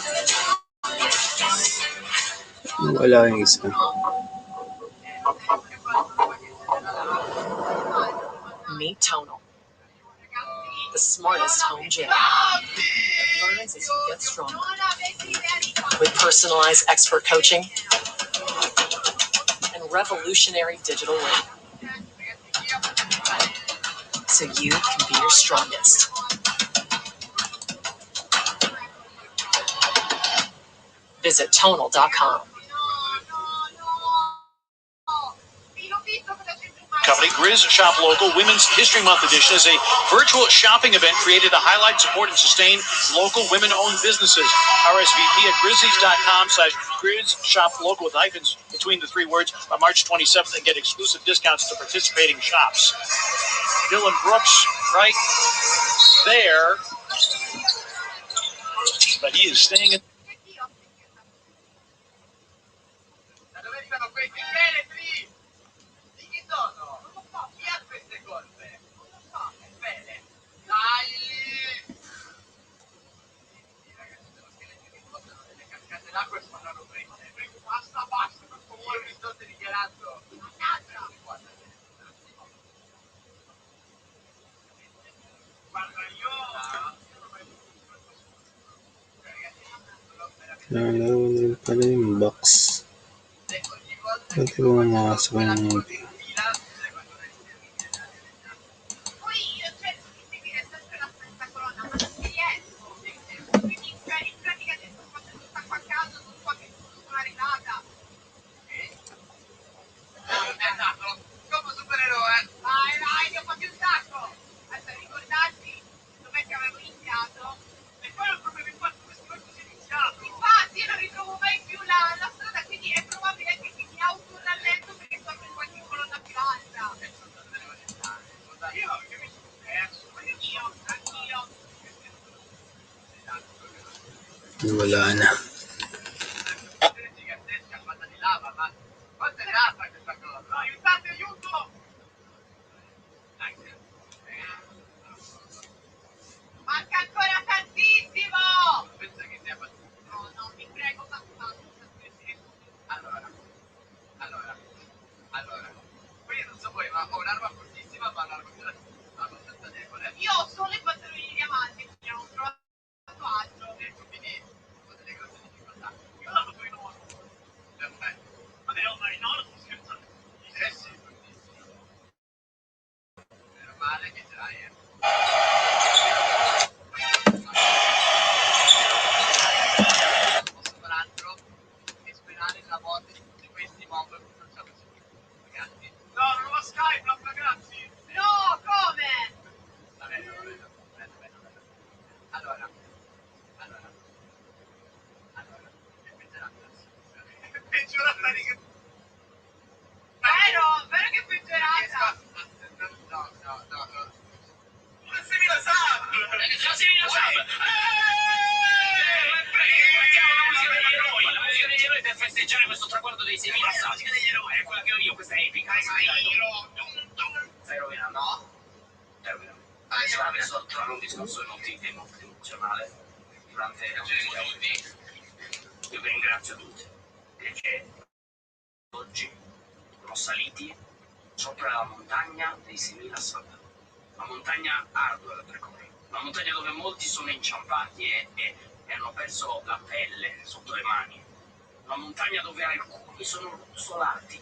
Wala yung isa. Meet Tonal, the smartest home gym. Learns as you get stronger. With personalized expert coaching and revolutionary digital learning. So you can be your strongest. Visit Tonal.com. Company Grizz Shop Local Women's History Month edition is a virtual shopping event created to highlight, support, and sustain local women-owned businesses. RSVP at grizzlies.com/Grizz Shop Local with hyphens between the 3 words by March 27th and get exclusive discounts to participating shops. Dylan Brooks right there, but he is staying in. Nalaro din pala yung box. Pwede ba mamasok yung movie? Poi io cerco di seguire sempre la stessa colonna, ma non riesco. Quindi, cioè, in pratica adesso quando sto qua a casa non so che sono arrivata. Esatto, come supereroe. Vai, vai, ne ho fatti un sacco. Adesso ricordarti dov'è che avevo iniziato. E poi è il problema di quanto questo corso si è iniziato. Infatti io non ritrovo mai più la strada, quindi è probabile che mi autorrallento perché sto in qualche colonna più alta. Io mi sono perso, anch'io. Wala na. Gigantesca fatta di lava, ma quanto è alta questa cosa? No, aiutate, aiuto! Manca ancora tantissimo! Pensa che sia fatto. No, no, vi prego, allora. Qui non so voi, ma ho un'arma fortissima, ma l'armatura abbastanza debole. Io ho solo i pantaloni di diamanti, quindi non ho trovato altro. Ecco, quindi ho delle grosse difficoltà. Io ho l'armatura in oro. Perfetto. Vabbè, ma in oro sto scherzando. Sì, fortissimo. Meno male che ce l'hai, Posso peraltro sperare nella morte di tutti questi mob ragazzi. No, non lo Skype, ragazzi! No, come? Va bene. Allora, è peggiorata di che... Vero che è peggiorata? No. Una semina sub! La semina sub! Mettiamo la musica degli eroi! La musica degli eroi per festeggiare questo traguardo dei 6.000 sub! La musica degli eroi è quella che ho io, questa è epica! Stai rovinando? No? Stai rovinando. Adesso adesso trovo un discorso molto emozionale durante la musica. Io vi ringrazio tutti perché oggi sono saliti sopra la montagna dei 6.000 sub. Una montagna ardua da percorrere, una montagna dove molti sono inciampati e hanno perso la pelle sotto le mani, una montagna dove alcuni sono ruzzolati,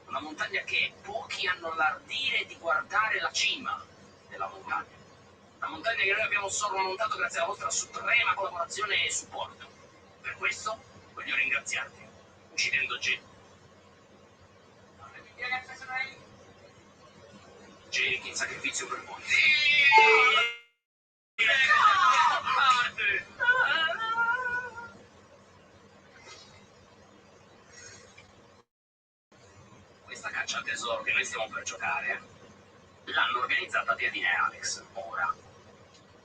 una montagna che pochi hanno l'ardire di guardare la cima della montagna, una montagna che noi abbiamo sormontato grazie alla vostra suprema collaborazione e supporto. Per questo voglio ringraziarti, uccidendo gente. Jake in sacrificio per voi. Questa caccia al tesoro che noi stiamo per giocare l'hanno organizzata Piadina e Alex, ora.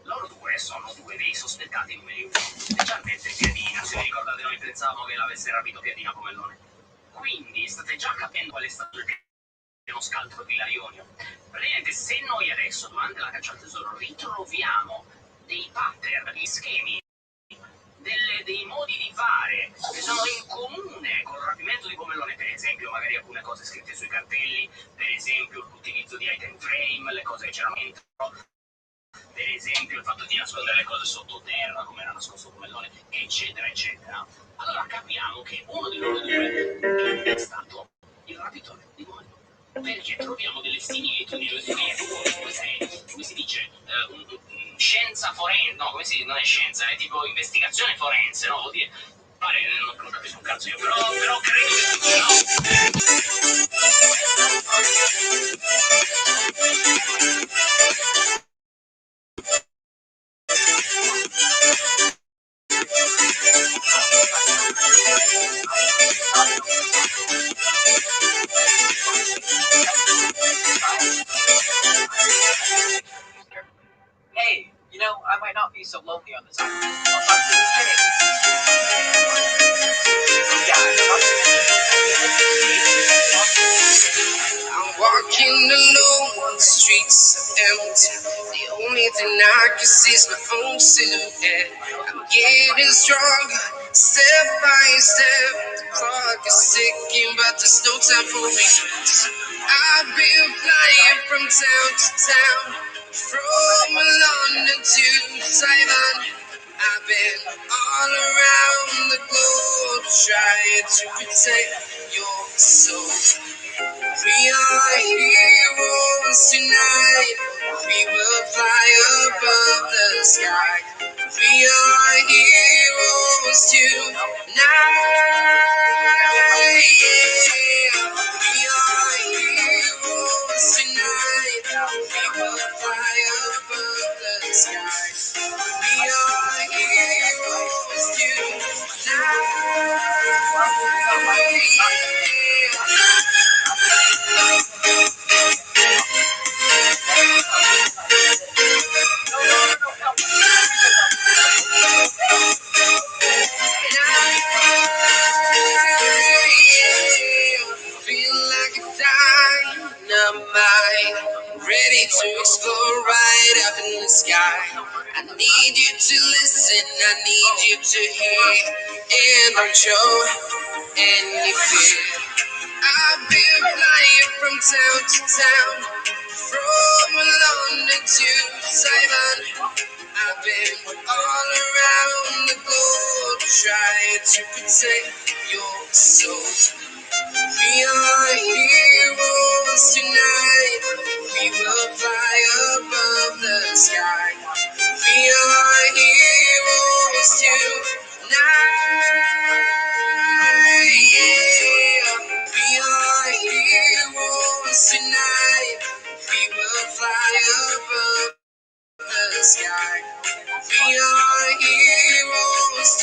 Loro due sono due dei sospettati numeri uno, specialmente Piadina. Se vi ricordate, noi pensavamo che l'avesse rapito Piadina come Mellone. Quindi state già capendo qual è stato il pieno scaltro di Laionio. Praticamente, se noi adesso, durante la caccia al tesoro, ritroviamo dei pattern, degli schemi, dei modi di fare che sono in comune con il rapimento di Pomellone, per esempio magari alcune cose scritte sui cartelli, per esempio l'utilizzo di item frame, le cose che c'erano dentro, per esempio il fatto di nascondere le cose sottoterra come era nascosto Pomellone, eccetera eccetera, allora capiamo che uno di loro due è stato il rapitore di Pomellone, perché troviamo delle similitudini, come si dice, scienza forense, no, non è scienza, è tipo investigazione forense, no? Vuol dire, pare, non capisco un cazzo io, però credo che funzioni, Hey, I might not be so lonely on this island. I'll talk to this kid. I'm walking alone, the streets are empty. The only thing I can see is my own silhouette. I'm getting stronger, step by step. The clock is ticking, but there's no time for me. I've been flying from town to town, from London to Taiwan. I've been all around the globe trying to protect your soul. We are heroes tonight. We will fly above the sky. We are heroes tonight. Yeah. We are heroes tonight. We will fly above the sky. We are heroes feel like a dynamite, ready to explode right up in the sky. I need you to listen, I need you to hear, and don't show any fear. I've been flying from town to town, from London to Taiwan. I've been all around the globe trying to protect your soul. We are heroes tonight. We will fly above the sky. We are heroes tonight. Yeah. We are heroes tonight. We will fly above the sky. We are heroes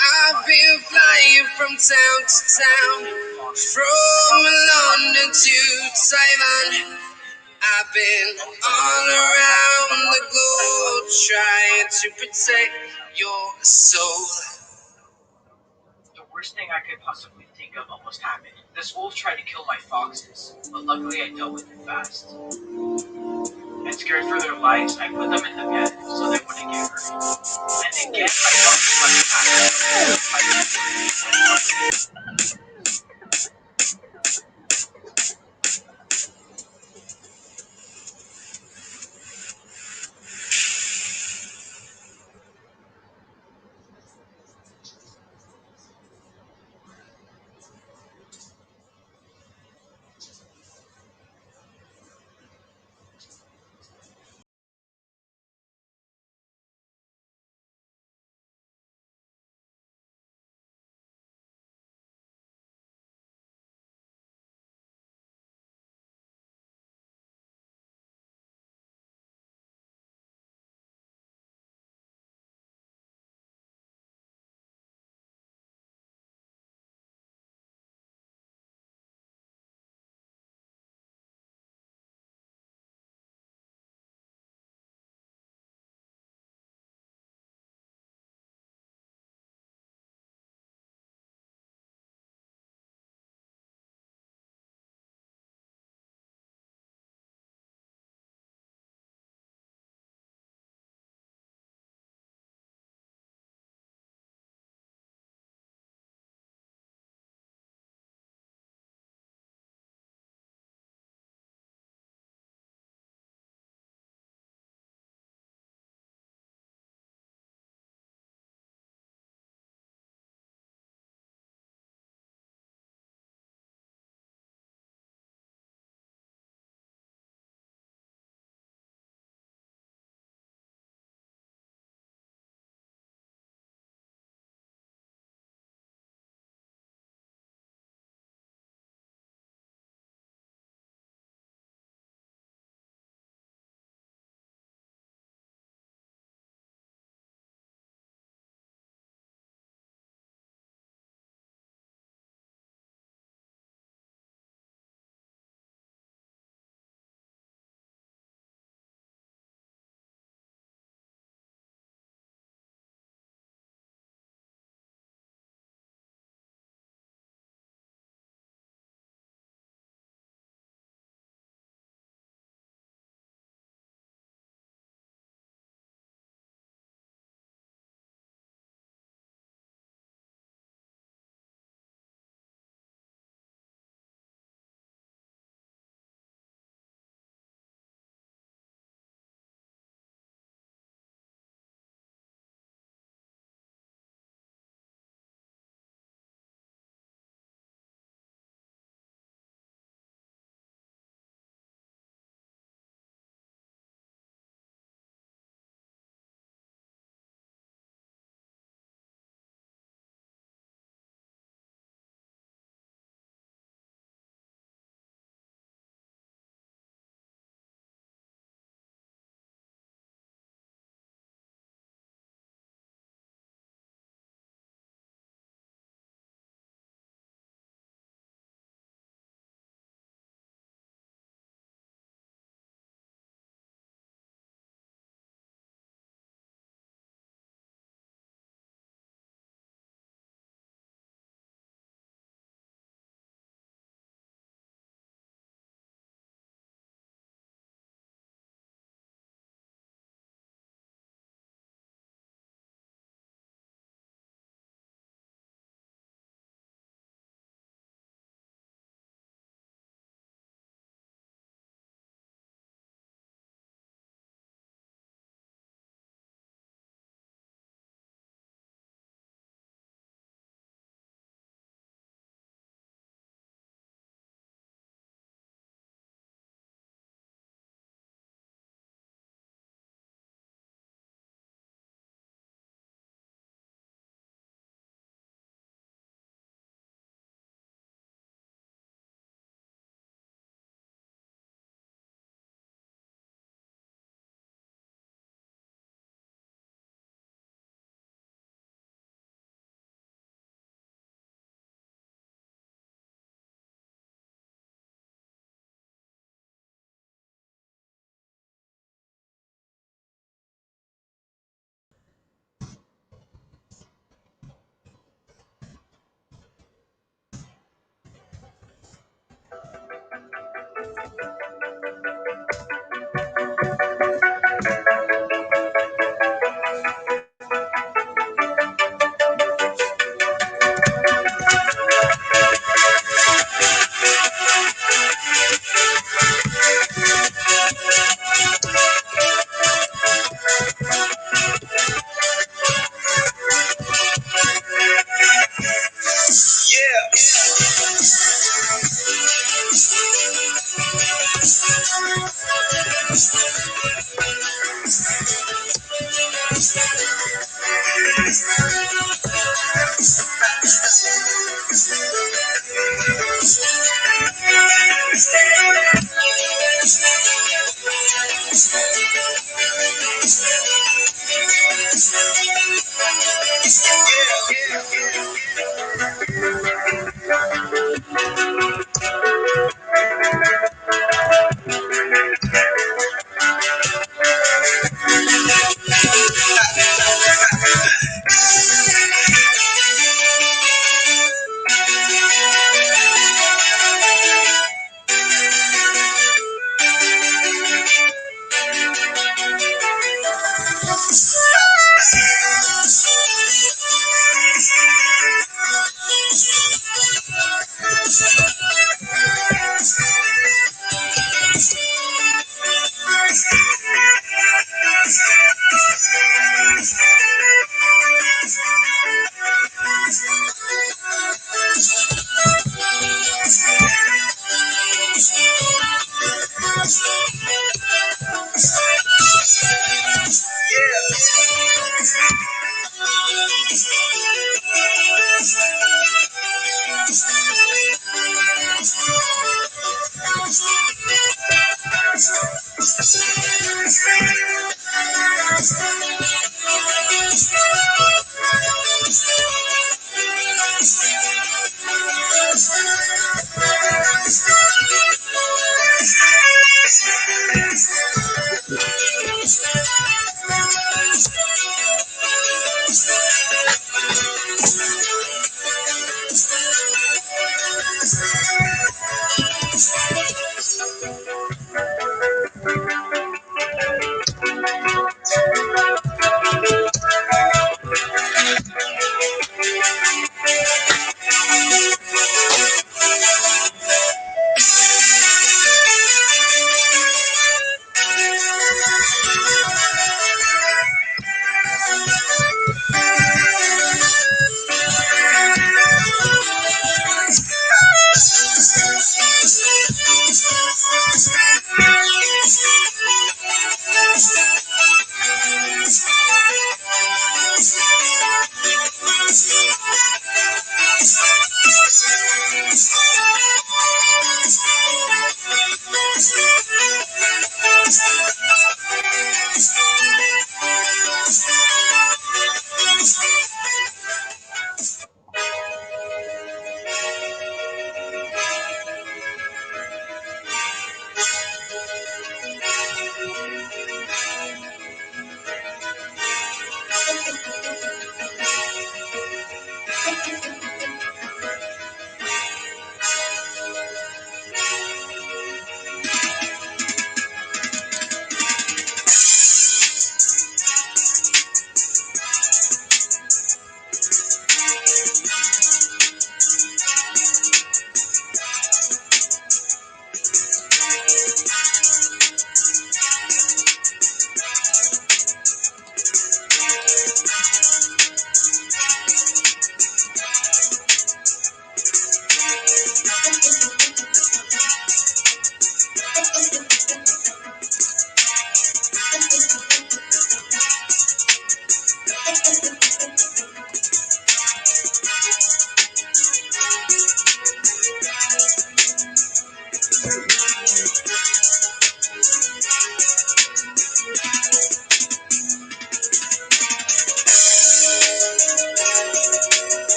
I've been flying from town to town, from London to Taiwan. I've been all around the globe trying to protect your soul. The worst thing I could possibly think of almost happened. This wolf tried to kill my foxes, but luckily I dealt with it fast. And scared for their lives, I put them in the pen so they wouldn't get hurt. And again, I felt too much passion.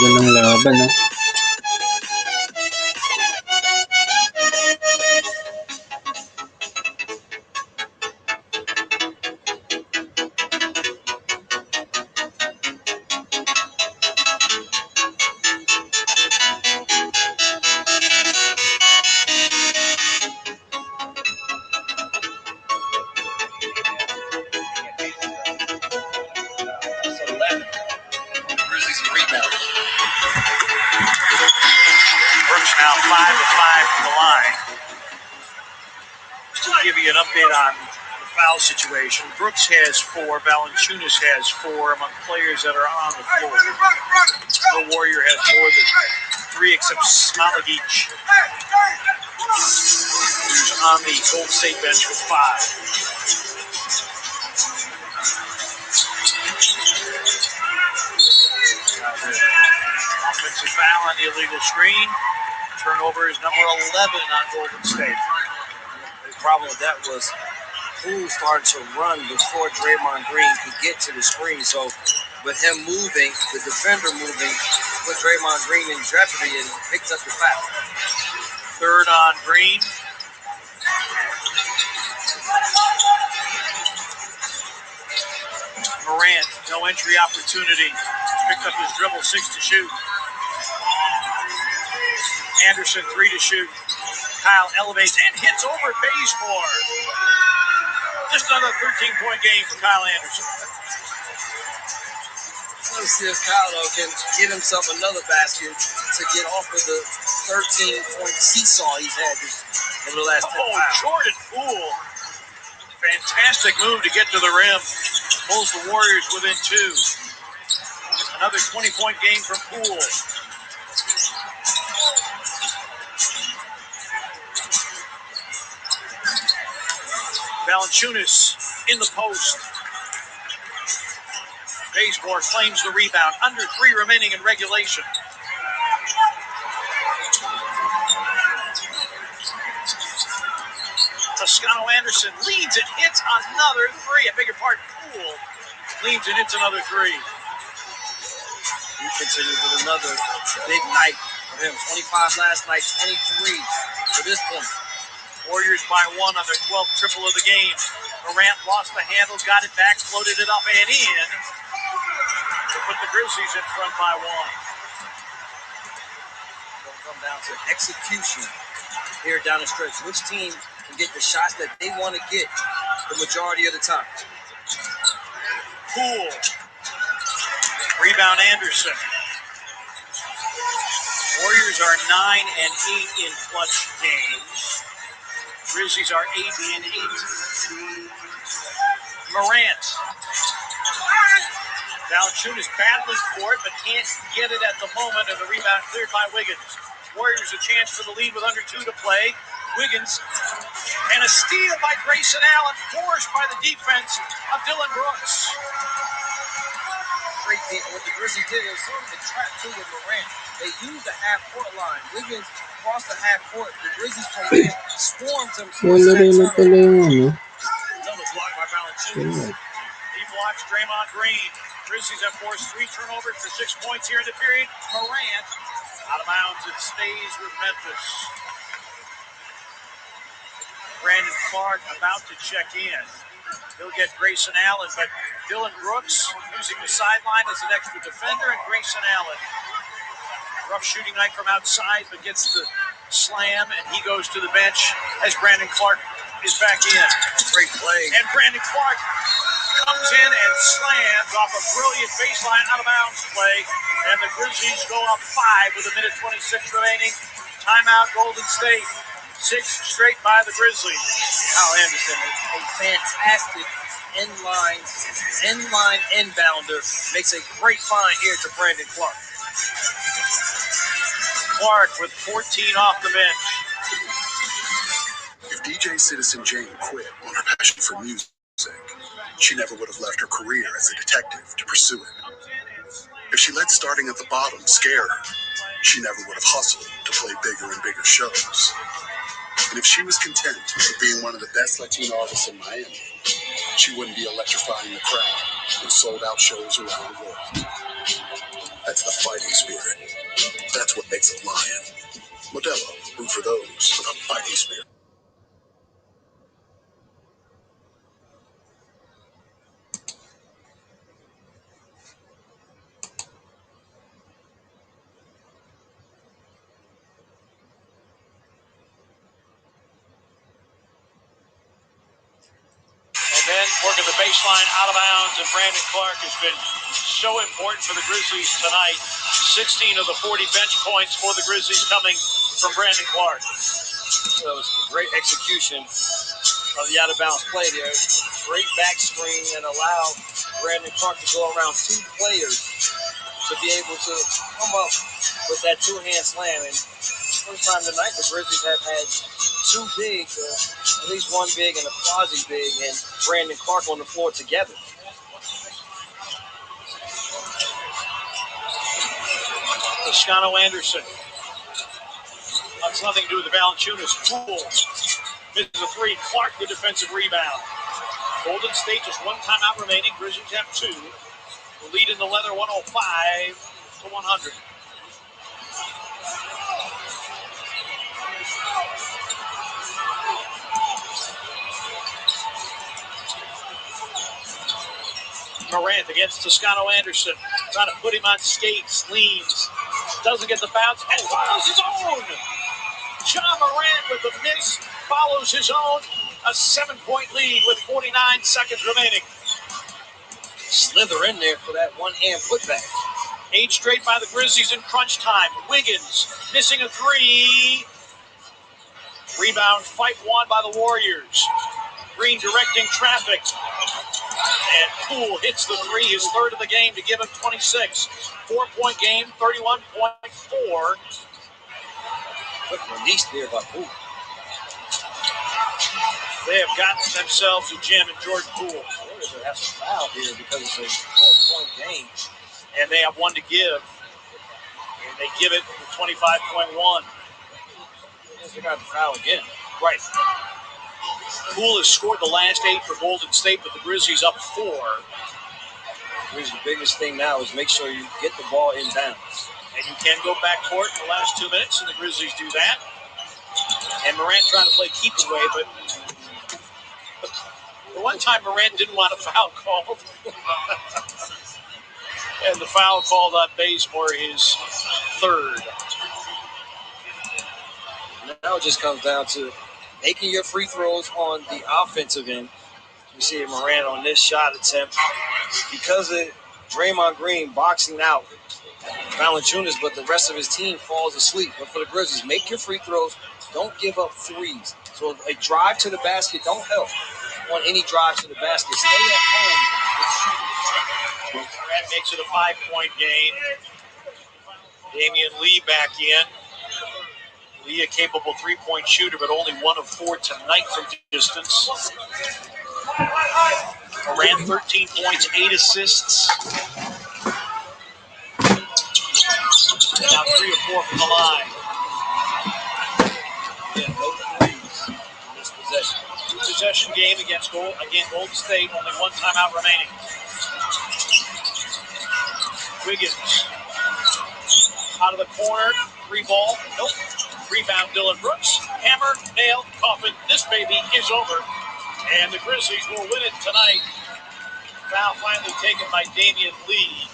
Ganda ng laban, no? Grizzlies rebound. Brooks now 5 of 5 from the line. Just to give you an update on the foul situation, Brooks has 4, Valanciunas has 4 among players that are on the floor. No Warrior has more than 3 except Smoligic, who's on the Golden State bench with 5. on the illegal screen. Turnover is number 11 on Golden State. The problem with that was Poole started to run before Draymond Green could get to the screen. So with him moving, the defender moving, put Draymond Green in jeopardy and picked up the foul. Third on Green. Morant, no entry opportunity. Picked up his dribble, 6 to shoot. Anderson, 3 to shoot. Kyle elevates and hits over Bazemore. Just another 13-point game for Kyle Anderson. Let's see if Kyle can get himself another basket to get off of the 13-point seesaw he's had in the last 10 miles. Jordan Poole. Fantastic move to get to the rim. Pulls the Warriors within 2. Another 20-point game from Poole. Valanciunas in the post. Bazemore claims the rebound. Under 3 remaining in regulation. Toscano Anderson leads and hits another 3. I beg your pardon, Poole leads and hits another 3. He continues with another big night for him. 25 last night, 23 for this point. Warriors by 1 on their 12th triple of the game. Morant lost the handle, got it back, floated it up and in to put the Grizzlies in front by 1. It'll come down to execution here down the stretch. Which team can get the shots that they want to get the majority of the time? Poole. Rebound Anderson. Warriors are 9 and 8 in clutch games. Grizzlies are 8 and 8. Morant. Valanciunas battling for it, but can't get it at the moment, and the rebound cleared by Wiggins. Warriors a chance for the lead with under 2 to play. Wiggins, and a steal by Grayson Allen, forced by the defense of Dylan Brooks. Great thing. What the Grizzlies did is sort of the trap too with Morant. They used the half-court line. Wiggins crossed the half-court. The Grizzlies from there swarmed him. Another block by Valanciunas. He blocks Draymond Green. Grizzlies have forced 3 turnovers for 6 points here in the period. Morant out of bounds. It stays with Memphis. Brandon Clark about to check in. He'll get Grayson Allen, but Dylan Brooks using the sideline as an extra defender, and Grayson Allen. Rough shooting night from outside, but gets the slam, and he goes to the bench as Brandon Clark is back in. Great play. And Brandon Clark comes in and slams off a brilliant baseline out of bounds play, and the Grizzlies go up 5 with 1:26 remaining. Timeout, Golden State. 6 straight by the Grizzlies. Kyle Anderson, a fantastic inline inbounder, makes a great find here to Brandon Clark. Clark with 14 off the bench. If DJ Citizen Jane quit on her passion for music, she never would have left her career as a detective to pursue it. If she let starting at the bottom scare her, she never would have hustled to play bigger and bigger shows. And if she was content with being one of the best Latino artists in Miami, she wouldn't be electrifying the crowd with sold-out shows around the world. That's the fighting spirit. That's what makes a lion. Modelo, root for those with a fighting spirit. And then working the baseline out of bounds, and Brandon Clark has been so important for the Grizzlies tonight. 16 of the 40 bench points for the Grizzlies coming from Brandon Clark. That was great execution of the out-of-bounds play there. Great back screen that allowed Brandon Clark to go around 2 players to be able to come up with that 2-hand slam. And first time tonight, the Grizzlies have had 2 bigs, at least 1 big and a quasi-big, and Brandon Clark on the floor together. Toscano Anderson. That's nothing to do with the Valanciunas. Poole misses a three. Clark, the defensive rebound. Golden State just one timeout remaining. Grizzlies have two. The lead in the leather 105-100. Morant against Toscano Anderson. Trying to put him on skates. Leans. Doesn't get the bounce. And follows his own. John Morant with the miss. Follows his own. A 7-point lead with 49 seconds remaining. Slither in there for that one-hand putback. 8 straight by the Grizzlies in crunch time. Wiggins missing a three. Rebound fight won by the Warriors. Green directing traffic. And Poole hits the three, his third of the game to give him 26. 4-point game, 31.4. Quick release there by Poole. They have gotten themselves a gem in Jordan Poole. Warriors have some foul here because it's a 4-point game. And they have one to give. And they give it with 25.1. They got the foul again. Right. Poole has scored the last 8 for Golden State, but the Grizzlies up 4. Here's the biggest thing now is make sure you get the ball inbounds. And you can go backcourt in the last 2 minutes, and the Grizzlies do that. And Morant trying to play keep away, but the one time Morant didn't want a foul called. And the foul called on Bazemore, his third. Now it just comes down to making your free throws on the offensive end. You see Morant on this shot attempt. Because of Draymond Green boxing out Valanciunas, but the rest of his team falls asleep. But for the Grizzlies, make your free throws. Don't give up threes. So a drive to the basket don't help on any drive to the basket. Stay at home with shooters. Morant makes it a 5-point game. Damian Lee back in. Lee, a capable 3-point shooter, but only 1 of 4 tonight from distance. Morant, 13 points, 8 assists. Now 3 or 4 from the line. Yeah, no threes in this possession. 2-possession game against Golden State, only 1 timeout remaining. Wiggins out of the corner, 3 ball, nope. Rebound, Dylan Brooks. Hammer, nail, coffin. This baby is over. And the Grizzlies will win it tonight. Foul finally taken by Damian Lee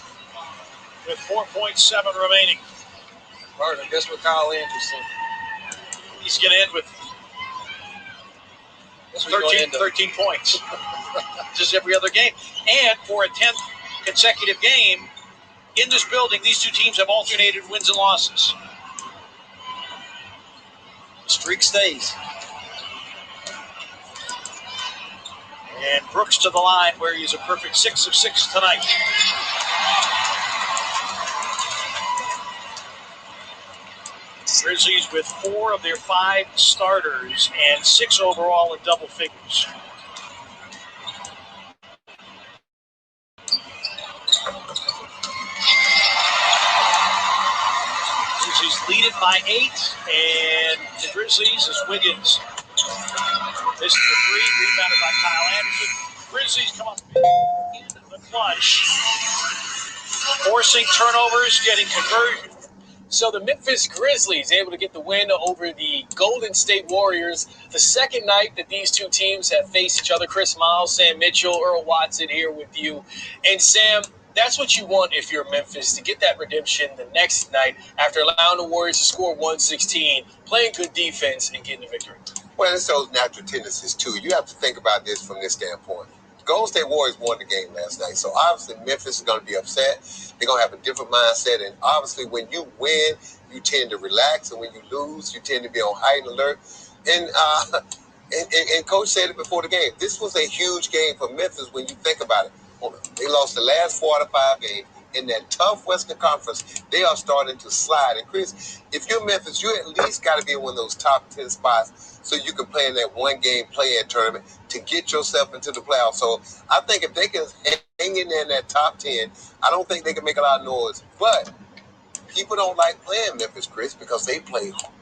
with 4.7 remaining. Partner, guess what Kyle Anderson? He's going to end with 13 points. Just every other game. And for a 10th consecutive game in this building, these two teams have alternated wins and losses. Streak stays. And Brooks to the line where he's a perfect 6 of 6 tonight. Grizzlies with 4 of their 5 starters and 6 overall in double figures. Grizzlies lead it by 8, and the Grizzlies is Wiggins. This is the 3, rebounded by Kyle Anderson. Grizzlies come up in the clutch, forcing turnovers, getting conversion. So the Memphis Grizzlies able to get the win over the Golden State Warriors. The second night that these two teams have faced each other. Chris Miles, Sam Mitchell, Earl Watson here with you. And Sam, that's what you want if you're Memphis, to get that redemption the next night after allowing the Warriors to score 116, playing good defense, and getting the victory. Well, it's those natural tendencies, too. You have to think about this from this standpoint. Golden State Warriors won the game last night, so obviously Memphis is going to be upset. They're going to have a different mindset, and obviously when you win, you tend to relax, and when you lose, you tend to be on heightened alert. And Coach said it before the game. This was a huge game for Memphis when you think about it. They lost the last 4 out of 5 games. In that tough Western Conference, they are starting to slide. And Chris, if you're Memphis, you at least got to be in one of those top 10 spots so you can play in that one-game play-in tournament to get yourself into the playoffs. So I think if they can hang in there in that top 10, I don't think they can make a lot of noise. But People don't like playing Memphis, Chris, because they play hard.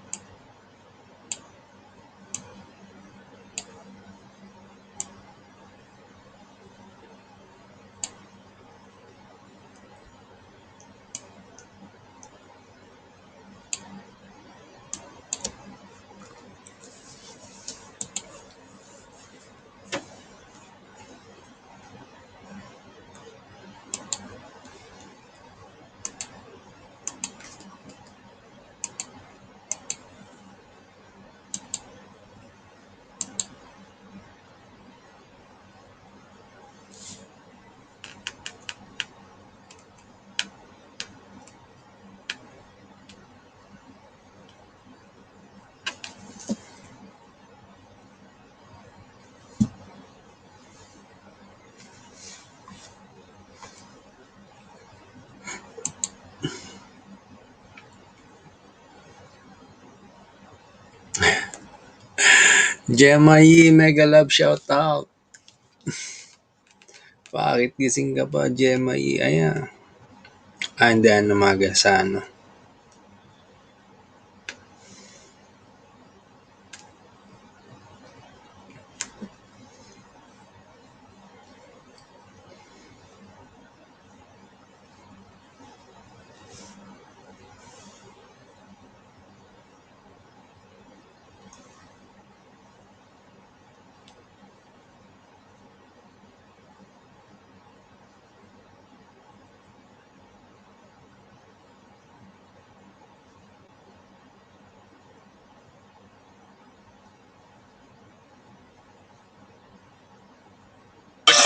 Jemayi, mega love shoutout. Bakit gising ka pa, Jemayi? Ayan. Hindi, umaga sa ano.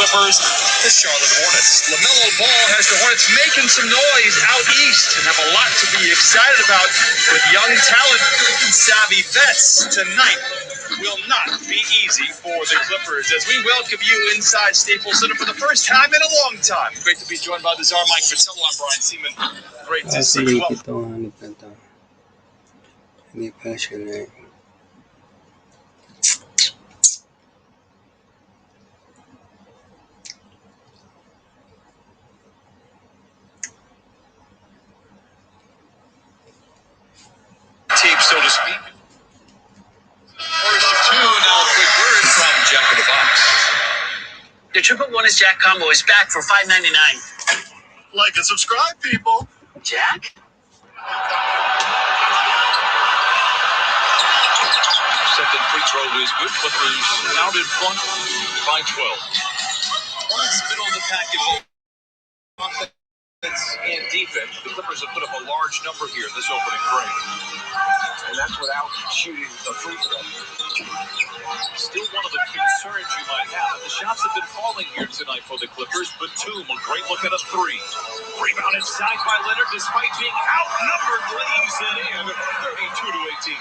Clippers, the Charlotte Hornets. LaMelo Ball has the Hornets making some noise out east and have a lot to be excited about with young talent and savvy vets. Tonight will not be easy for the Clippers as we welcome you inside Staples Center for the first time in a long time. Great to be joined by the czar Mike Fratello. I'm Brian Seaman. Great to see you. Hindi pa siya na. Team, so to speak. First two, now a quick word from Jack in the Box. The Triple Bonus Jack combo is back for $5.99. Like and subscribe, people. Jack? Second free throw is good. Clippers out in front by 12. Hornets middle of the pack in both offense and defense. The Clippers have put up a large number here in this opening frame. And that's without shooting a free throw. Still one of the concerns you might have. The shots have been falling here tonight for the Clippers. Batum, a great look at a three. Rebound inside by Leonard despite being outnumbered. Lays it in 32-18.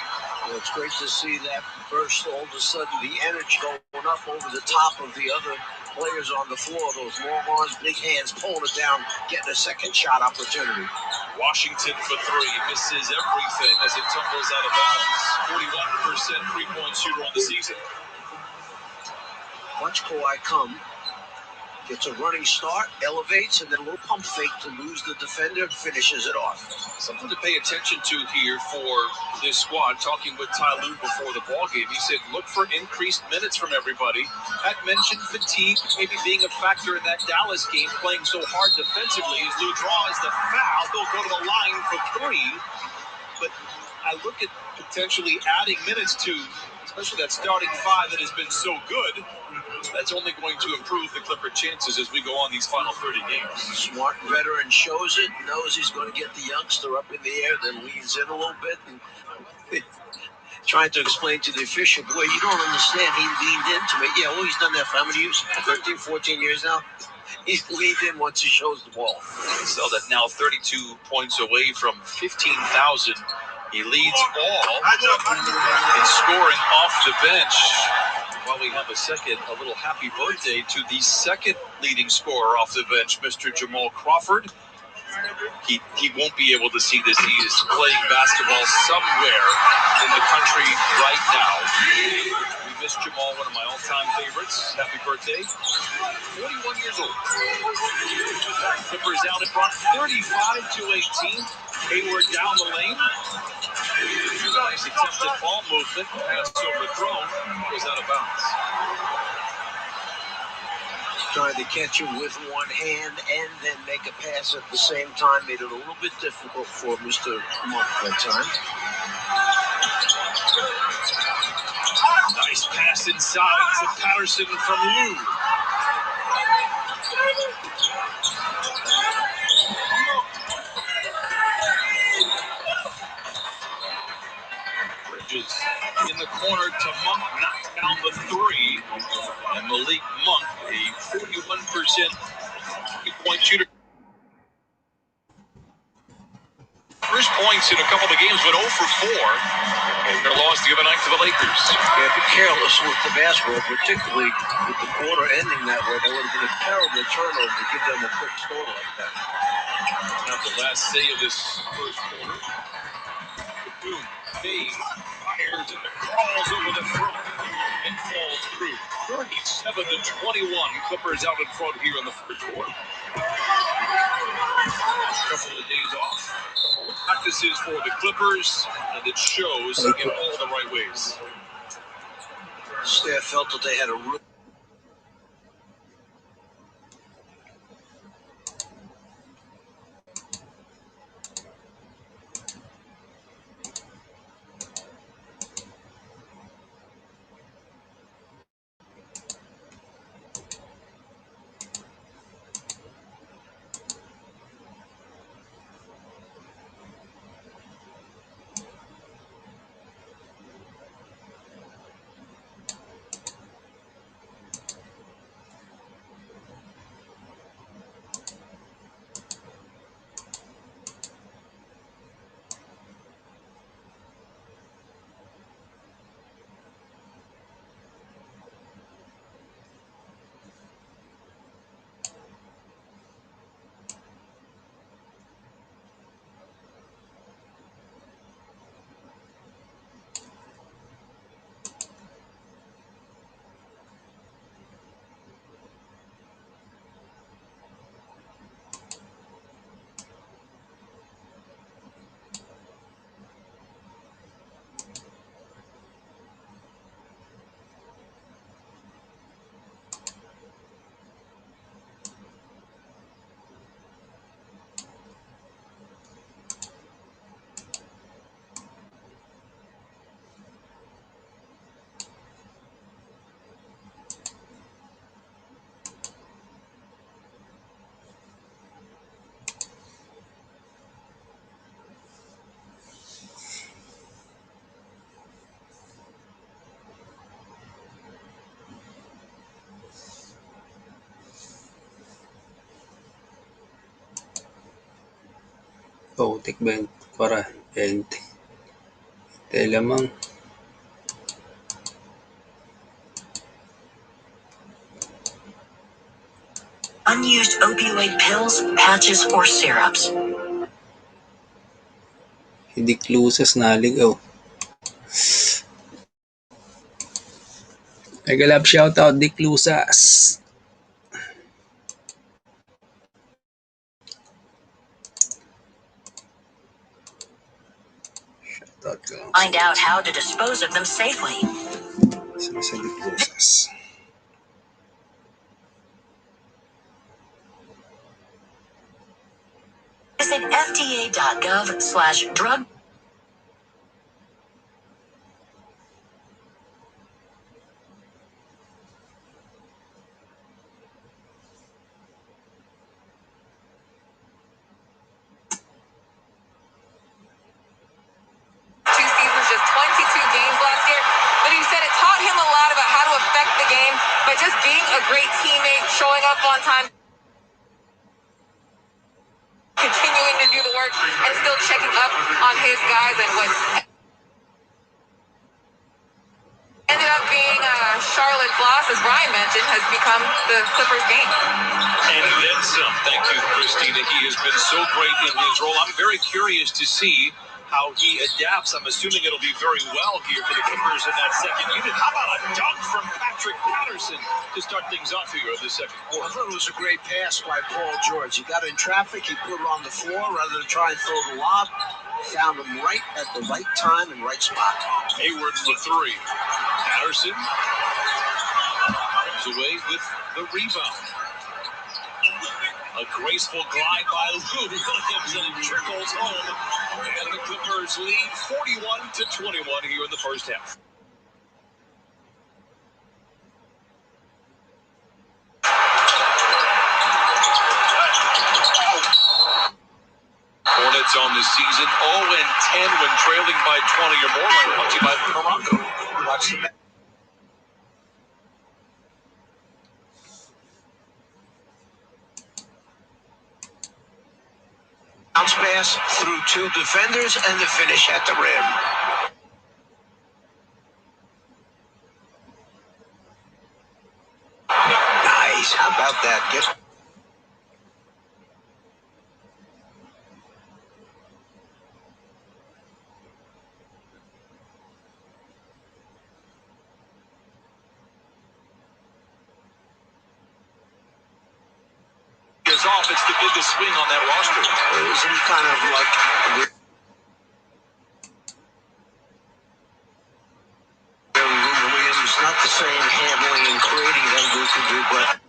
Well, it's great to see that burst. All of a sudden, the energy going up over the top of the other players on the floor. Those long arms, big hands, pulling it down, getting a second shot opportunity. Washington for three. Misses everything as it tumbles out of bounds. 41% three-point shooter on the season. Watch Kawhi come. Gets a running start, elevates, and then a little pump fake to lose the defender and finishes it off. Something to pay attention to here for this squad. Talking with Ty Lue before the ballgame, he said, look for increased minutes from everybody. Had mentioned fatigue maybe being a factor in that Dallas game, playing so hard defensively. As Lue draws the foul, they'll go to the line for three. But I look at potentially adding minutes to, especially that starting five that has been so good. That's only going to improve the Clipper chances as we go on these final 30 games. Smart veteran shows it, knows he's going to get the youngster up in the air, then leans in a little bit and trying to explain to the official, boy, you don't understand. He leaned into me. Yeah, well, he's done that for how many years? 13, 14 years now? He's leaned in once he shows the ball. So that now 32 points away from 15,000. He leads all in scoring off the bench. While we have a little happy birthday to the second leading scorer off the bench, Mr. Jamal Crawford. He won't be able to see this. He is playing basketball somewhere in the country right now. We miss Jamal, one of my all-time favorites. Happy birthday. 41 years old. Clippers out in front, 35-18. Hayward down the lane. Nice attempted ball movement. Pass overthrown. Goes out of bounds. Trying to catch him with one hand and then make a pass at the same time made it a little bit difficult for Mr. Monk that time. Nice pass inside to Patterson from Lou. Bridges in the corner to Monk, knocked down the three. And Malik Monk, a 41% three-point shooter. First points in a couple of games, but 0 for 4. And their loss the other night to the Lakers. Yeah, be careless with the basketball, particularly with the quarter ending that way. That would have been a terrible turnover to give them a quick score like that. Now the last say of this first quarter. Boom, fade, fires, and crawls over the front and falls through. 37-21. Clippers out in front here in the first quarter. Couple of days off. Practices for the Clippers, and it shows in all the right ways. Staff felt that they had a real Putik 20. Lamang. Unused opioid pills, patches, or syrups. Hindi Clusas naligaw. Nagalab shoutout Dick Clusas. Find out how to dispose of them safely. Sa Dick Clusas. Visit fda.gov/drug. Just 22 games last year, but he said it taught him a lot about how to affect the game by just being a great teammate, showing up on time, continuing to do the work, and still checking up on his guys. And what ended up being Charlotte Bloss, as Brian mentioned, has become the Clippers game. And then some. Thank you, Christina. He has been so great in his role. I'm very curious to see how he adapts. I'm assuming it'll be very well here for the Clippers in that second unit. How about a dunk from Patrick Patterson to start things off here in the second quarter? I thought it was a great pass by Paul George. He got in traffic, he put it on the floor rather than try and throw the lob. Found him right at the right time and right spot. Hayward for three. Patterson comes away with the rebound. A graceful glide by Lou Williams, and it trickles home. And the Clippers lead 41-21 here in the first half. Hornets on the season 0-10 when trailing by 20 or more. Brought to you by Morocco. Watch the bounce pass through two defenders and the finish at the rim. Nice. How about that? Gets off. It's the biggest swing on that roster. Isn't kind of like Williams, not the same handling and creating that Lou can do, but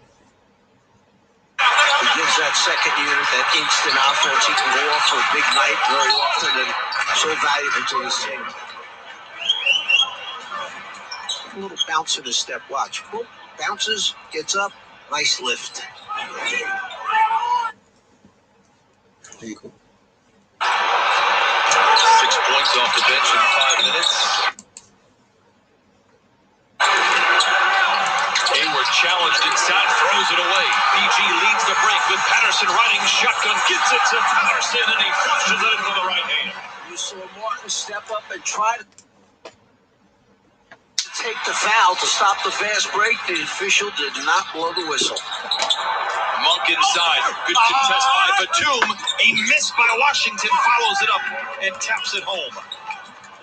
he gives that second unit that instant offense. He can go off for a big night very often and so valuable to this team. A little bounce in his step. Watch. Boom, bounces, gets up, nice lift. There you go. 6 points off the bench in 5 minutes. Hayward challenged inside, throws it away. PG leads the break with Patterson riding shotgun, gets it to Patterson, and he flushes it into the right hand. You saw Martin step up and try to take the foul to stop the fast break. The official did not blow the whistle. Monk inside. Good contest by Batum. A miss by Washington follows it up and taps it home.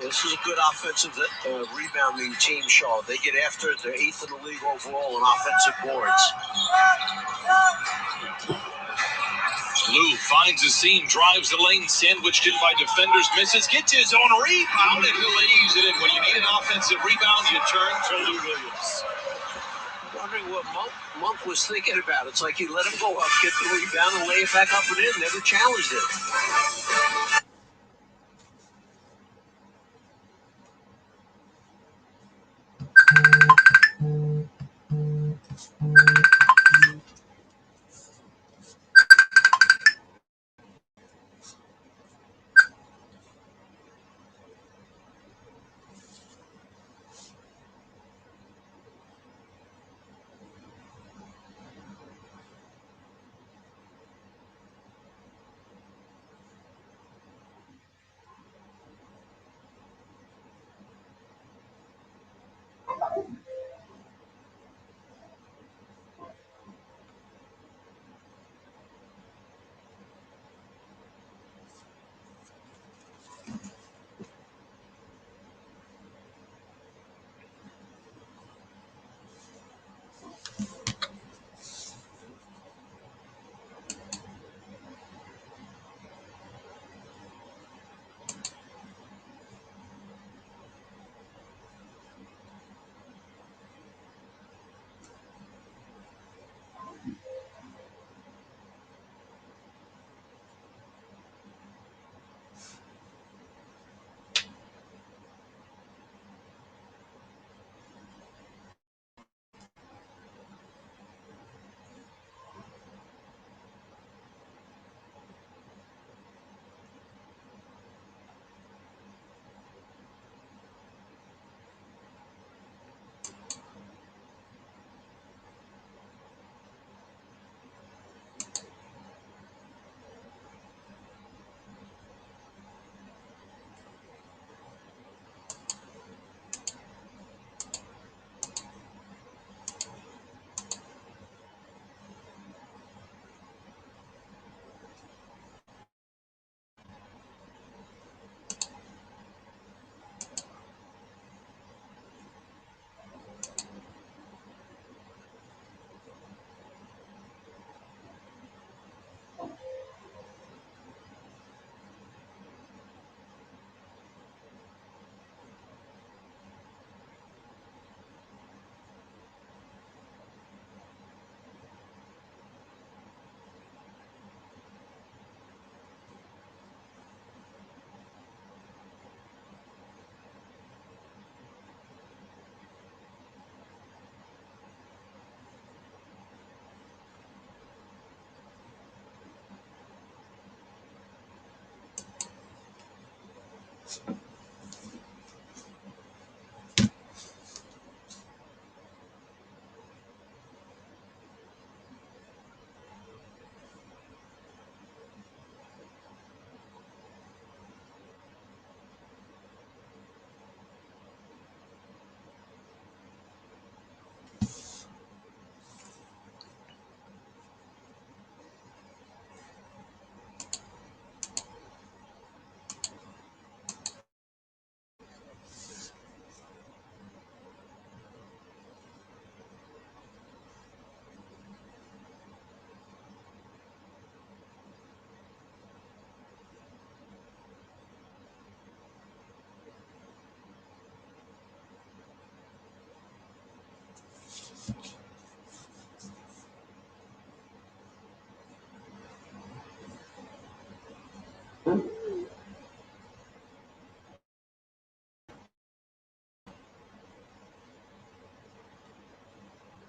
This is a good offensive rebounding team, Shaw. They get after it. They're 8th in the league overall in offensive boards. Lou finds a seam, drives the lane, sandwiched in by defenders, misses, gets his own rebound, and lays it in. When you need an offensive rebound, you turn to Lou Williams. Wondering what Monk was thinking about. It's like he let him go up, get the rebound, and lay it back up and in. Never challenged it.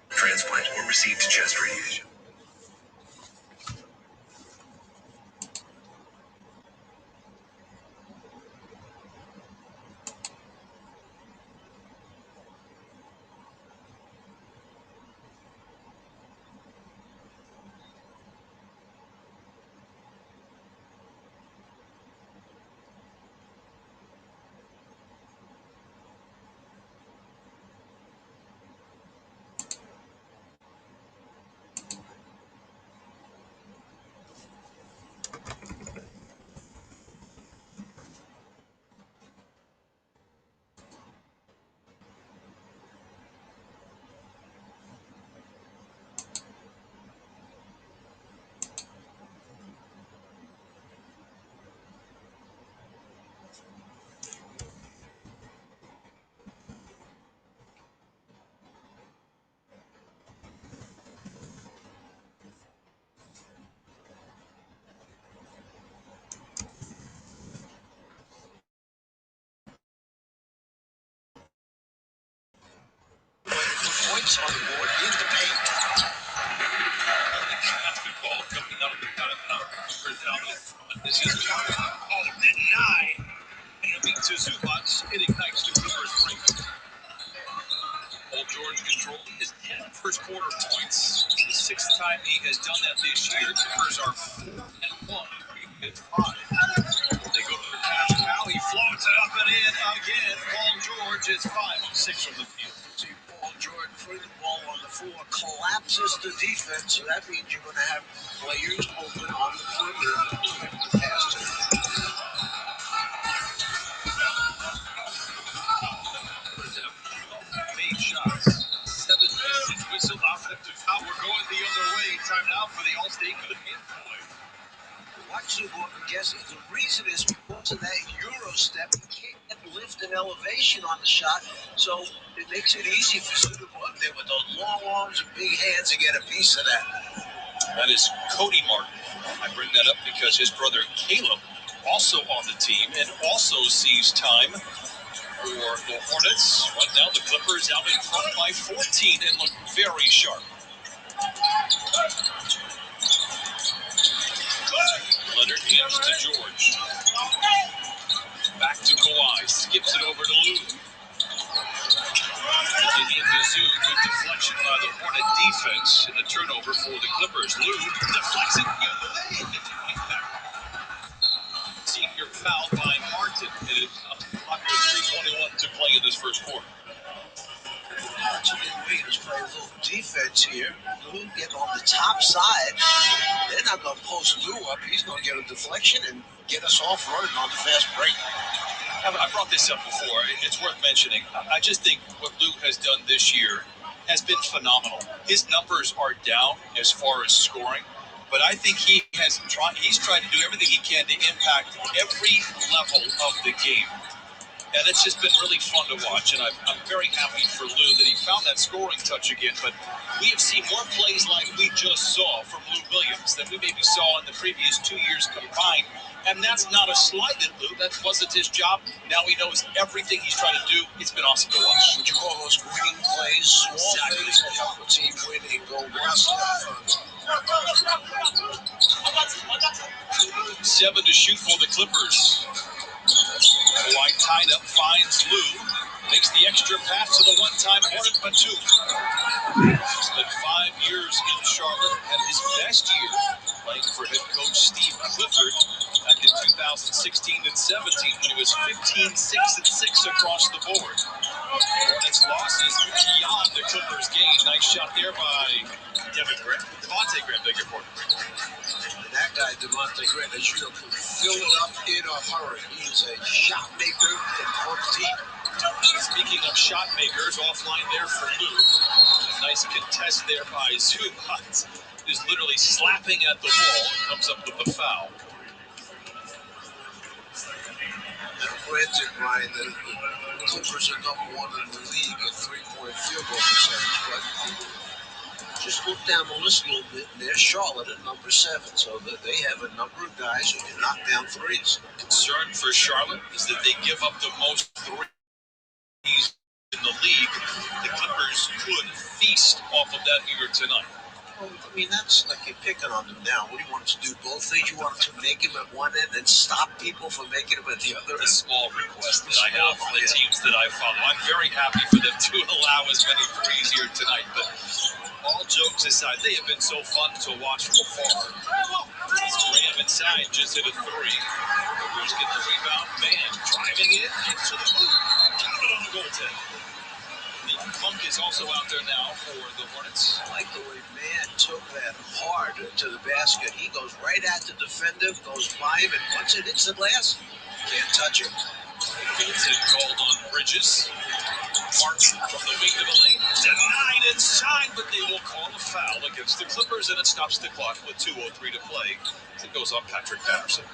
Transplant or received chest radiation. Points on the board in the paint. Basketball coming up. This is denied. And a beat to Zubats. It ignites the Clippers break. Paul George controlling his 10 first quarter points. The sixth time he has done that this year. Clippers are 4-1. It's 5. They go to the pass. Now he floats it up and in again. Paul George is 5 of 6 from the field. See, Paul George putting the ball on the floor collapses the defense, so that means you're going to have players open on the perimeter to pass to. Made shots. 7 misses. Whistle offensive foul. We're going the other way. Timeout for the All-State good hand play. Watch Zubac guessing. The reason is because of that Euro step. He can't lift an elevation on the shot, so it makes it easy for Zubac up there with those long arms and big hands to get a piece of that. That is Cody Martin. I bring that up because his brother Caleb, also on the team, and also sees time for the Hornets. Right now, the Clippers out in front by 14 and look very sharp. Leonard hands to George. Back to Kawhi. Skips it over to Lou. Into Zoo. Good deflection by the Hornet defense. And the turnover for the Clippers. Lou deflects it the other way. Senior foul by Martin. It is a clock with 3:21 to play in this first quarter. Martin and Williams play a little defense here. Lou get on the top side. They're not going to post Lou up. He's going to get a deflection and get us off running on the fast break. I brought this up before. It's worth mentioning. I just think what Lou has done this year has been phenomenal. His numbers are down as far as scoring, but I think he's tried to do everything he can to impact every level of the game. And it's just been really fun to watch, and I'm very happy for Lou that he found that scoring touch again. But we have seen more plays like we just saw from Lou Williams than we maybe saw in the previous 2 years combined. And that's not a slight at Lou. That wasn't his job. Now he knows everything he's trying to do. It's been awesome to watch. Would you call those winning plays? Small plays that help a team win and go one step further. 7 to shoot for the Clippers. Kawhi tied up, finds Lou, makes the extra pass to the one-time Hornet Batum. Spent 5 years in Charlotte, had his best year playing for head coach Steve Clifford back in 2016 and 17 when he was 15, 6, and 6 across the board. Hornets losses beyond the Clippers gain. Nice shot there by Devontae Graham, beg your pardon. And that guy, Devontae Graham, as you know, can fill it up in a hurry. He's a shot maker and comes deep. Speaking of shot makers, offline there for Lou. Nice contest there by Zubac. Is literally slapping at the wall and comes up with the foul. Now, granted, Ryan, the Clippers are number 1 in the league in three-point field goal percentage, but just look down the list a little bit, and there's Charlotte at number 7, so that they have a number of guys who can knock down threes. Concern for Charlotte is that they give up the most threes in the league. The Clippers could feast off of that here tonight. Well, I mean, that's like you're picking on them now. What do you want them to do? Both things? You want them to make him at one end and stop people from making him at the other? A small request that I have from the teams that I follow. I'm very happy for them to allow as many threes here tonight, but all jokes aside, they have been so fun to watch from afar. Graham inside, just hit a 3. Clippers get the rebound. Man driving it into the hoop. Got it on the goaltend. The Funk is also out there now for the Hornets. I like the way Man took that hard to the basket. He goes right at the defender, goes by him, and once it hits the glass, can't touch it. Middleton called on Bridges. Marks from the wing to the lane. Denied inside, but they will call a foul against the Clippers, and it stops the clock with 2:03 to play. It goes on Patrick Patterson.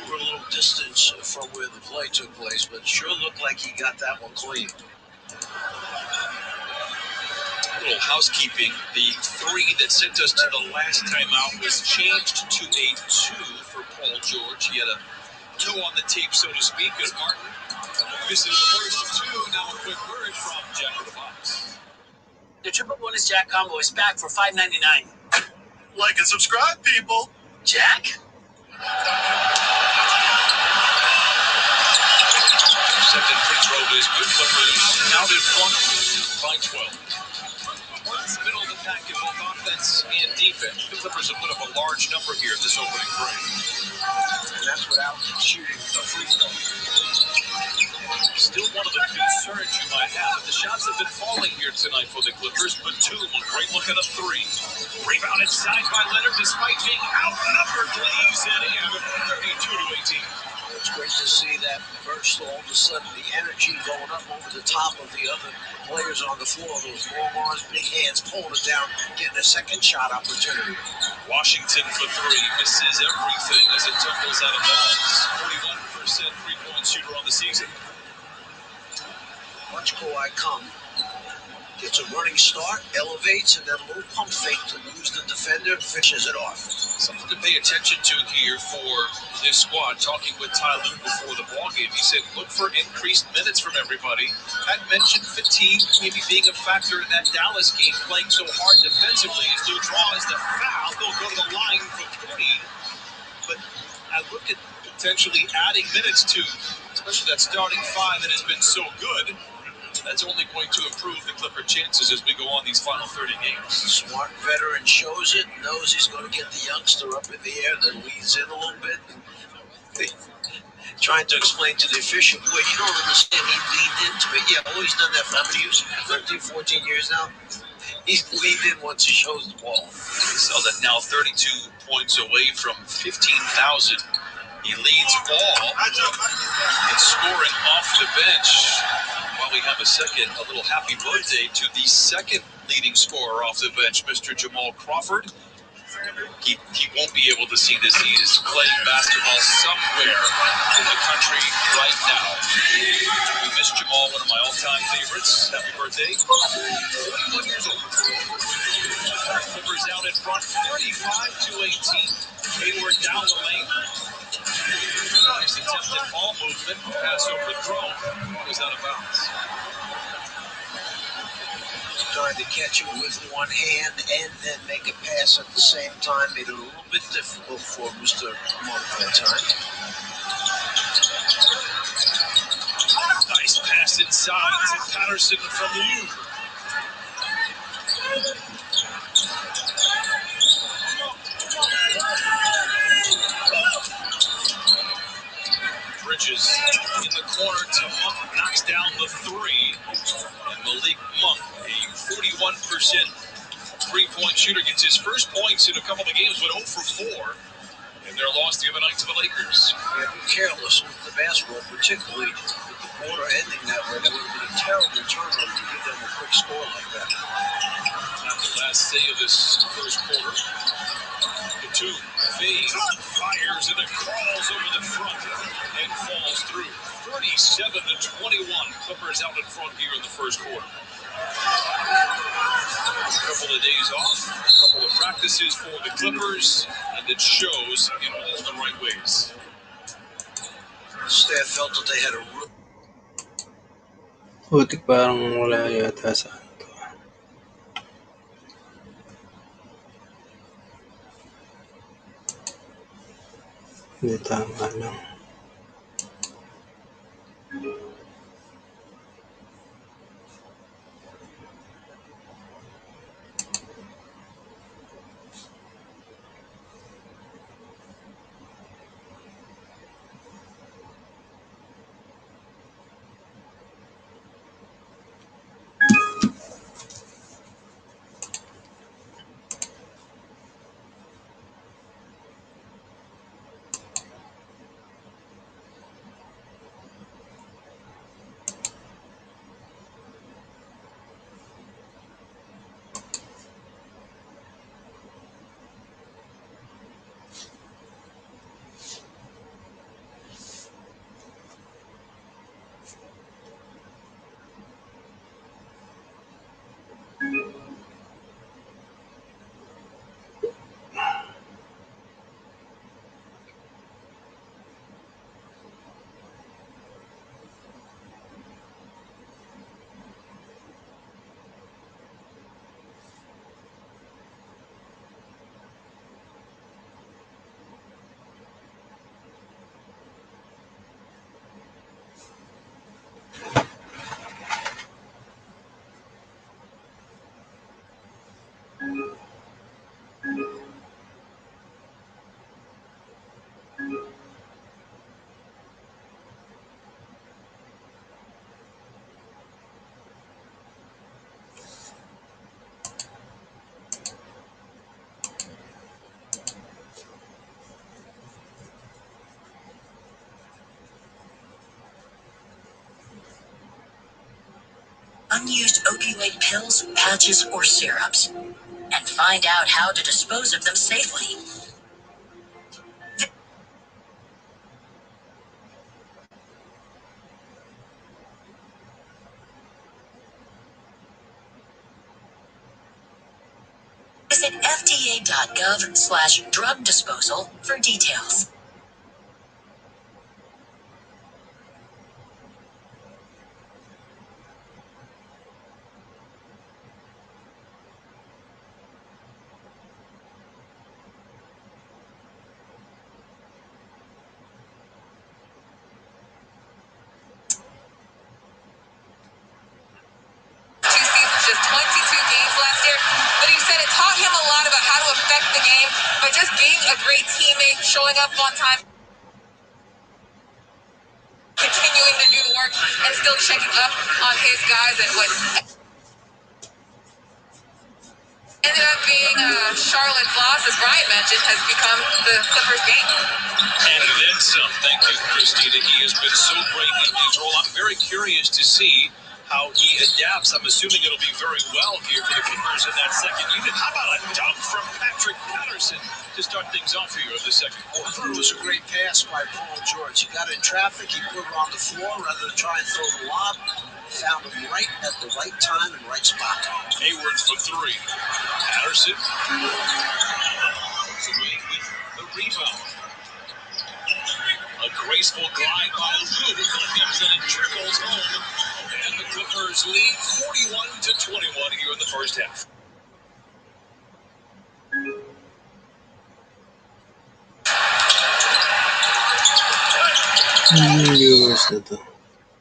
We're a little distance from where the play took place, but sure looked like he got that one clean. Little housekeeping. The 3 that sent us to the last timeout was changed to a 2 for Paul George. He had a toe on the tape, so to speak, as Martin misses the first 2. Now a quick word from Jack of the Box. The Triple Bonus Jack combo is back for $5.99. Like and subscribe, people. Jack? Second free throw is good. Clippers out in front by 12. Hornets middle of the pack in both offense and defense. The Clippers have put up a large number here this opening frame. And that's without shooting a free throw. Still one of the concerns you might have. The shots have been falling here tonight for the Clippers. Batum, a great look at a 3. Rebound inside by Leonard despite being outnumbered. Lays it in 32-18. It's great to see that burst. All of a sudden, the energy going up over the top of the other players on the floor. Those long arms, big hands, pulling it down, getting a second shot opportunity. Washington for 3 misses everything as it tumbles out of bounds. 41% three-point shooter on the season. Watch Kawhi come. Gets a running start, elevates, and then a little pump fake to lose the defender, finishes it off. Something to pay attention to here for this squad. Talking with Ty Lue before the ballgame, he said, look for increased minutes from everybody. Had mentioned fatigue maybe being a factor in that Dallas game, playing so hard defensively. As Lue draws the foul, they'll go to the line for 3. But I look at potentially adding minutes to, especially that starting 5 that has been so good. That's only going to improve the Clipper chances as we go on these final 30 games. Smart veteran shows it, knows he's going to get the youngster up in the air, then leads in a little bit. Trying to explain to the official, boy, you don't understand, he leaned into it. Yeah, he's done that for how many years? 13, 14 years now? He's leaned in once he shows the ball. So that now 32 points away from 15,000. He leads all in scoring off the bench. While we have a little happy birthday to the second leading scorer off the bench, Mr. Jamal Crawford. He won't be able to see this. He is playing basketball somewhere in the country right now. We miss Jamal, one of my all-time favorites. Happy birthday. 41 years old. Clippers out in front, 35-18. Hayward down the lane. Nice attempted ball movement. Pass overthrown. Was out of bounds. Trying to catch it with one hand and then make a pass at the same time made it a little bit difficult for Mr. Monk that time. pass inside to Patterson from Lou. Bridges in the corner to Monk, knocks down the three. And Malik Monk, a 41% three-point shooter, gets his first points in a couple of games, but 0 for 4 in their loss the other night to the Lakers. Yeah, be careless with the basketball, particularly with the quarter ending that way. That would have been a terrible turnover to give them a quick score like that. Not the last day of this first quarter. The two fades, fires, and it crawls over the front and falls through. 37-21. Clippers out in front here in the first quarter. A couple of days off, a couple of practices for the Clippers, and it shows in all the right ways. Staff felt that they had a real Butik parang wala yata sa ano to. Hindi tama lang. Unused opioid pills, patches, or syrups, and find out how to dispose of them safely. Visit fda.gov/drug disposal for details. Just 22 games last year, but he said it taught him a lot about how to affect the game by just being a great teammate, showing up on time, continuing to do the work, and still checking up on his guys. And what ended up being Charlotte's loss, as Brian mentioned, has become the Clippers' game. And then some. Thank you, Christina. He has been so great in his role. I'm very curious to see how he adapts. I'm assuming it'll be very well here for the Clippers in that second unit. How about a dunk from Patrick Patterson to start things off here in the second quarter? I thought it was a great pass by Paul George. He got in traffic, he put it on the floor rather than try and throw the lob. Found him right at the right time and right spot. Hayward for three. Patterson comes away with the rebound. A graceful glide by Lou, who comes in and trickles home. And the Clippers lead 41-21 here in the first half. Viewers na to.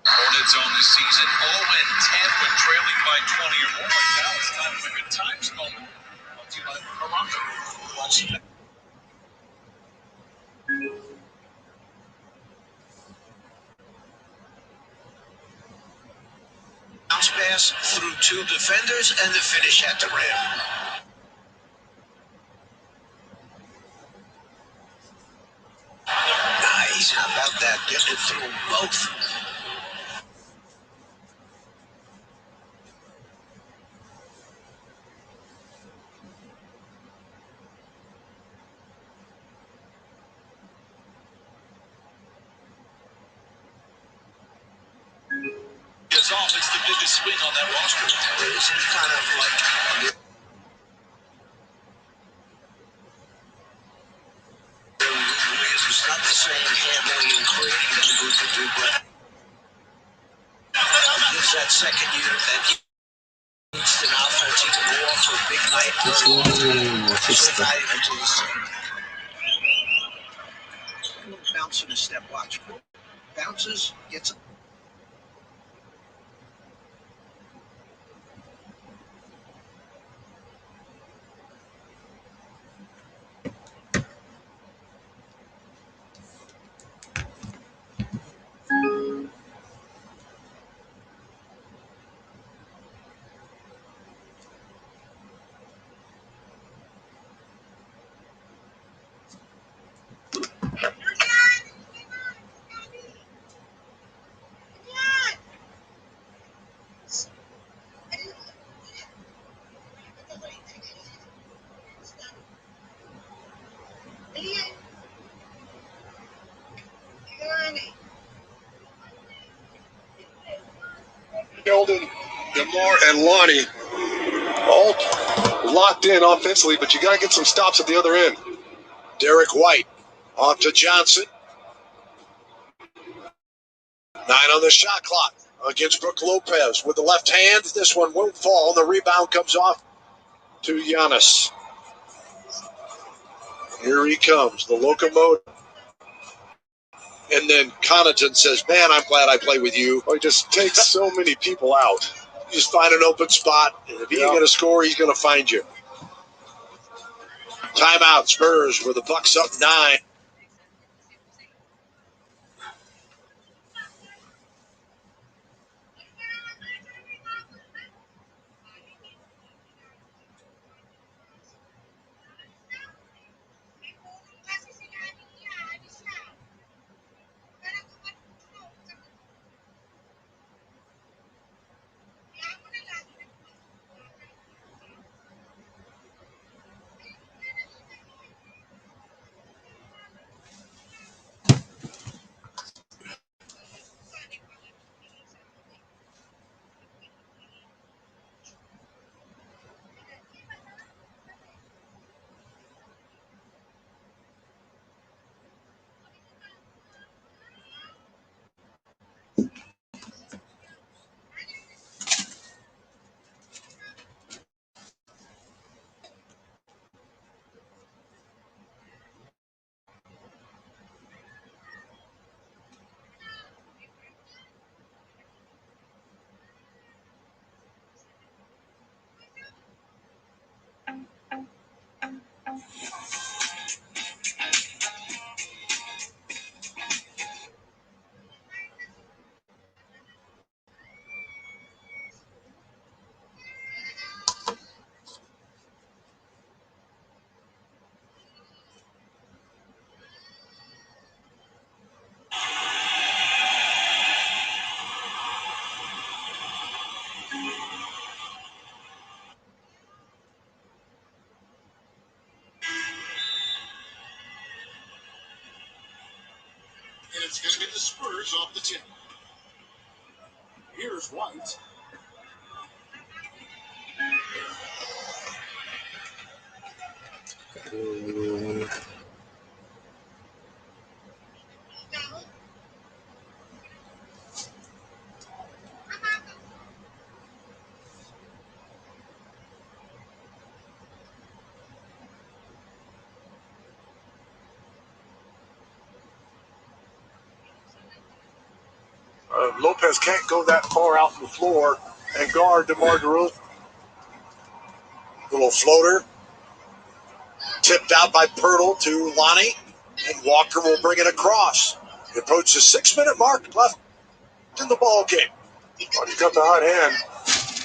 Hornets on the season, 0-10 when trailing by 20 or more. Like now, it's time for a good times moment. Brought to you by Balong. Bounce pass through two defenders and the finish at the rim. Nice. How about that? Getting it through both. It's off. It's the biggest swing on that roster. It's kind of like it's not the same handling and creating that we could do, but it's that second year that instant offense he can go off for a big night. So valuable to the team. Bouncing a step, watch. Bounces, gets. Sheldon, DeMar, and Lonnie all locked in offensively, but you got to get some stops at the other end. Derek White off to Johnson. 9 on the shot clock against Brook Lopez with the left hand. This one won't fall. The rebound comes off to Giannis. Here he comes, the locomotive. And then Connaughton says, man, I'm glad I play with you. He just takes so many people out. You just find an open spot, and if he ain't going to score, he's going to find you. Timeout, Spurs with the Bucks up 9. And it's going to get the Spurs off the tip. Here's White. Lopez can't go that far out the floor and guard DeMar DeRozan. Little floater. Tipped out by Pirtle to Lonnie. And Walker will bring it across. He approaches the 6-minute mark left in the ball game. Well, he's got the hot hand.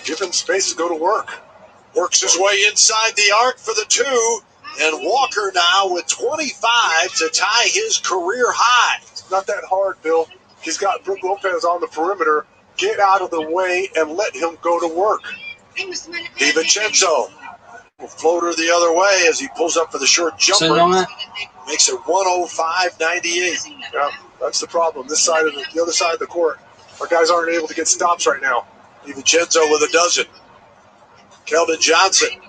Give him space to go to work. Works his way inside the arc for the 2. And Walker now with 25 to tie his career high. It's not that hard, Bill. He's got Brook Lopez on the perimeter. Get out of the way and let him go to work. DiVincenzo. Floater the other way as he pulls up for the short jumper. Makes it 105-98. Yeah, that's the problem. This side of the other side of the court, our guys aren't able to get stops right now. DiVincenzo with a dozen. Keldon Johnson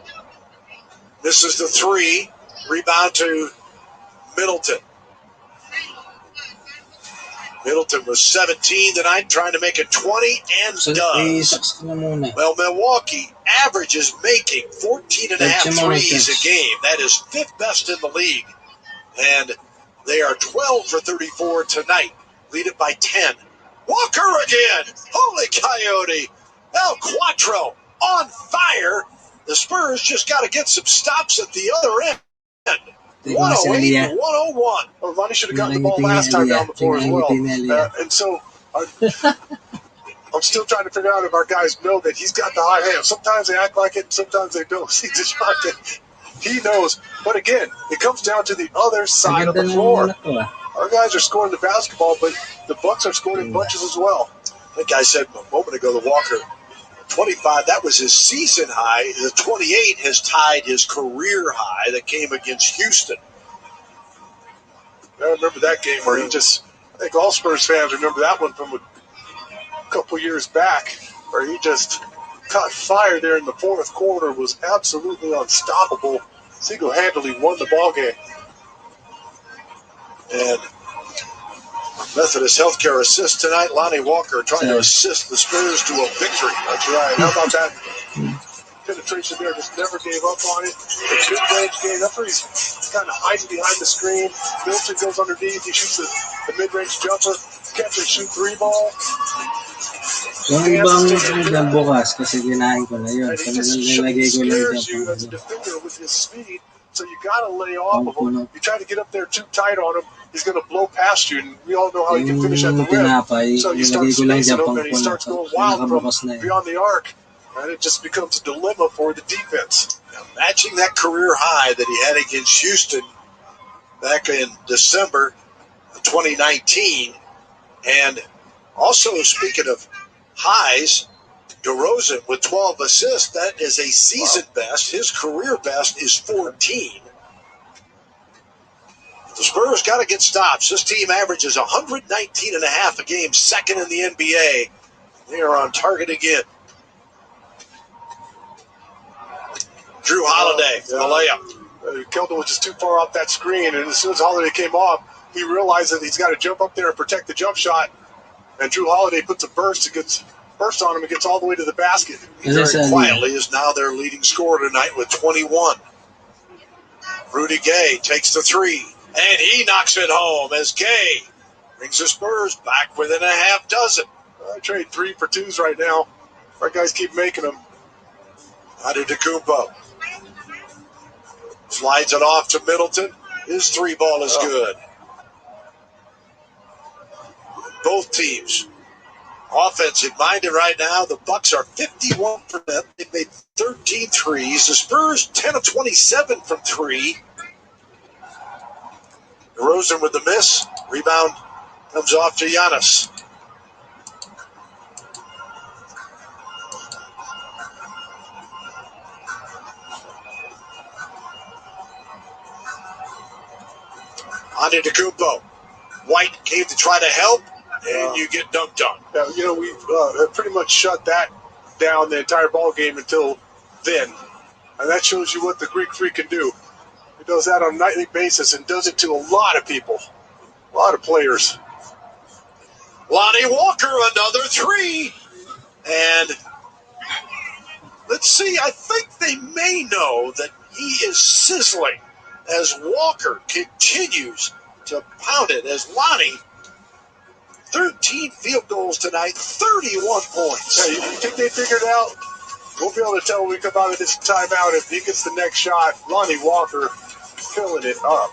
misses the 3. Rebound to Middleton. Middleton was 17 tonight, trying to make it 20 and does. Well, Milwaukee averages making 14.5 threes a game. That is 5th best in the league. And they are 12 for 34 tonight. Lead it by 10. Walker again. Holy coyote. El Quattro on fire. The Spurs just got to get some stops at the other end. 108 to 101. Well, Lonnie should have gotten the ball last time down the floor as well. And so I'm still trying to figure out if our guys know that he's got the high hand. Sometimes they act like it, sometimes they don't. He knows. But again, it comes down to the other side of the floor. Our guys are scoring the basketball, but the Bucks are scoring in bunches as well. I think I said a moment ago that Walker, 25, that was his season high. The 28 has tied his career high that came against Houston. I remember that game where I think all Spurs fans remember that one from a couple years back, where he just caught fire there in the fourth quarter, was absolutely unstoppable, single-handedly won the ball game. And Methodist Healthcare assist tonight. Lonnie Walker trying to assist the Spurs to a victory. That's right. How about that penetration there? Just never gave up on it. The mid-range game, that's where he's kind of hiding behind the screen. Middleton goes underneath. He shoots the mid-range jumper. Catch and shoot 3 ball. Yung ibang bukas kasi ginahin ko na yun. And he just scares you as a defender with his speed. So you got to lay off of him. You try to get up there too tight on him, he's going to blow past you. And we all know how he can finish at the rim. So you start spacing him, and he starts going wild from beyond the arc. And it just becomes a dilemma for the defense. Now, matching that career high that he had against Houston back in December of 2019. And also, speaking of highs, DeRozan with 12 assists. That is a season best. His career best is 14. The Spurs got to get stops. This team averages 119.5 a game, second in the NBA. They are on target again. Drew Holiday for the layup. Keldon was just too far off that screen, and as soon as Holiday came off, he realized that he's got to jump up there and protect the jump shot. And Drew Holiday puts a burst on him and gets all the way to the basket. Very quietly is now their leading scorer tonight with 21. Rudy Gay takes the 3, and he knocks it home as Gay brings the Spurs back within a half dozen. I trade 3 for 2s right now. Our guys keep making them. Antetokounmpo slides it off to Middleton. His 3 ball is good. Both teams offensive-minded right now. The Bucks are 51%. They've made 13 threes. The Spurs, 10 of 27 from 3. DeRozan with the miss. Rebound comes off to Giannis. Antetokounmpo. White came to try to help, and you get dunked on. We've pretty much shut that down the entire ball game until then. And that shows you what the Greek Freak can do. He does that on a nightly basis and does it to a lot of people, a lot of players. Lonnie Walker, another 3. And let's see, I think they may know that he is sizzling as Walker continues to pound it as Lonnie 13 field goals tonight, 31 points. Hey, you think they figured it out? We'll be able to tell when we come out of this timeout if he gets the next shot. Lonnie Walker filling it up.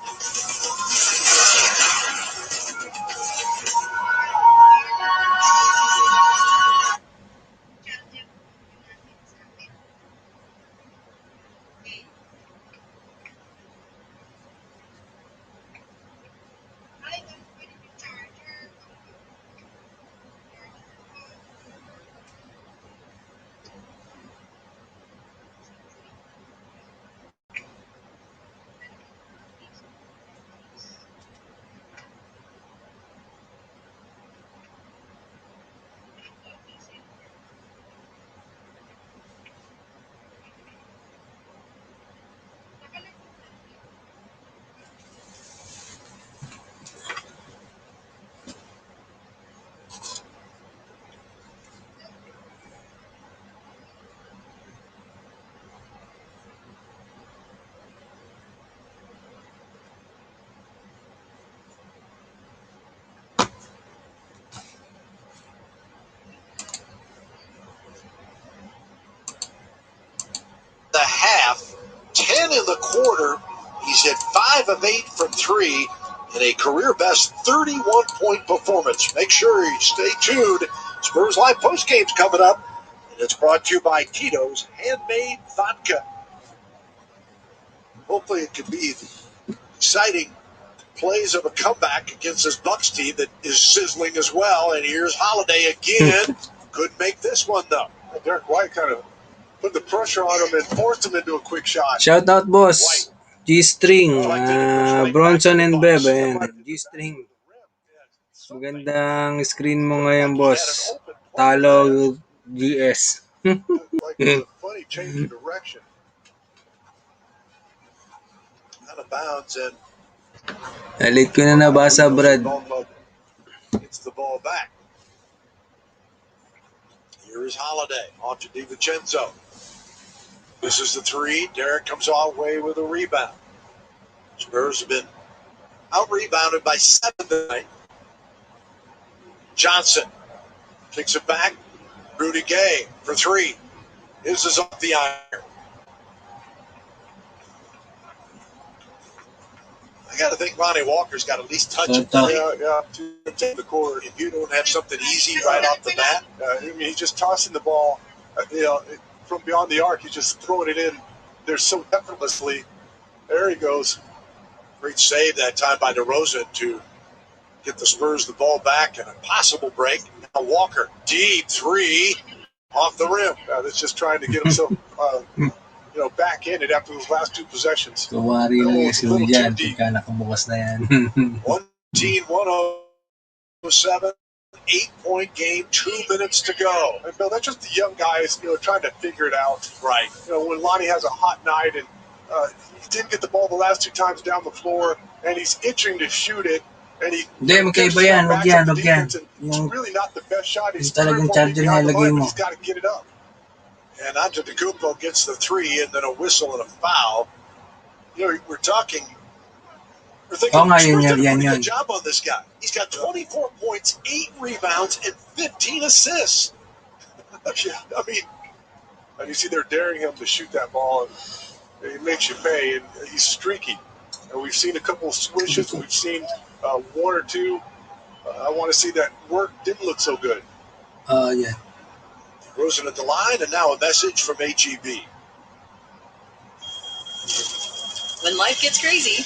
The half, 10 in the quarter. He's hit 5 of 8 from 3 in a career-best 31-point performance. Make sure you stay tuned. Spurs Live postgame's coming up, and it's brought to you by Tito's Handmade Vodka. Hopefully it could be exciting plays of a comeback against this Bucks team that is sizzling as well. And here's Holiday again. Couldn't make this one, though. Derek White kind of put the pressure on him and forced him into a quick shot. Shout out, boss. G-String, Bronson and Beb. Ayan, G-String. Magandang screen mo ngayon, boss. Talo GS. Like it's a funny change of direction. Out of bounds and Nalit ko na nabasa, Brad. gets the ball back. Here is Holiday on to DiVincenzo. This is the 3. Derek comes all the way with a rebound. Spurs have been out-rebounded by 7 tonight. Johnson kicks it back. Rudy Gay for 3. His is off the iron. I got to think Lonnie Walker's got at least touch it. Yeah, to take the court. If you don't have something easy right off the bat, I mean, he's just tossing the ball, from beyond the arc. He's just throwing it in there so effortlessly. There he goes. Great save that time by DeRozan to get the Spurs the ball back and a possible break. Now Walker, deep 3 off the rim. That's just trying to get himself, back in it after those last 2 possessions. Kumari lang yung sila dyan. Pagka nakabukas na yan. 1-1-0-7. 8-point game, 2 minutes to go. And Bill, that's just the young guys, trying to figure it out. Right. When Lonnie has a hot night and he didn't get the ball the last 2 times down the floor, and he's itching to shoot it, and he magkaiba yan, wag yan. it's really not the best shot. He's talagang charger na ilagay mo. He's got to get it up. And Antetokounmpo gets the 3, and then a whistle and a foul. We're thinking Spurs did a pretty good job on this guy. He's got 24 points, 8 rebounds, and 15 assists. I mean, and you see they're daring him to shoot that ball, and it makes you pay, and he's streaky. And we've seen a couple of swishes. We've seen 1 or 2. I want to see that work. Didn't look so good. Yeah. Rosen at the line, and now a message from HEB. When life gets crazy,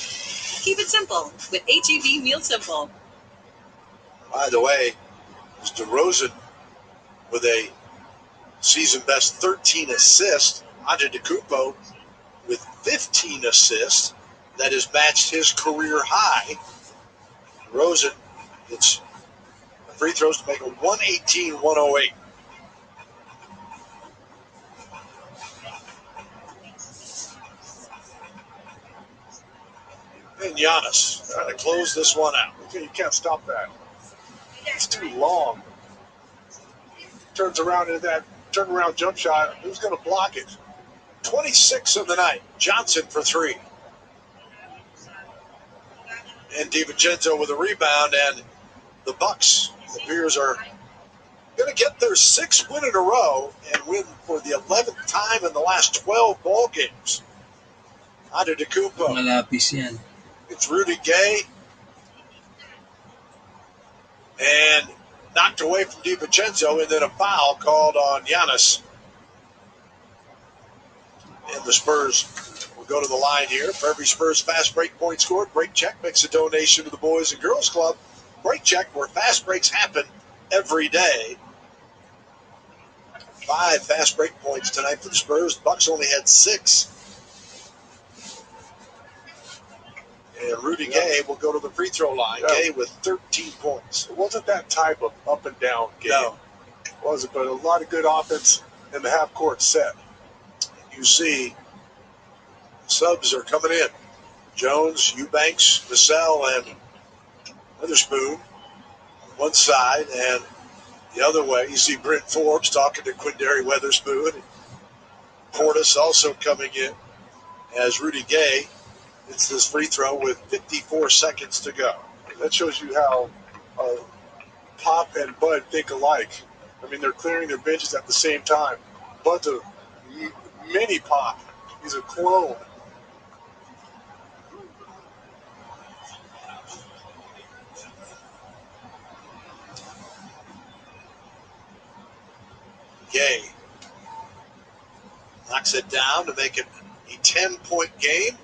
keep it simple with HEB Meal Simple. By the way, it's DeRozan with a season-best 13 assists. Antetokounmpo with 15 assists. That has matched his career high. DeRozan gets free throws to make it 118-108. And Giannis trying to close this one out. Okay, you can't stop that. It's too long. Turns around into that turnaround jump shot. Who's going to block it? 26 of the night. Johnson for 3. And DiVincenzo with a rebound, and the Bucks, it appears, are going to get their 6th win in a row and win for the 11th time in the last 12 ball games. Antetokounmpo. Malapis yan. It's Rudy Gay. And knocked away from DiVincenzo, and then a foul called on Giannis. And the Spurs will go to the line here. For every Spurs fast break point scored, Break Check makes a donation to the Boys and Girls Club. Break Check, where fast breaks happen every day. 5 fast break points tonight for the Spurs. The Bucks only had 6. And Rudy Gay will go to the free throw line. Yeah. Gay with 13 points. It wasn't that type of up and down game. No. It wasn't, but a lot of good offense in the half court set. You see, subs are coming in. Jones, Eubanks, Vassell, and Witherspoon on one side, and the other way, you see Brent Forbes talking to Quindary Witherspoon. Portis also coming in as Rudy Gay hits this free throw with 54 seconds to go. That shows you how Pop and Bud think alike. I mean, they're clearing their benches at the same time. Bud's a mini Pop. He's a clone. Gay knocks it down to make it a 10-point game.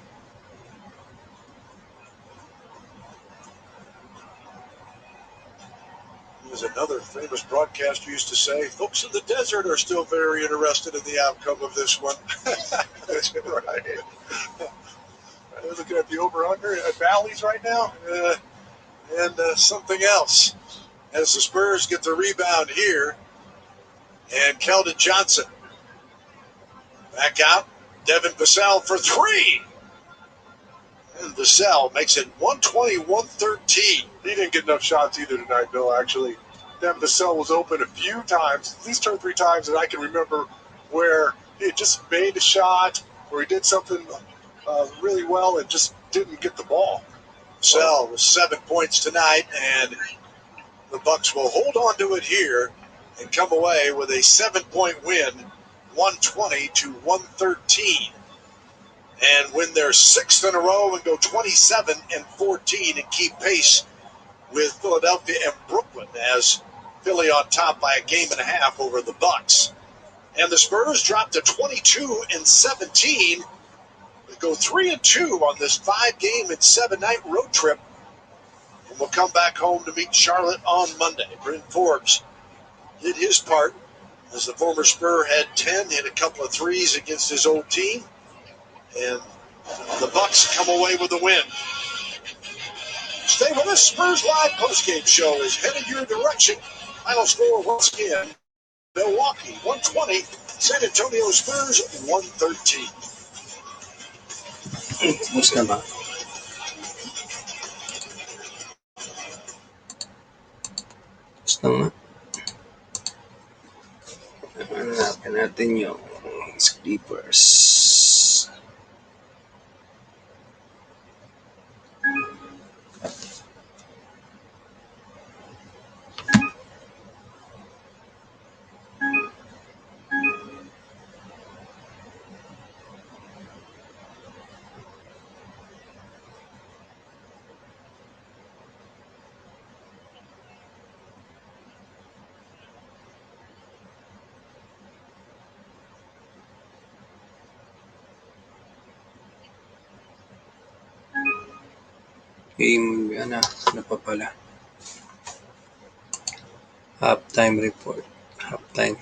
As another famous broadcaster used to say, folks in the desert are still very interested in the outcome of this one. That's right. They're looking at the over-under at Bally's right now. And something else. As the Spurs get the rebound here, and Keldon Johnson back out. Devin Vassell for 3. And Vassell makes it 120-113. He didn't get enough shots either tonight, Bill, actually. Devin Vassell was open a few times, at least 2 or 3 times that I can remember, where he had just made a shot, or he did something really well and just didn't get the ball. Vassell with 7 points tonight, and the Bucks will hold on to it here and come away with a 7-point win, 120-113. And win their 6th in a row and go 27-14 and keep pace with Philadelphia and Brooklyn, as Philly on top by a game and a half over the Bucks. And the Spurs drop to 22-17. They go 3-2 on this 5-game and 7-night road trip. And we'll come back home to meet Charlotte on Monday. Brent Forbes did his part as the former Spur had 10, hit a couple of threes against his old team. And the Bucks come away with a win. Stay with us. Spurs Live postgame show is headed your direction. Final score once again, Milwaukee 120, San Antonio Spurs 113. Basta ba? Basta nga. Hanapin natin yung Clippers. Game, ano pa pala? Halftime report. Halftime.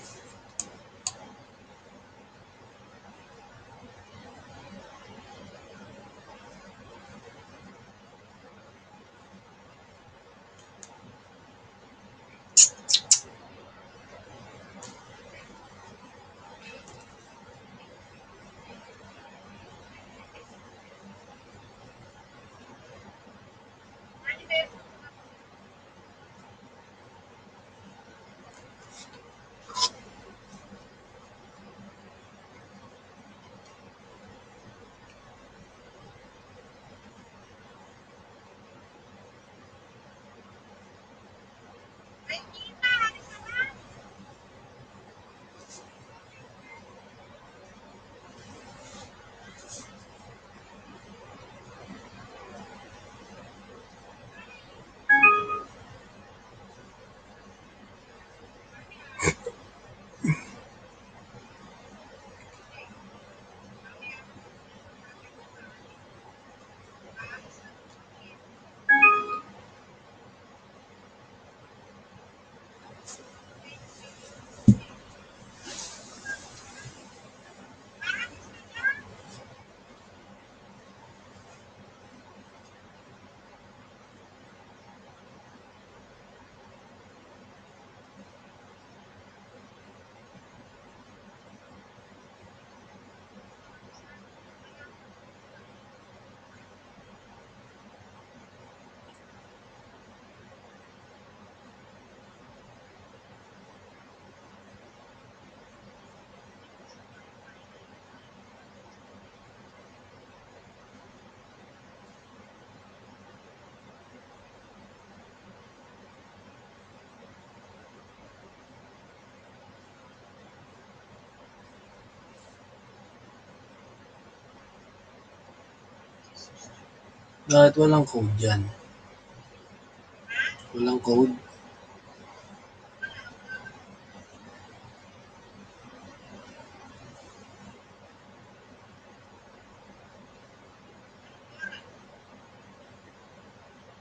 Bakit walang code dyan? Walang code?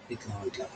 Wait lang.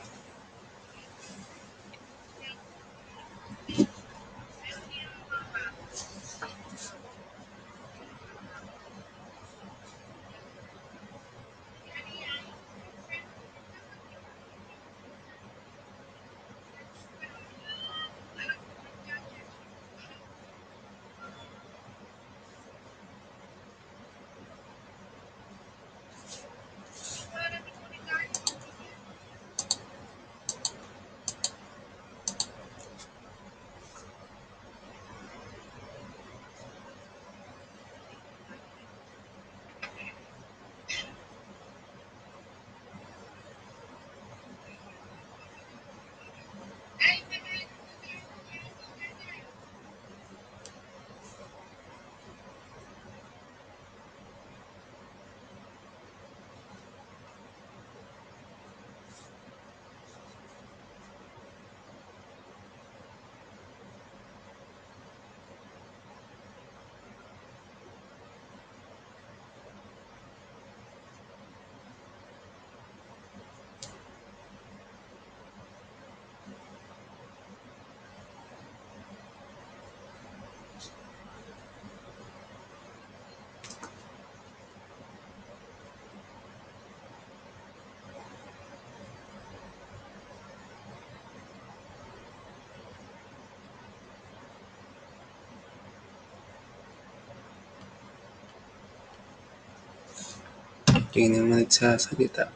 Hindi naman nagsasalita.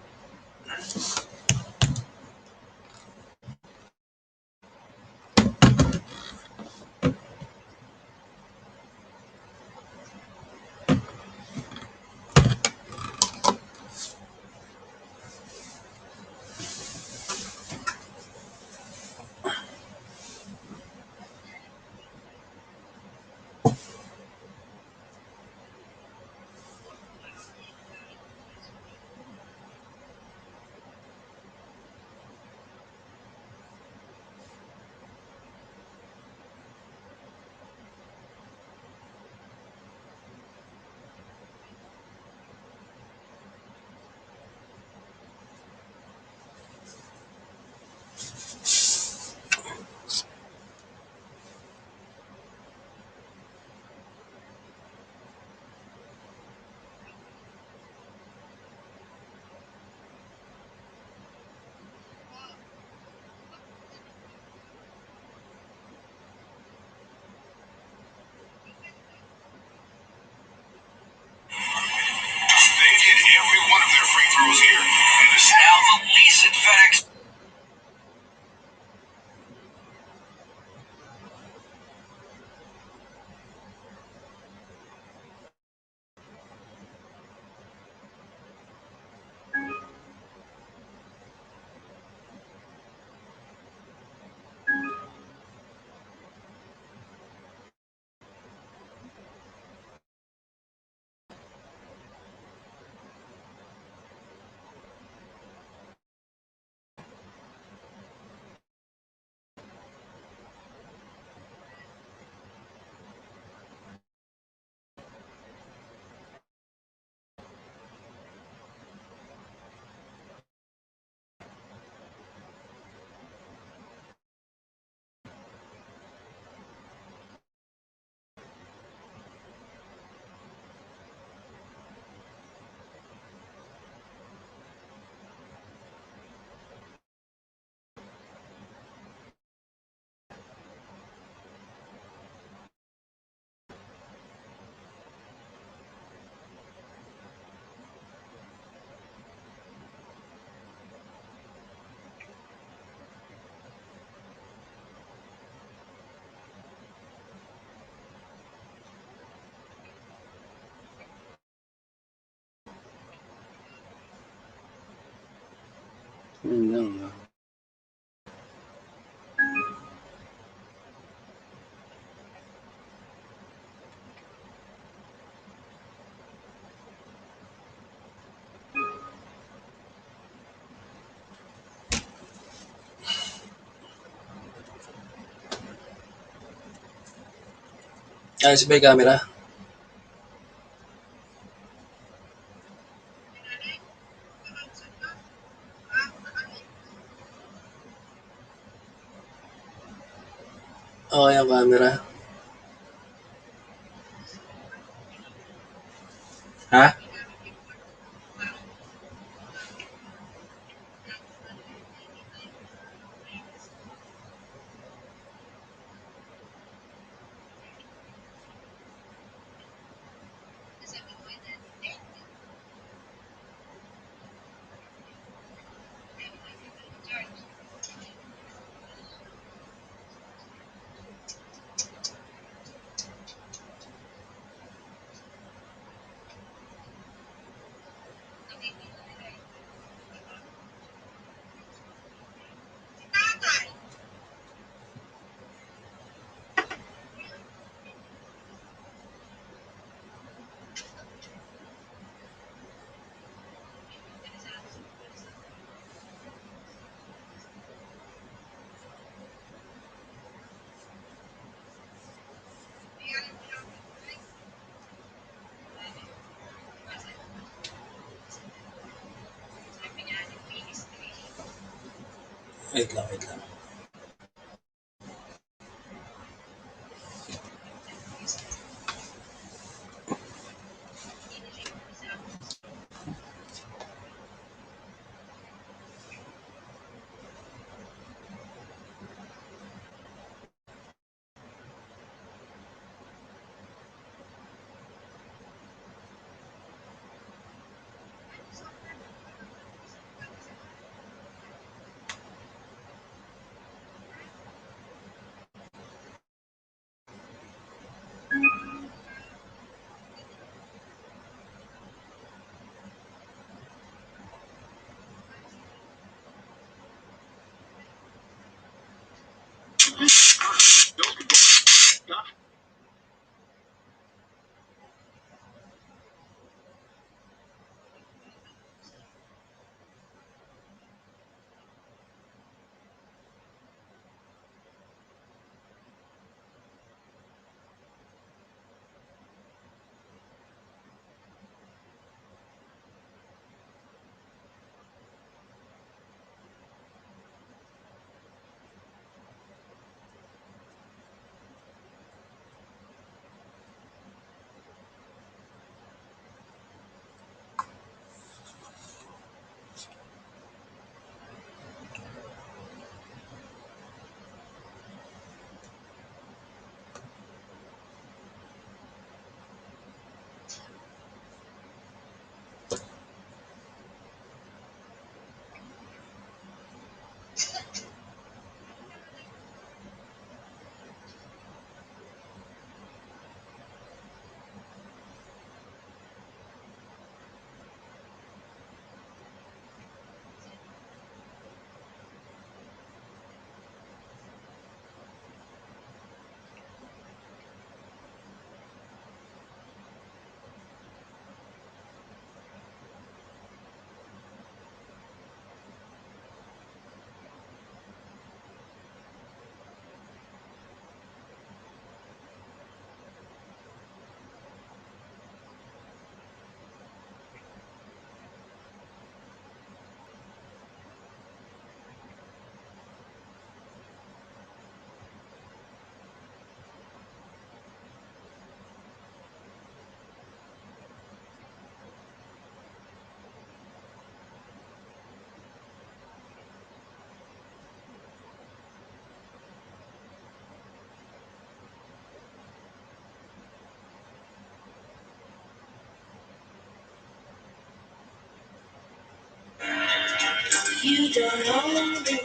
They hit every one of their free throws here, and it is now the least at FedEx. Yun lang. Ayos ba yung camera? Okay ang camera. Ha? Wait lang, wait lang. You don't know me.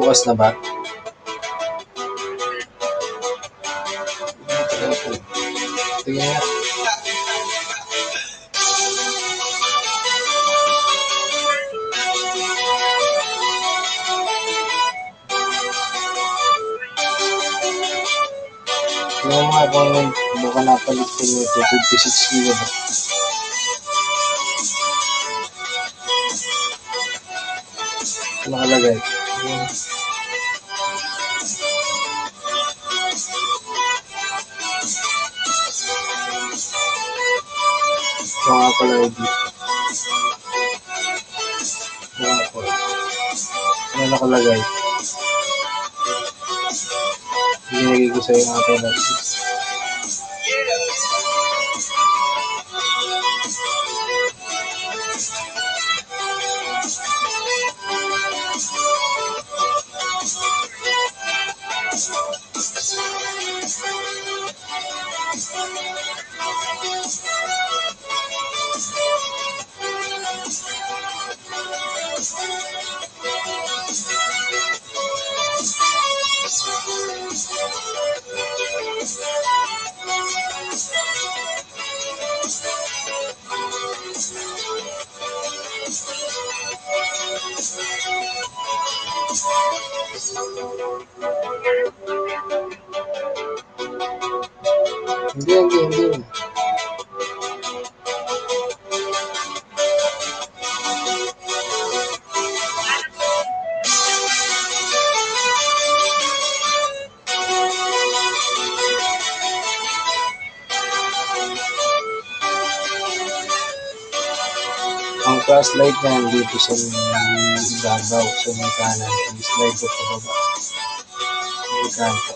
bukas na ba? Tingnan nga. Tingnan mo nga kung baka napalit ko nito. 56 kilo ba? Nakalagay. Ito nga pala ID. Ano nakalagay? Binigay ko sa'yo nga pala. Hindi. Ang flashlight na dito sa ibabaw sa may kanan. I-slide ko pa baba. May kanto.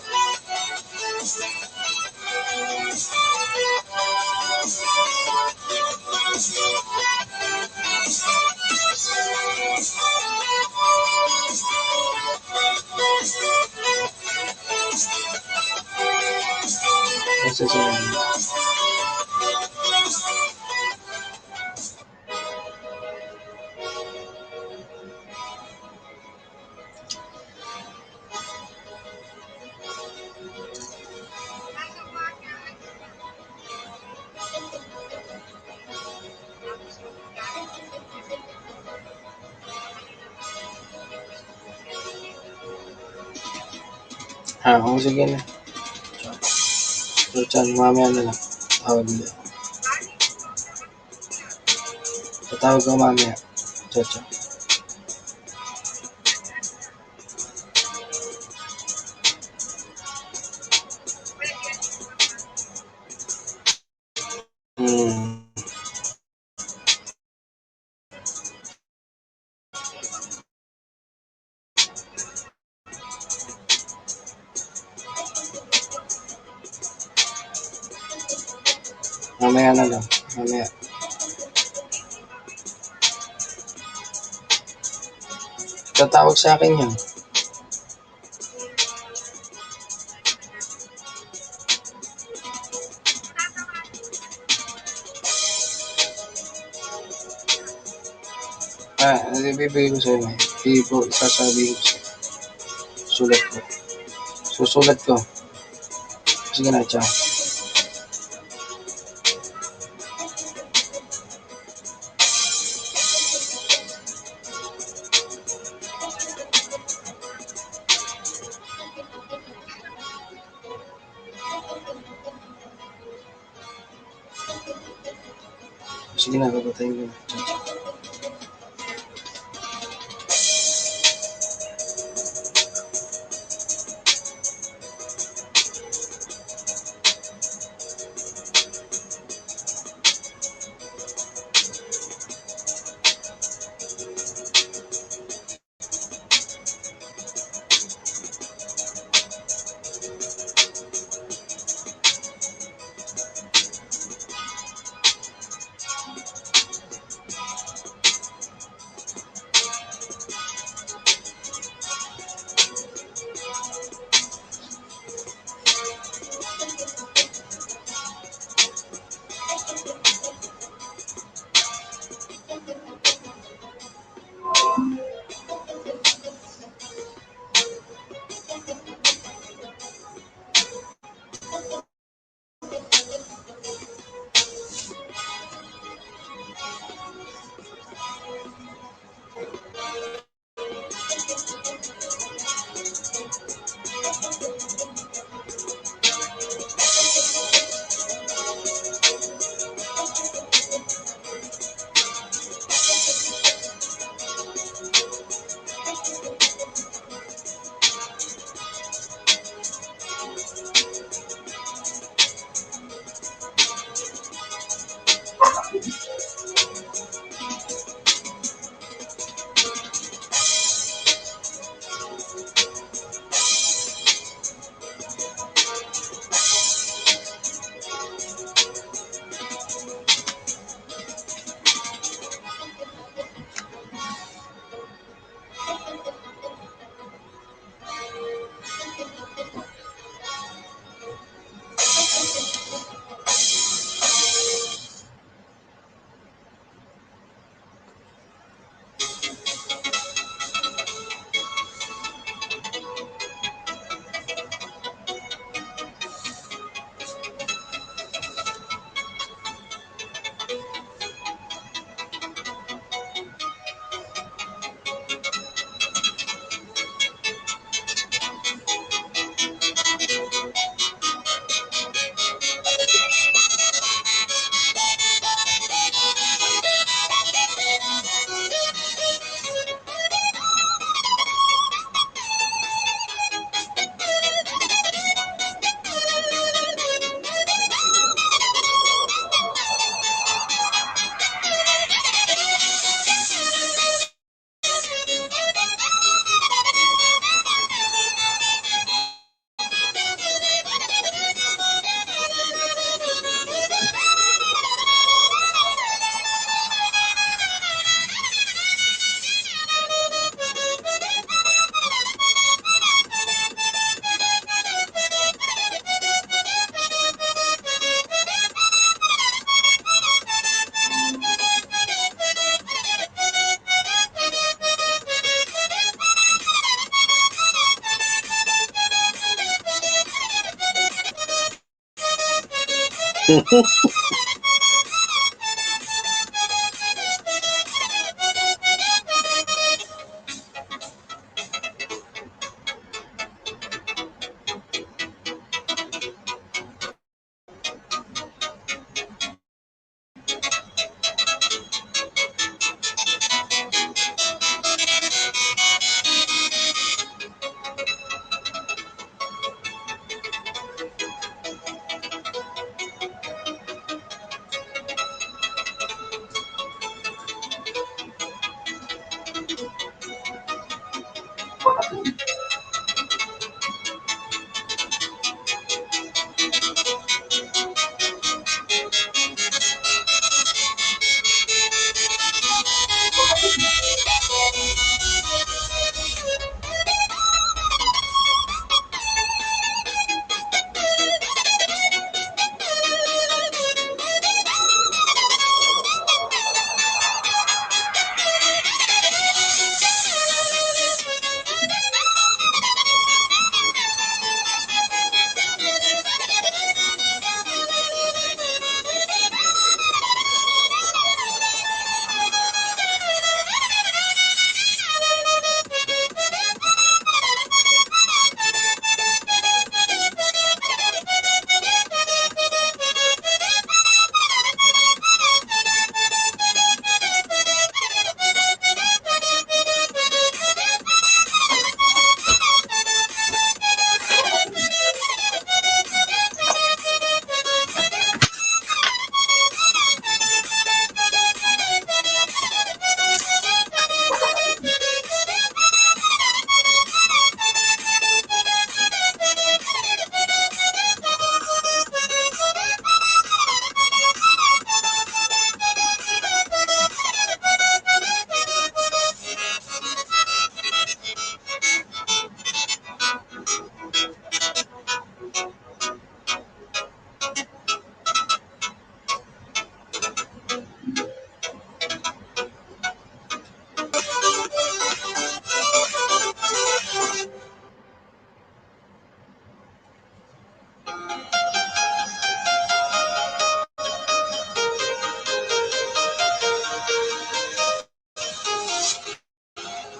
Kasi sa sige na. So, chan, mamaya na lang. Tatawag ko mamaya. Ciao. Mamaya na lang. Mamaya. Tatawag sa akin yan. Ibibigay ko sa'yo. Sasabihin ko sa'yo. Susulat ko. Sige na, ciao. Sige na, babatayin ko na. Ciao.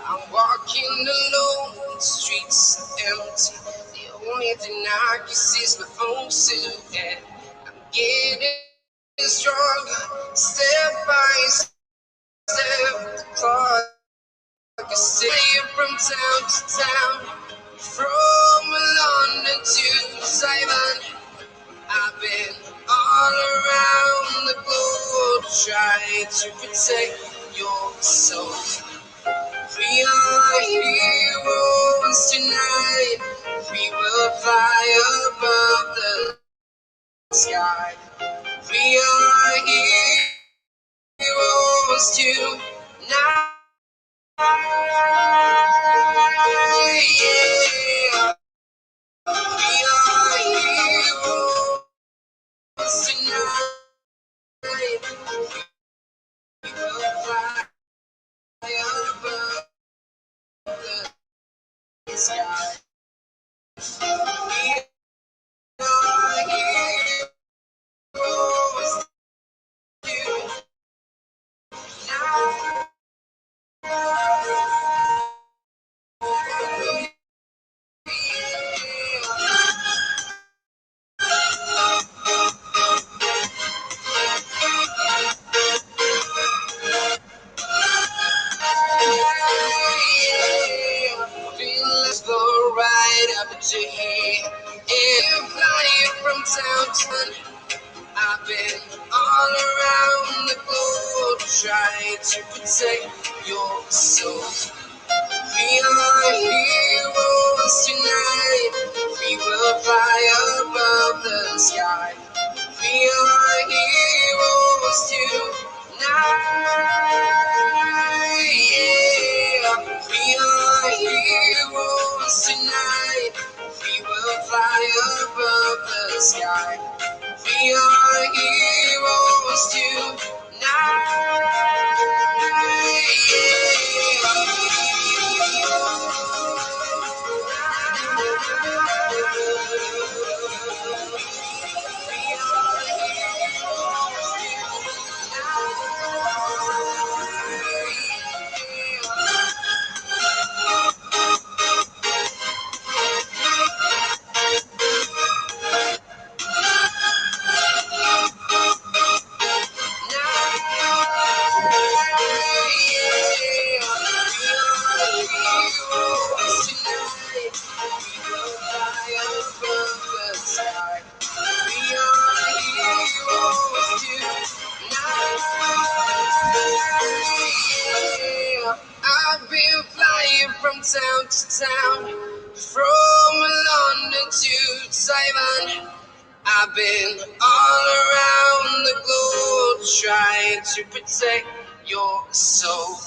I'm walking alone, the streets are empty. The only thing I can see is my own silhouette. I'm getting stronger, step by step. The clock is ticking from town to town. From London to Taiwan, I've been all around the globe trying to protect your soul. We are heroes tonight. We will fly above the sky. We are heroes tonight. Yeah. We are heroes tonight. We will fly above the sky. We are heroes tonight. Let's go right up to here. And flying from town to town. I've been all around the globe trying to protect your soul. We are heroes tonight. We will fly above the sky. We are heroes tonight. Yeah. We are heroes tonight. We will fly above the sky. We are heroes tonight. I've been flying from town to town, from London to Taiwan. I've been all around the globe trying to protect your soul.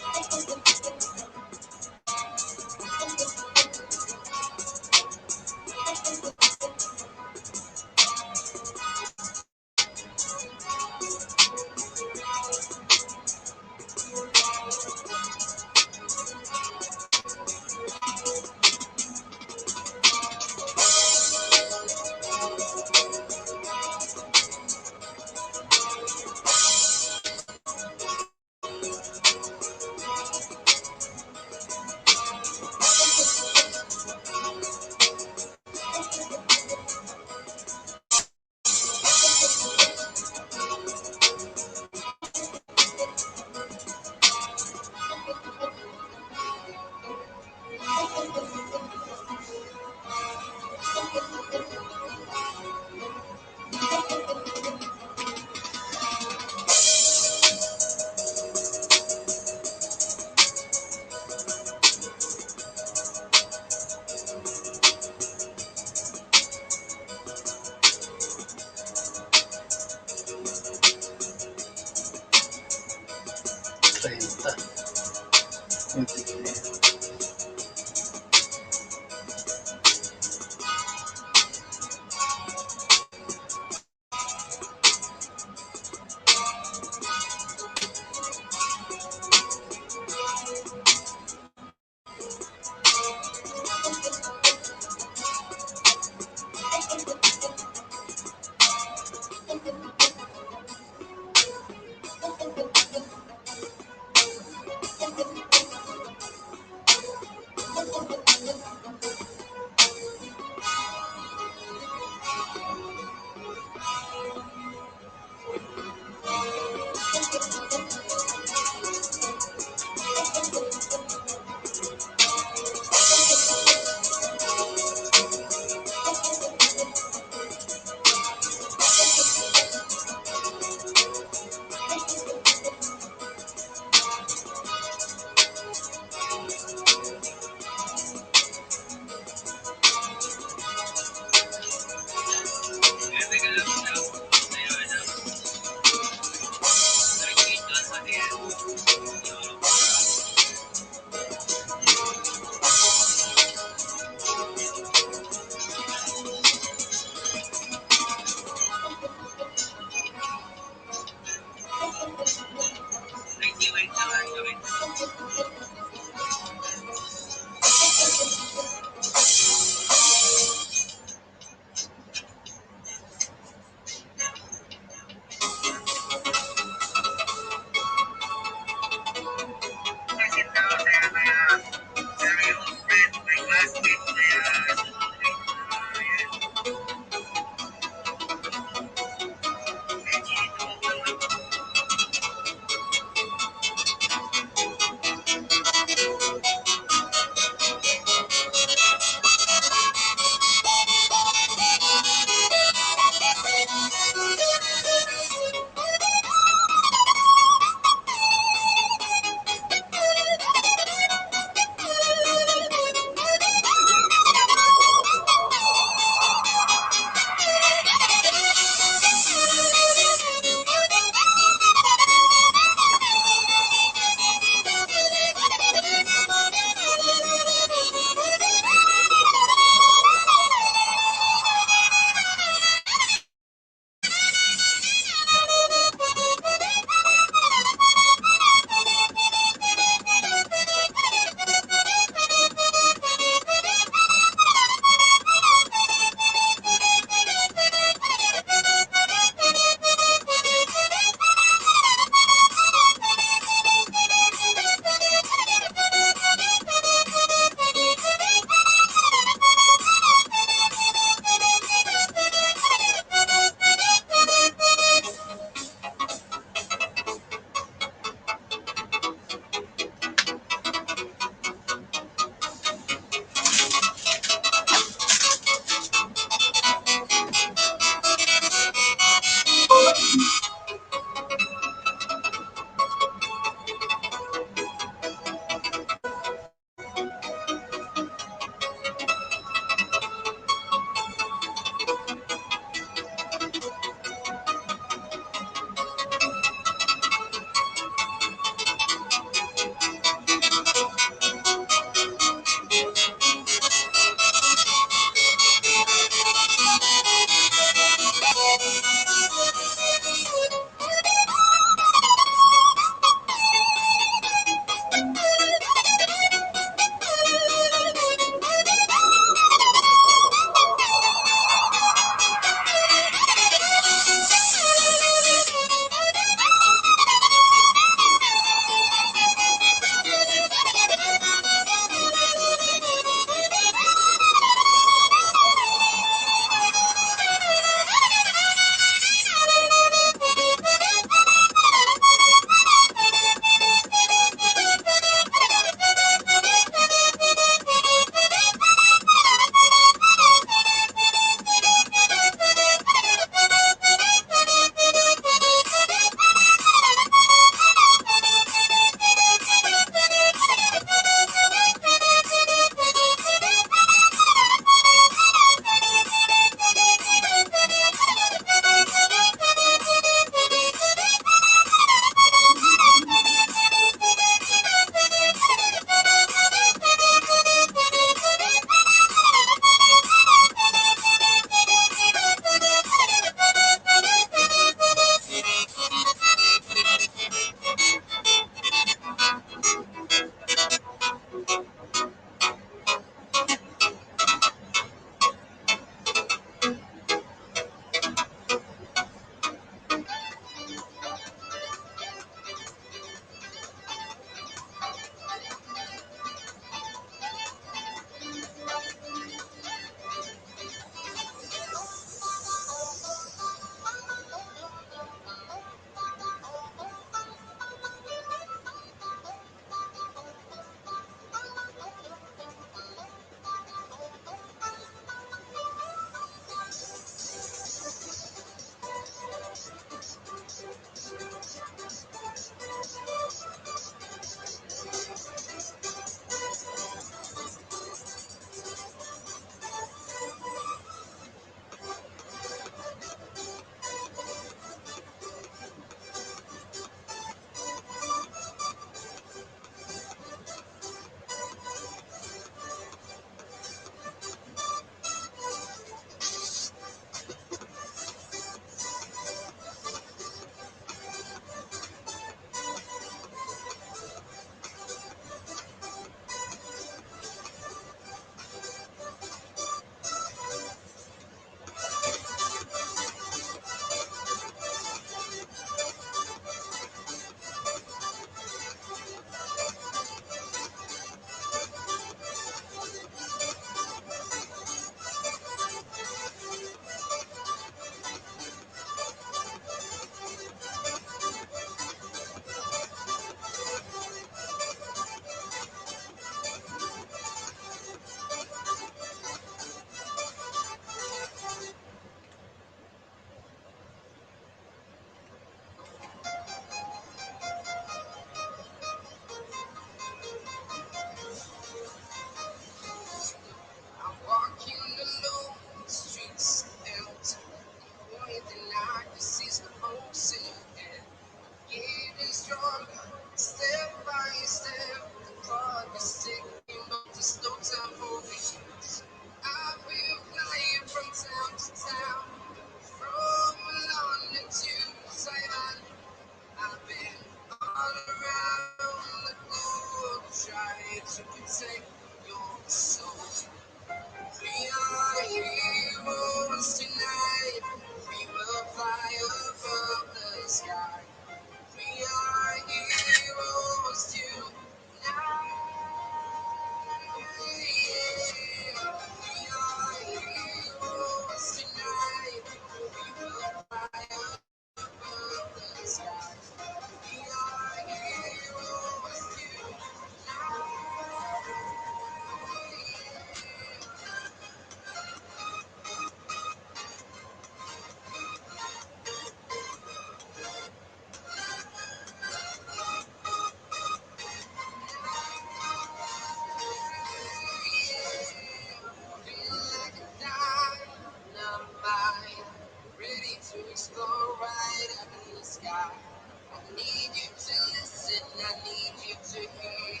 need you to listen, I need you to hear,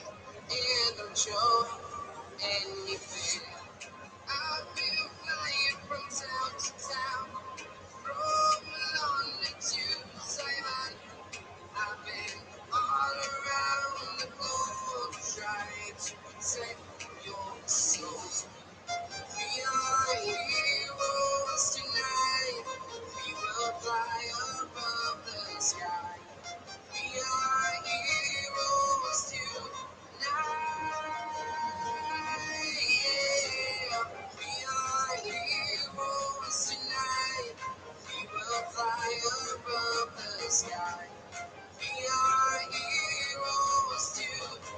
and don't show any fear. I will fly you from town to town, from London to Taiwan. I've been all around the globe trying to protect your soul. We are heroes tonight. We will fly above the sky. We are heroes tonight. Yeah. We are heroes tonight. We will fly above the sky. We are heroes tonight.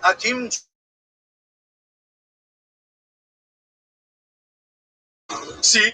Akim. See.